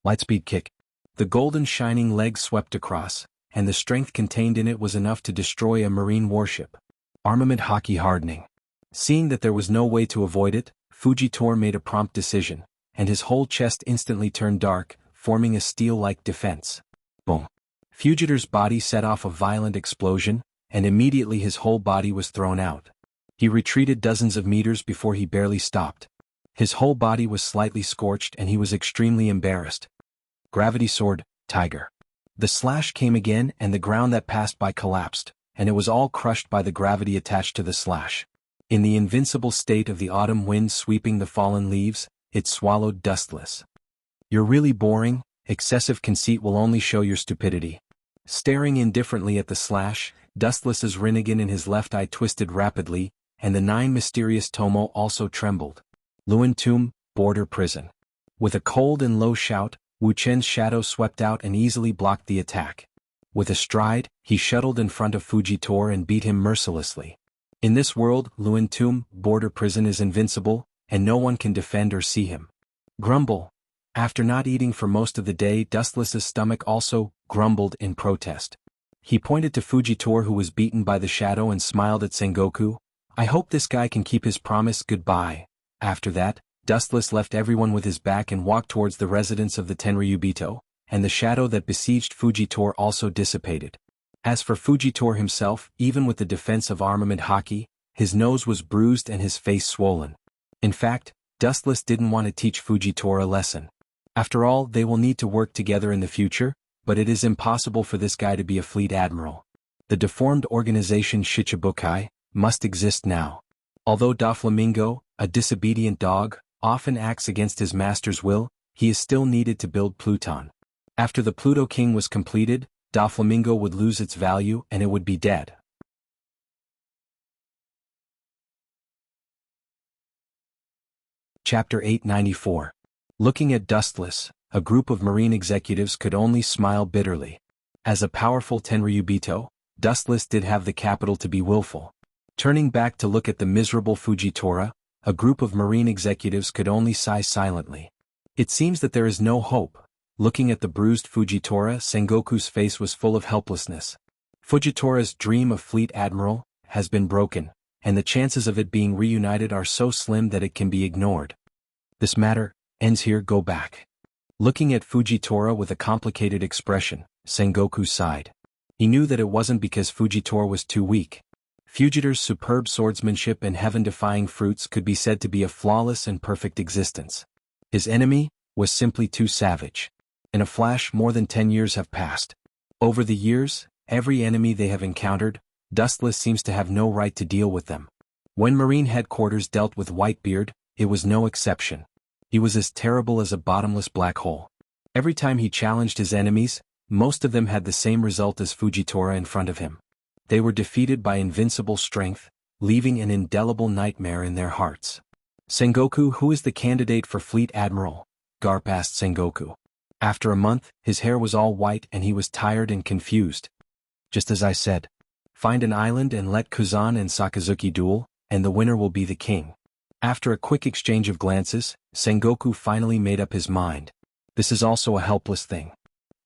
Lightspeed kick. The golden shining leg swept across, and the strength contained in it was enough to destroy a marine warship. Armament Haki hardening. Seeing that there was no way to avoid it, Fujitor made a prompt decision, and his whole chest instantly turned dark, forming a steel-like defense. Boom. Fugitor's body set off a violent explosion, and immediately his whole body was thrown out. He retreated dozens of meters before he barely stopped. His whole body was slightly scorched and he was extremely embarrassed. Gravity sword, tiger. The slash came again and the ground that passed by collapsed, and it was all crushed by the gravity attached to the slash. In the invincible state of the autumn wind sweeping the fallen leaves, it swallowed Dustless. You're really boring, excessive conceit will only show your stupidity. Staring indifferently at the slash, Dustless's Rinnegan in his left eye twisted rapidly, and the 9 mysterious Tomo also trembled. Luan Tomb, border prison. With a cold and low shout, Wu Chen's shadow swept out and easily blocked the attack. With a stride, he shuttled in front of Fujitor and beat him mercilessly. In this world, Luan Tomb, border prison is invincible, and no one can defend or see him. Grumble. After not eating for most of the day, Dustless's stomach also grumbled in protest. He pointed to Fujitor who was beaten by the shadow and smiled at Sengoku. I hope this guy can keep his promise. Goodbye. After that, Dustless left everyone with his back and walked towards the residence of the Tenryubito, and the shadow that besieged Fujitor also dissipated. As for Fujitor himself, even with the defense of armament haki, his nose was bruised and his face swollen. In fact, Dustless didn't want to teach Fujitor a lesson. After all, they will need to work together in the future, but it is impossible for this guy to be a fleet admiral. The deformed organization Shichibukai must exist now. Although Doflamingo, a disobedient dog, often acts against his master's will, he is still needed to build Pluton. After the Pluto King was completed, Doflamingo would lose its value and it would be dead. Chapter 894. Looking at Dustless, a group of marine executives could only smile bitterly. As a powerful Tenryubito, Dustless did have the capital to be willful. Turning back to look at the miserable Fujitora, a group of marine executives could only sigh silently. It seems that there is no hope. Looking at the bruised Fujitora, Sengoku's face was full of helplessness. Fujitora's dream of fleet admiral has been broken, and the chances of it being reunited are so slim that it can be ignored. This matter ends here. Go back. Looking at Fujitora with a complicated expression, Sengoku sighed. He knew that it wasn't because Fujitora was too weak. Fujitor's superb swordsmanship and heaven-defying fruits could be said to be a flawless and perfect existence. His enemy was simply too savage. In a flash, more than 10 years have passed. Over the years, every enemy they have encountered, Dustless seems to have no right to deal with them. When Marine Headquarters dealt with Whitebeard, it was no exception. He was as terrible as a bottomless black hole. Every time he challenged his enemies, most of them had the same result as Fujitora in front of him. They were defeated by invincible strength, leaving an indelible nightmare in their hearts. Sengoku, who is the candidate for Fleet Admiral? Garp asked Sengoku. After a month, his hair was all white and he was tired and confused. Just as I said. Find an island and let Kuzan and Sakazuki duel, and the winner will be the king. After a quick exchange of glances, Sengoku finally made up his mind. This is also a helpless thing.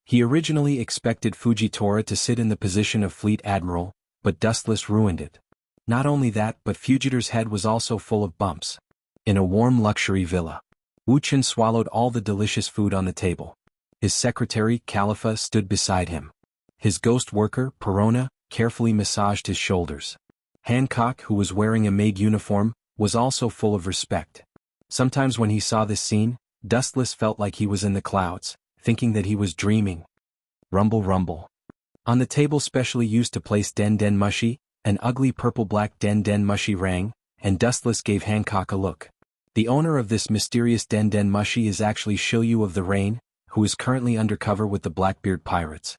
He originally expected Fujitora to sit in the position of Fleet Admiral, but Dustless ruined it. Not only that, but Fujitor's head was also full of bumps. In a warm luxury villa, Wu Chen swallowed all the delicious food on the table. His secretary, Khalifa, stood beside him. His ghost worker, Perona, carefully massaged his shoulders. Hancock, who was wearing a maid uniform, was also full of respect. Sometimes when he saw this scene, Dustless felt like he was in the clouds, thinking that he was dreaming. Rumble rumble. On the table specially used to place Den Den Mushi, an ugly purple-black Den Den Mushi rang, and Dustless gave Hancock a look. The owner of this mysterious Den Den Mushi is actually Shilyu of the Rain, who is currently undercover with the Blackbeard pirates.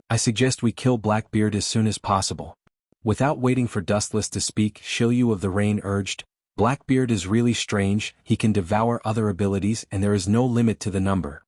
I suggest we kill Blackbeard as soon as possible. Without waiting for Dustless to speak, Shilyu of the Rain urged, Blackbeard is really strange, he can devour other abilities and there is no limit to the number.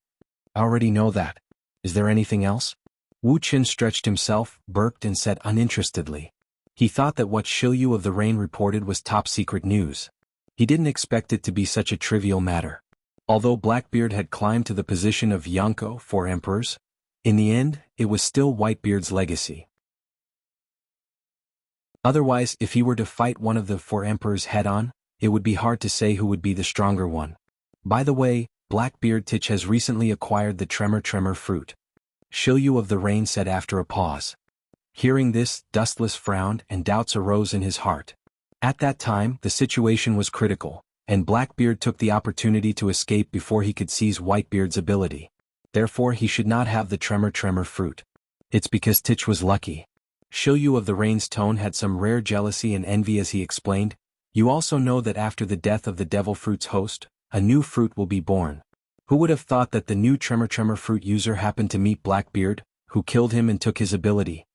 I already know that. Is there anything else? Wu Chen stretched himself, burped and said uninterestedly. He thought that what Shilyu of the Rain reported was top-secret news. He didn't expect it to be such a trivial matter. Although Blackbeard had climbed to the position of Yonko for emperors, in the end, it was still Whitebeard's legacy. Otherwise, if he were to fight one of the 4 emperors head-on, it would be hard to say who would be the stronger one. By the way, Blackbeard Tich has recently acquired the Tremor fruit. Shilyu of the Rain said after a pause. Hearing this, Dustless frowned and doubts arose in his heart. At that time, the situation was critical, and Blackbeard took the opportunity to escape before he could seize Whitebeard's ability. Therefore he should not have the tremor fruit. It's because Titch was lucky. Xianxia of the Rain's Tone had some rare jealousy and envy as he explained. You also know that after the death of the devil fruit's host, a new fruit will be born. Who would have thought that the new tremor fruit user happened to meet Blackbeard, who killed him and took his ability?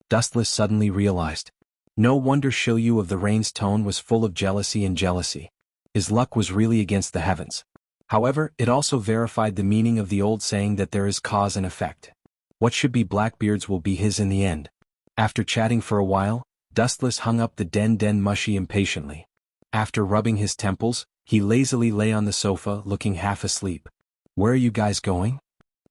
Dustless suddenly realized. No wonder Xianxia of the Rain's Tone was full of jealousy. His luck was really against the heavens. However, it also verified the meaning of the old saying that there is cause and effect. What should be Blackbeard's will be his in the end. After chatting for a while, Dustless hung up the den mushy impatiently. After rubbing his temples, he lazily lay on the sofa looking half asleep. Where are you guys going?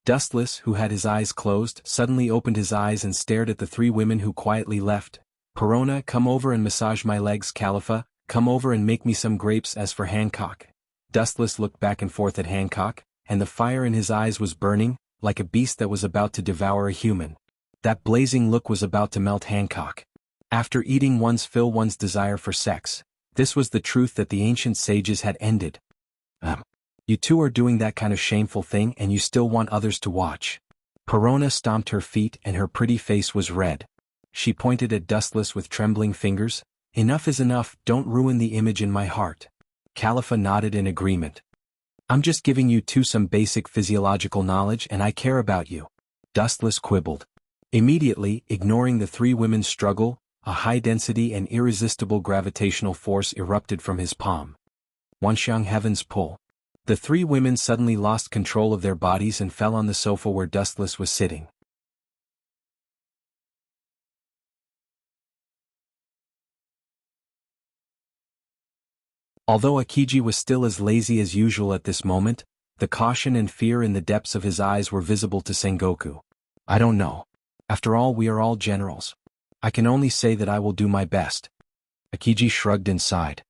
Dustless, who had his eyes closed, suddenly opened his eyes and stared at the three women who quietly left. Perona, come over and massage my legs. Califa, come over and make me some grapes. As for Hancock. Dustless looked back and forth at Hancock, and the fire in his eyes was burning, like a beast that was about to devour a human. That blazing look was about to melt Hancock. After eating one's fill one's desire for sex. This was the truth that the ancient sages had ended. You two are doing that kind of shameful thing and you still want others to watch. Perona stomped her feet and her pretty face was red. She pointed at Dustless with trembling fingers. Enough is enough, don't ruin the image in my heart. Califa nodded in agreement. I'm just giving you two some basic physiological knowledge and I care about you. Dustless quibbled. Immediately, ignoring the three women's struggle, a high-density and irresistible gravitational force erupted from his palm. Wanxiang Heaven's Pull. The three women suddenly lost control of their bodies and fell on the sofa where Dustless was sitting. Although Akiji was still as lazy as usual at this moment, the caution and fear in the depths of his eyes were visible to Sengoku. I don't know. After all, we are all generals. I can only say that I will do my best. Akiji shrugged and sighed.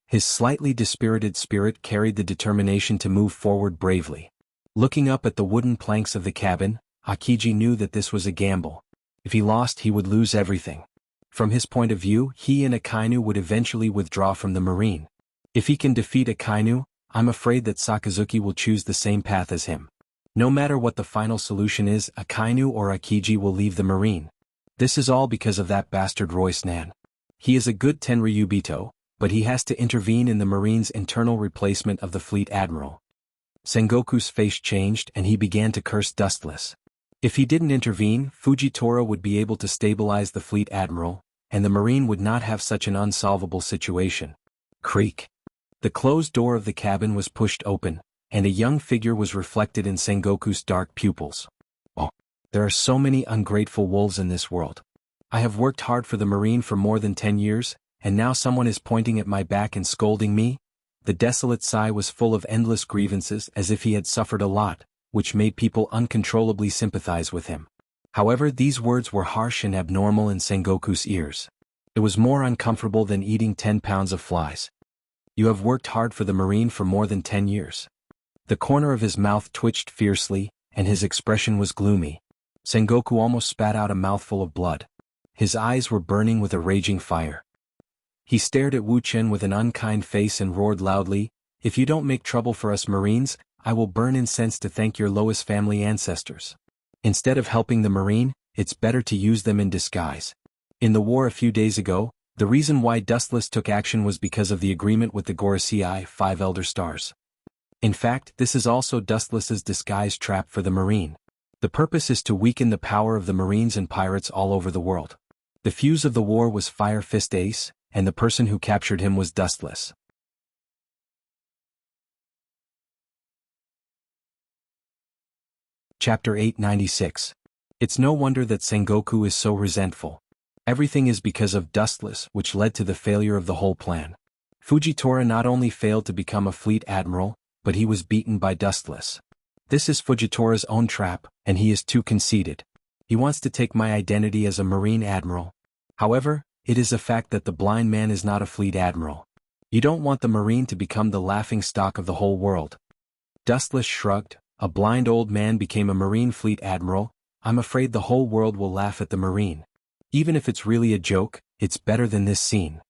His slightly dispirited spirit carried the determination to move forward bravely. Looking up at the wooden planks of the cabin, Akiji knew that this was a gamble. If he lost, he would lose everything. From his point of view, he and Akainu would eventually withdraw from the marine. If he can defeat Akainu, I'm afraid that Sakazuki will choose the same path as him. No matter what the final solution is, Akainu or Akiji will leave the marine. This is all because of that bastard Royce Nan. He is a good Tenryubito, but he has to intervene in the marine's internal replacement of the fleet admiral. Sengoku's face changed and he began to curse Dustless. If he didn't intervene, Fujitora would be able to stabilize the fleet admiral, and the marine would not have such an unsolvable situation. Creak. The closed door of the cabin was pushed open, and a young figure was reflected in Sengoku's dark pupils. Oh, there are so many ungrateful wolves in this world. I have worked hard for the marine for more than 10 years, and now someone is pointing at my back and scolding me? The desolate sigh was full of endless grievances as if he had suffered a lot, which made people uncontrollably sympathize with him. However, these words were harsh and abnormal in Sengoku's ears. It was more uncomfortable than eating 10 pounds of flies. You have worked hard for the marine for more than 10 years. The corner of his mouth twitched fiercely, and his expression was gloomy. Sengoku almost spat out a mouthful of blood. His eyes were burning with a raging fire. He stared at Wu Chen with an unkind face and roared loudly, "If you don't make trouble for us Marines, I will burn incense to thank your Lois family ancestors. Instead of helping the marine, it's better to use them in disguise." In the war a few days ago, the reason why Dustless took action was because of the agreement with the Gorosei 5 Elder Stars. In fact, this is also Dustless's disguise trap for the marine. The purpose is to weaken the power of the marines and pirates all over the world. The fuse of the war was Fire Fist Ace, and the person who captured him was Dustless. Chapter 896. It's no wonder that Sengoku is so resentful. Everything is because of Dustless, which led to the failure of the whole plan. Fujitora not only failed to become a fleet admiral, but he was beaten by Dustless. This is Fujitora's own trap, and he is too conceited. He wants to take my identity as a marine admiral. However, it is a fact that the blind man is not a fleet admiral. You don't want the marine to become the laughing stock of the whole world. Dustless shrugged. A blind old man became a marine fleet admiral. I'm afraid the whole world will laugh at the marine. Even if it's really a joke, it's better than this scene.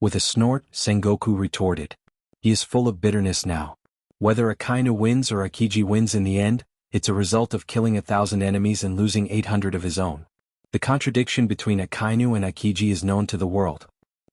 With a snort, Sengoku retorted. He is full of bitterness now. Whether Akainu wins or Akiji wins in the end, it's a result of killing 1,000 enemies and losing 800 of his own. The contradiction between Akainu and Akiji is known to the world.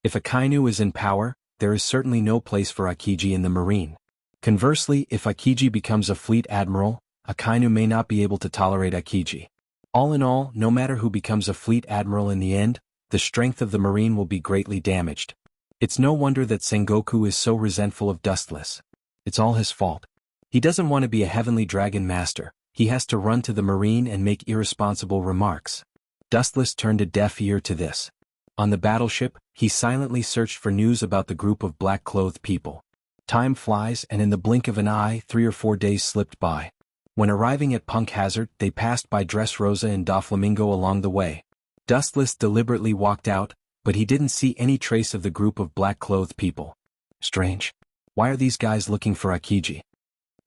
If Akainu is in power, there is certainly no place for Akiji in the marine. Conversely, if Akiji becomes a fleet admiral, Akainu may not be able to tolerate Akiji. All in all, no matter who becomes a fleet admiral in the end, the strength of the marine will be greatly damaged. It's no wonder that Sengoku is so resentful of Dustless. It's all his fault. He doesn't want to be a heavenly dragon master, he has to run to the marine and make irresponsible remarks. Dustless turned a deaf ear to this. On the battleship, he silently searched for news about the group of black-clothed people. Time flies, and in the blink of an eye, 3 or 4 days slipped by. When arriving at Punk Hazard, they passed by Dressrosa and Doflamingo along the way. Dustless deliberately walked out, but he didn't see any trace of the group of black-clothed people. Strange. Why are these guys looking for Akiji?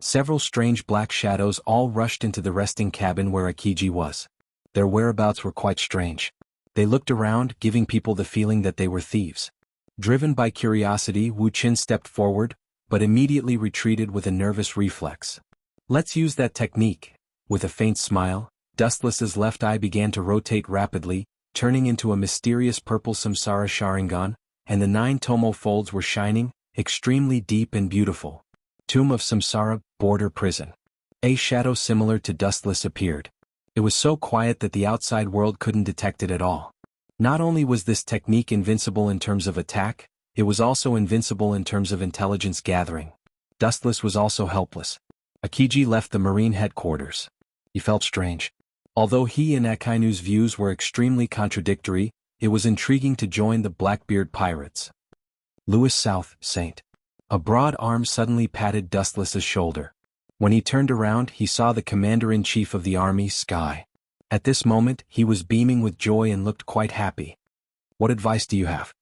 Several strange black shadows all rushed into the resting cabin where Akiji was. Their whereabouts were quite strange. They looked around, giving people the feeling that they were thieves. Driven by curiosity, Wu Qin stepped forward, but immediately retreated with a nervous reflex. Let's use that technique. With a faint smile, Dustless's left eye began to rotate rapidly, turning into a mysterious purple samsara Sharingan, and the 9 tomo folds were shining, extremely deep and beautiful. Tomb of Samsara, border prison. A shadow similar to Dustless appeared. It was so quiet that the outside world couldn't detect it at all. Not only was this technique invincible in terms of attack, it was also invincible in terms of intelligence gathering. Dustless was also helpless. Akiji left the marine headquarters. He felt strange. Although he and Akainu's views were extremely contradictory, it was intriguing to join the Blackbeard pirates. Louis South, Saint. A broad arm suddenly patted Dustless's shoulder. When he turned around, he saw the commander-in-chief of the army, Sky. At this moment, he was beaming with joy and looked quite happy. What advice do you have?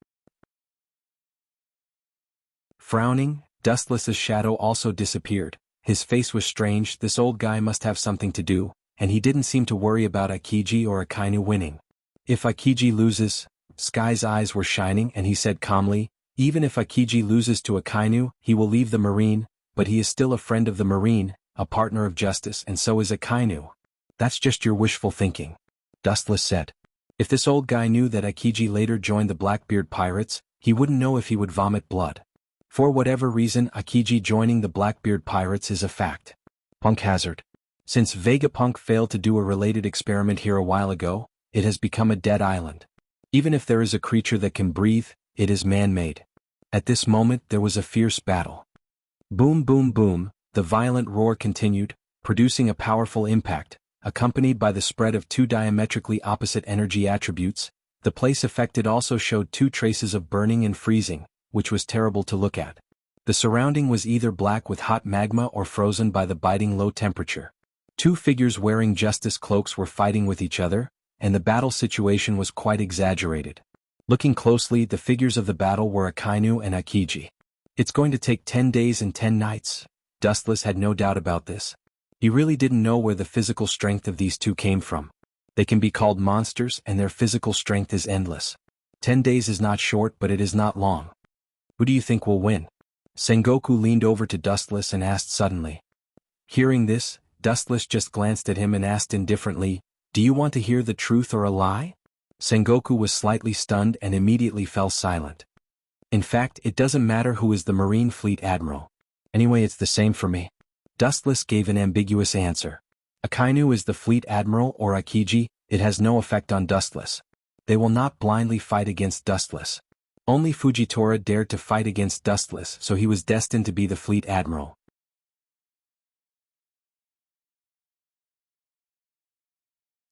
Frowning, Dustless's shadow also disappeared. His face was strange. This old guy must have something to do, and he didn't seem to worry about Akiji or Akainu winning. If Akiji loses, Sky's eyes were shining and he said calmly, even if Akiji loses to Akainu, he will leave the marine, but he is still a friend of the marine, a partner of justice, and so is Akainu. That's just your wishful thinking, Dustless said. If this old guy knew that Akiji later joined the Blackbeard pirates, he wouldn't know if he would vomit blood. For whatever reason, Akiji joining the Blackbeard pirates is a fact. Punk Hazard. Since Vegapunk failed to do a related experiment here a while ago, it has become a dead island. Even if there is a creature that can breathe, it is man-made. At this moment there was a fierce battle. Boom boom boom, the violent roar continued, producing a powerful impact, accompanied by the spread of 2 diametrically opposite energy attributes. The place affected also showed 2 traces of burning and freezing, which was terrible to look at. The surrounding was either black with hot magma or frozen by the biting low temperature. 2 figures wearing justice cloaks were fighting with each other, and the battle situation was quite exaggerated. Looking closely, the figures of the battle were Akainu and Akiji. It's going to take 10 days and 10 nights. Dustless had no doubt about this. He really didn't know where the physical strength of these 2 came from. They can be called monsters and their physical strength is endless. 10 days is not short, but it is not long. Who do you think will win? Sengoku leaned over to Dustless and asked suddenly. Hearing this, Dustless just glanced at him and asked indifferently, "Do you want to hear the truth or a lie?" Sengoku was slightly stunned and immediately fell silent. In fact, it doesn't matter who is the Marine Fleet Admiral. Anyway, it's the same for me. Dustless gave an ambiguous answer. Akainu is the Fleet Admiral or Akiji, it has no effect on Dustless. They will not blindly fight against Dustless. Only Fujitora dared to fight against Dustless, so he was destined to be the Fleet Admiral.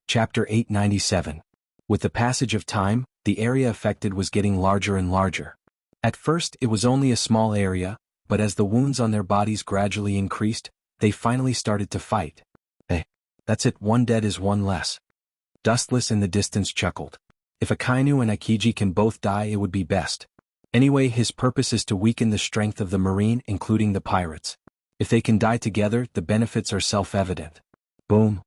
Chapter 897. With the passage of time, the area affected was getting larger and larger. At first it was only a small area, but as the wounds on their bodies gradually increased, they finally started to fight. Hey, that's it, 1 dead is 1 less. Dustless in the distance chuckled. If Akainu and Akiji can both die, it would be best. Anyway, his purpose is to weaken the strength of the marine, including the pirates. If they can die together, the benefits are self-evident. Boom.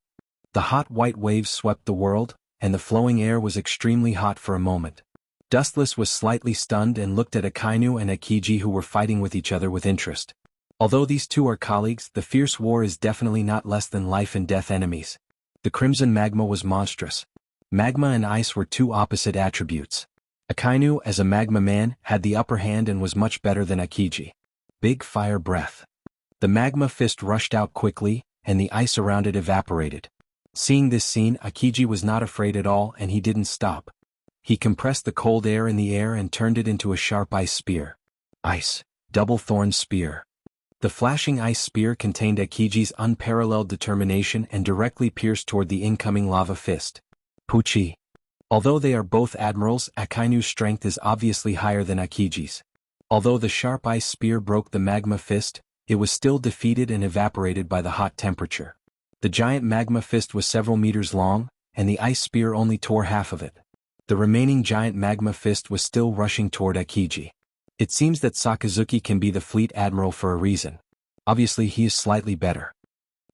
The hot white waves swept the world, and the flowing air was extremely hot for a moment. Dustless was slightly stunned and looked at Akainu and Akiji, who were fighting with each other with interest. Although these two are colleagues, the fierce war is definitely not less than life and death enemies. The crimson magma was monstrous. Magma and ice were two opposite attributes. Akainu, as a magma man, had the upper hand and was much better than Akiji. Big fire breath. The magma fist rushed out quickly, and the ice around it evaporated. Seeing this scene, Akiji was not afraid at all, and he didn't stop. He compressed the cold air in the air and turned it into a sharp ice spear. Ice. Double-thorned spear. The flashing ice spear contained Akiji's unparalleled determination and directly pierced toward the incoming lava fist. Puchi. Although they are both admirals, Akainu's strength is obviously higher than Akiji's. Although the sharp ice spear broke the magma fist, it was still defeated and evaporated by the hot temperature. The giant magma fist was several meters long, and the ice spear only tore half of it. The remaining giant magma fist was still rushing toward Akiji. It seems that Sakazuki can be the fleet admiral for a reason. Obviously he is slightly better.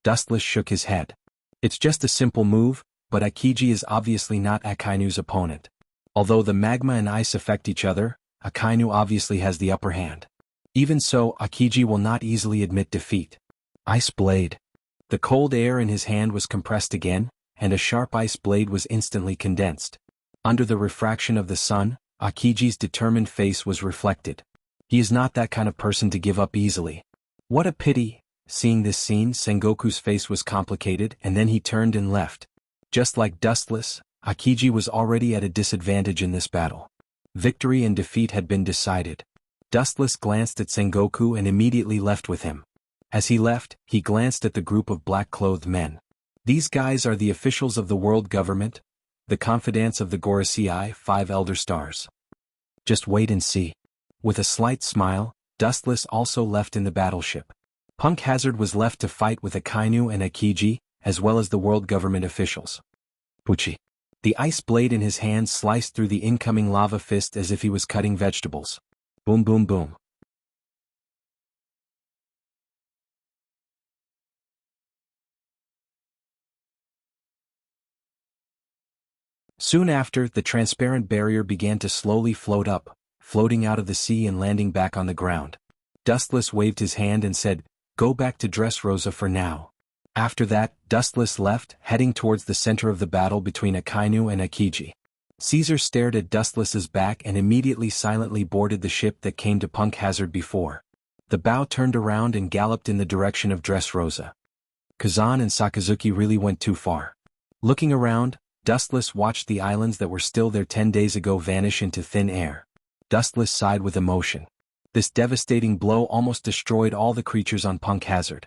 Dustless shook his head. It's just a simple move, but Akiji is obviously not Akainu's opponent. Although the magma and ice affect each other, Akainu obviously has the upper hand. Even so, Akiji will not easily admit defeat. Ice blade. The cold air in his hand was compressed again, and a sharp ice blade was instantly condensed. Under the refraction of the sun, Akiji's determined face was reflected. He is not that kind of person to give up easily. What a pity. Seeing this scene, Sengoku's face was complicated, and then he turned and left. Just like Dustless, Akiji was already at a disadvantage in this battle. Victory and defeat had been decided. Dustless glanced at Sengoku and immediately left with him. As he left, he glanced at the group of black-clothed men. These guys are the officials of the world government, the confidants of the Gorosei, 5 elder stars. Just wait and see. With a slight smile, Dustless also left in the battleship. Punk Hazard was left to fight with Akainu and Akiji, as well as the world government officials. Puchi. The ice blade in his hand sliced through the incoming lava fist as if he was cutting vegetables. Boom boom boom. Soon after, the transparent barrier began to slowly float up, floating out of the sea and landing back on the ground. Dustless waved his hand and said, "Go back to Dressrosa for now." After that, Dustless left, heading towards the center of the battle between Akainu and Akiji. Caesar stared at Dustless's back and immediately silently boarded the ship that came to Punk Hazard before. The bow turned around and galloped in the direction of Dressrosa. Kazan and Sakazuki really went too far. Looking around, Dustless watched the islands that were still there 10 days ago vanish into thin air. Dustless sighed with emotion. This devastating blow almost destroyed all the creatures on Punk Hazard.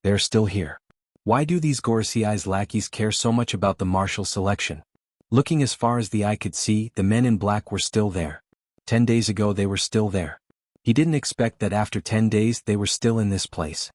They're still here. Why do these Gorosei's lackeys care so much about the martial selection? Looking as far as the eye could see, the men in black were still there. 10 days ago they were still there. He didn't expect that after 10 days they were still in this place.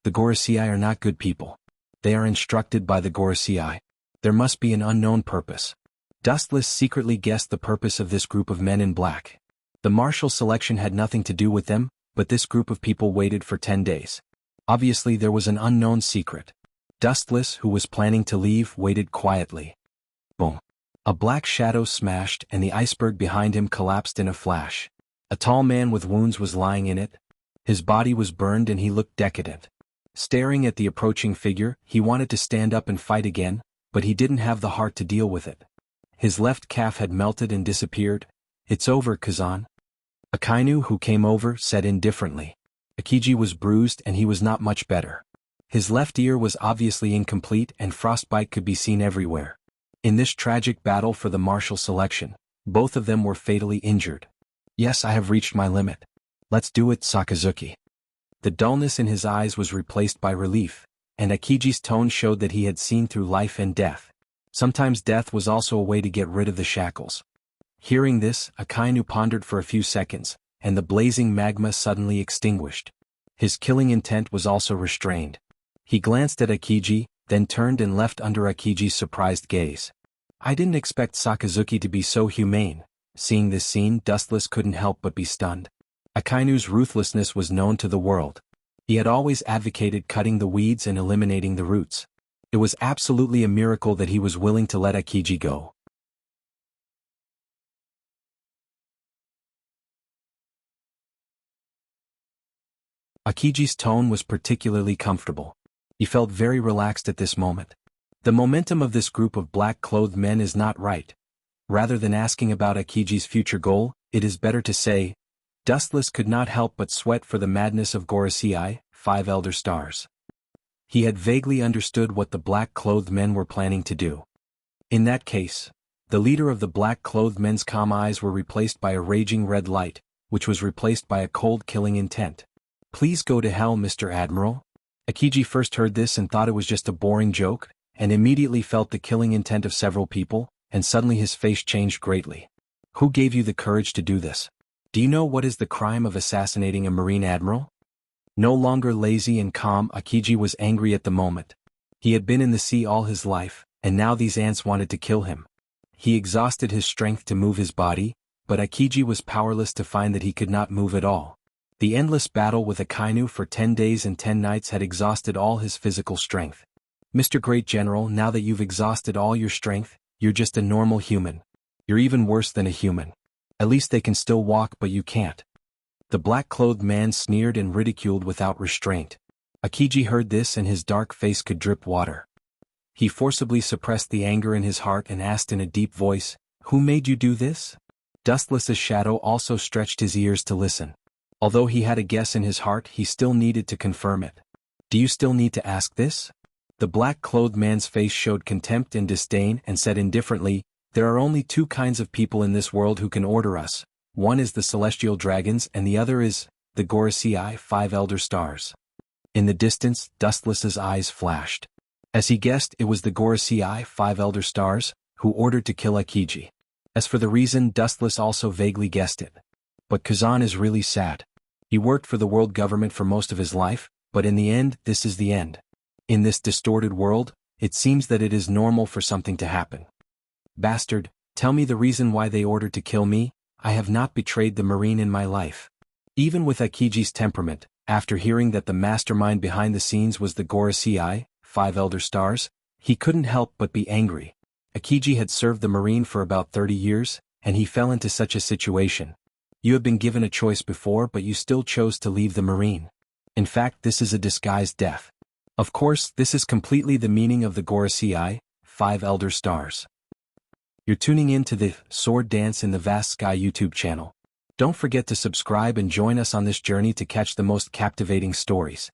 The Gorosei are not good people. They are instructed by the Gorosei. There must be an unknown purpose. Dustless secretly guessed the purpose of this group of men in black. The martial selection had nothing to do with them, but this group of people waited for 10 days. Obviously there was an unknown secret. Dustless, who was planning to leave, waited quietly. Boom. A black shadow smashed and the iceberg behind him collapsed in a flash. A tall man with wounds was lying in it. His body was burned and he looked decadent. Staring at the approaching figure, he wanted to stand up and fight again, but he didn't have the heart to deal with it. His left calf had melted and disappeared. "It's over, Kazan." Akainu, who came over, said indifferently. Akiji was bruised and he was not much better. His left ear was obviously incomplete and frostbite could be seen everywhere. In this tragic battle for the martial selection, both of them were fatally injured. "Yes, I have reached my limit. Let's do it, Sakazuki." The dullness in his eyes was replaced by relief, and Akiji's tone showed that he had seen through life and death. Sometimes death was also a way to get rid of the shackles. Hearing this, Akainu pondered for a few seconds, and the blazing magma suddenly extinguished. His killing intent was also restrained. He glanced at Akiji, then turned and left under Akiji's surprised gaze. I didn't expect Sakazuki to be so humane. Seeing this scene, Dustless couldn't help but be stunned. Akainu's ruthlessness was known to the world. He had always advocated cutting the weeds and eliminating the roots. It was absolutely a miracle that he was willing to let Akiji go. Akiji's tone was particularly comfortable. He felt very relaxed at this moment. The momentum of this group of black-clothed men is not right. Rather than asking about Akiji's future goal, it is better to say, Dustless could not help but sweat for the madness of Gorosei, 5 elder stars. He had vaguely understood what the black-clothed men were planning to do. In that case, the leader of the black-clothed men's calm eyes were replaced by a raging red light, which was replaced by a cold killing intent. Please go to hell, Mr. Admiral. Akiji first heard this and thought it was just a boring joke, and immediately felt the killing intent of several people, and suddenly his face changed greatly. Who gave you the courage to do this? Do you know what is the crime of assassinating a Marine Admiral? No longer lazy and calm, Akiji was angry at the moment. He had been in the sea all his life, and now these ants wanted to kill him. He exhausted his strength to move his body, but Akiji was powerless to find that he could not move at all. The endless battle with a kainu for 10 days and 10 nights had exhausted all his physical strength. Mr. Great General, now that you've exhausted all your strength, you're just a normal human. You're even worse than a human. At least they can still walk, but you can't. The black-clothed man sneered and ridiculed without restraint. Akiji heard this and his dark face could drip water. He forcibly suppressed the anger in his heart and asked in a deep voice, Who made you do this? Dustless's shadow also stretched his ears to listen. Although he had a guess in his heart, he still needed to confirm it. Do you still need to ask this? The black-clothed man's face showed contempt and disdain and said indifferently, There are only 2 kinds of people in this world who can order us. One is the celestial dragons and the other is the Gorosei, 5 elder stars. In the distance, Dustless's eyes flashed. As he guessed, it was the Gorosei, 5 elder stars, who ordered to kill Akiji. As for the reason, Dustless also vaguely guessed it. But Kazan is really sad. He worked for the world government for most of his life, but in the end, this is the end. In this distorted world, it seems that it is normal for something to happen. Bastard, tell me the reason why they ordered to kill me. I have not betrayed the Marine in my life. Even with Akiji's temperament, after hearing that the mastermind behind the scenes was the Gorosei, 5 elder stars, he couldn't help but be angry. Akiji had served the Marine for about 30 years, and he fell into such a situation. You have been given a choice before, but you still chose to leave the Marine. In fact, this is a disguised death. Of course, this is completely the meaning of the Gorosei, 5 elder stars. You're tuning in to the Sword Dance in the Vast Sky YouTube channel. Don't forget to subscribe and join us on this journey to catch the most captivating stories.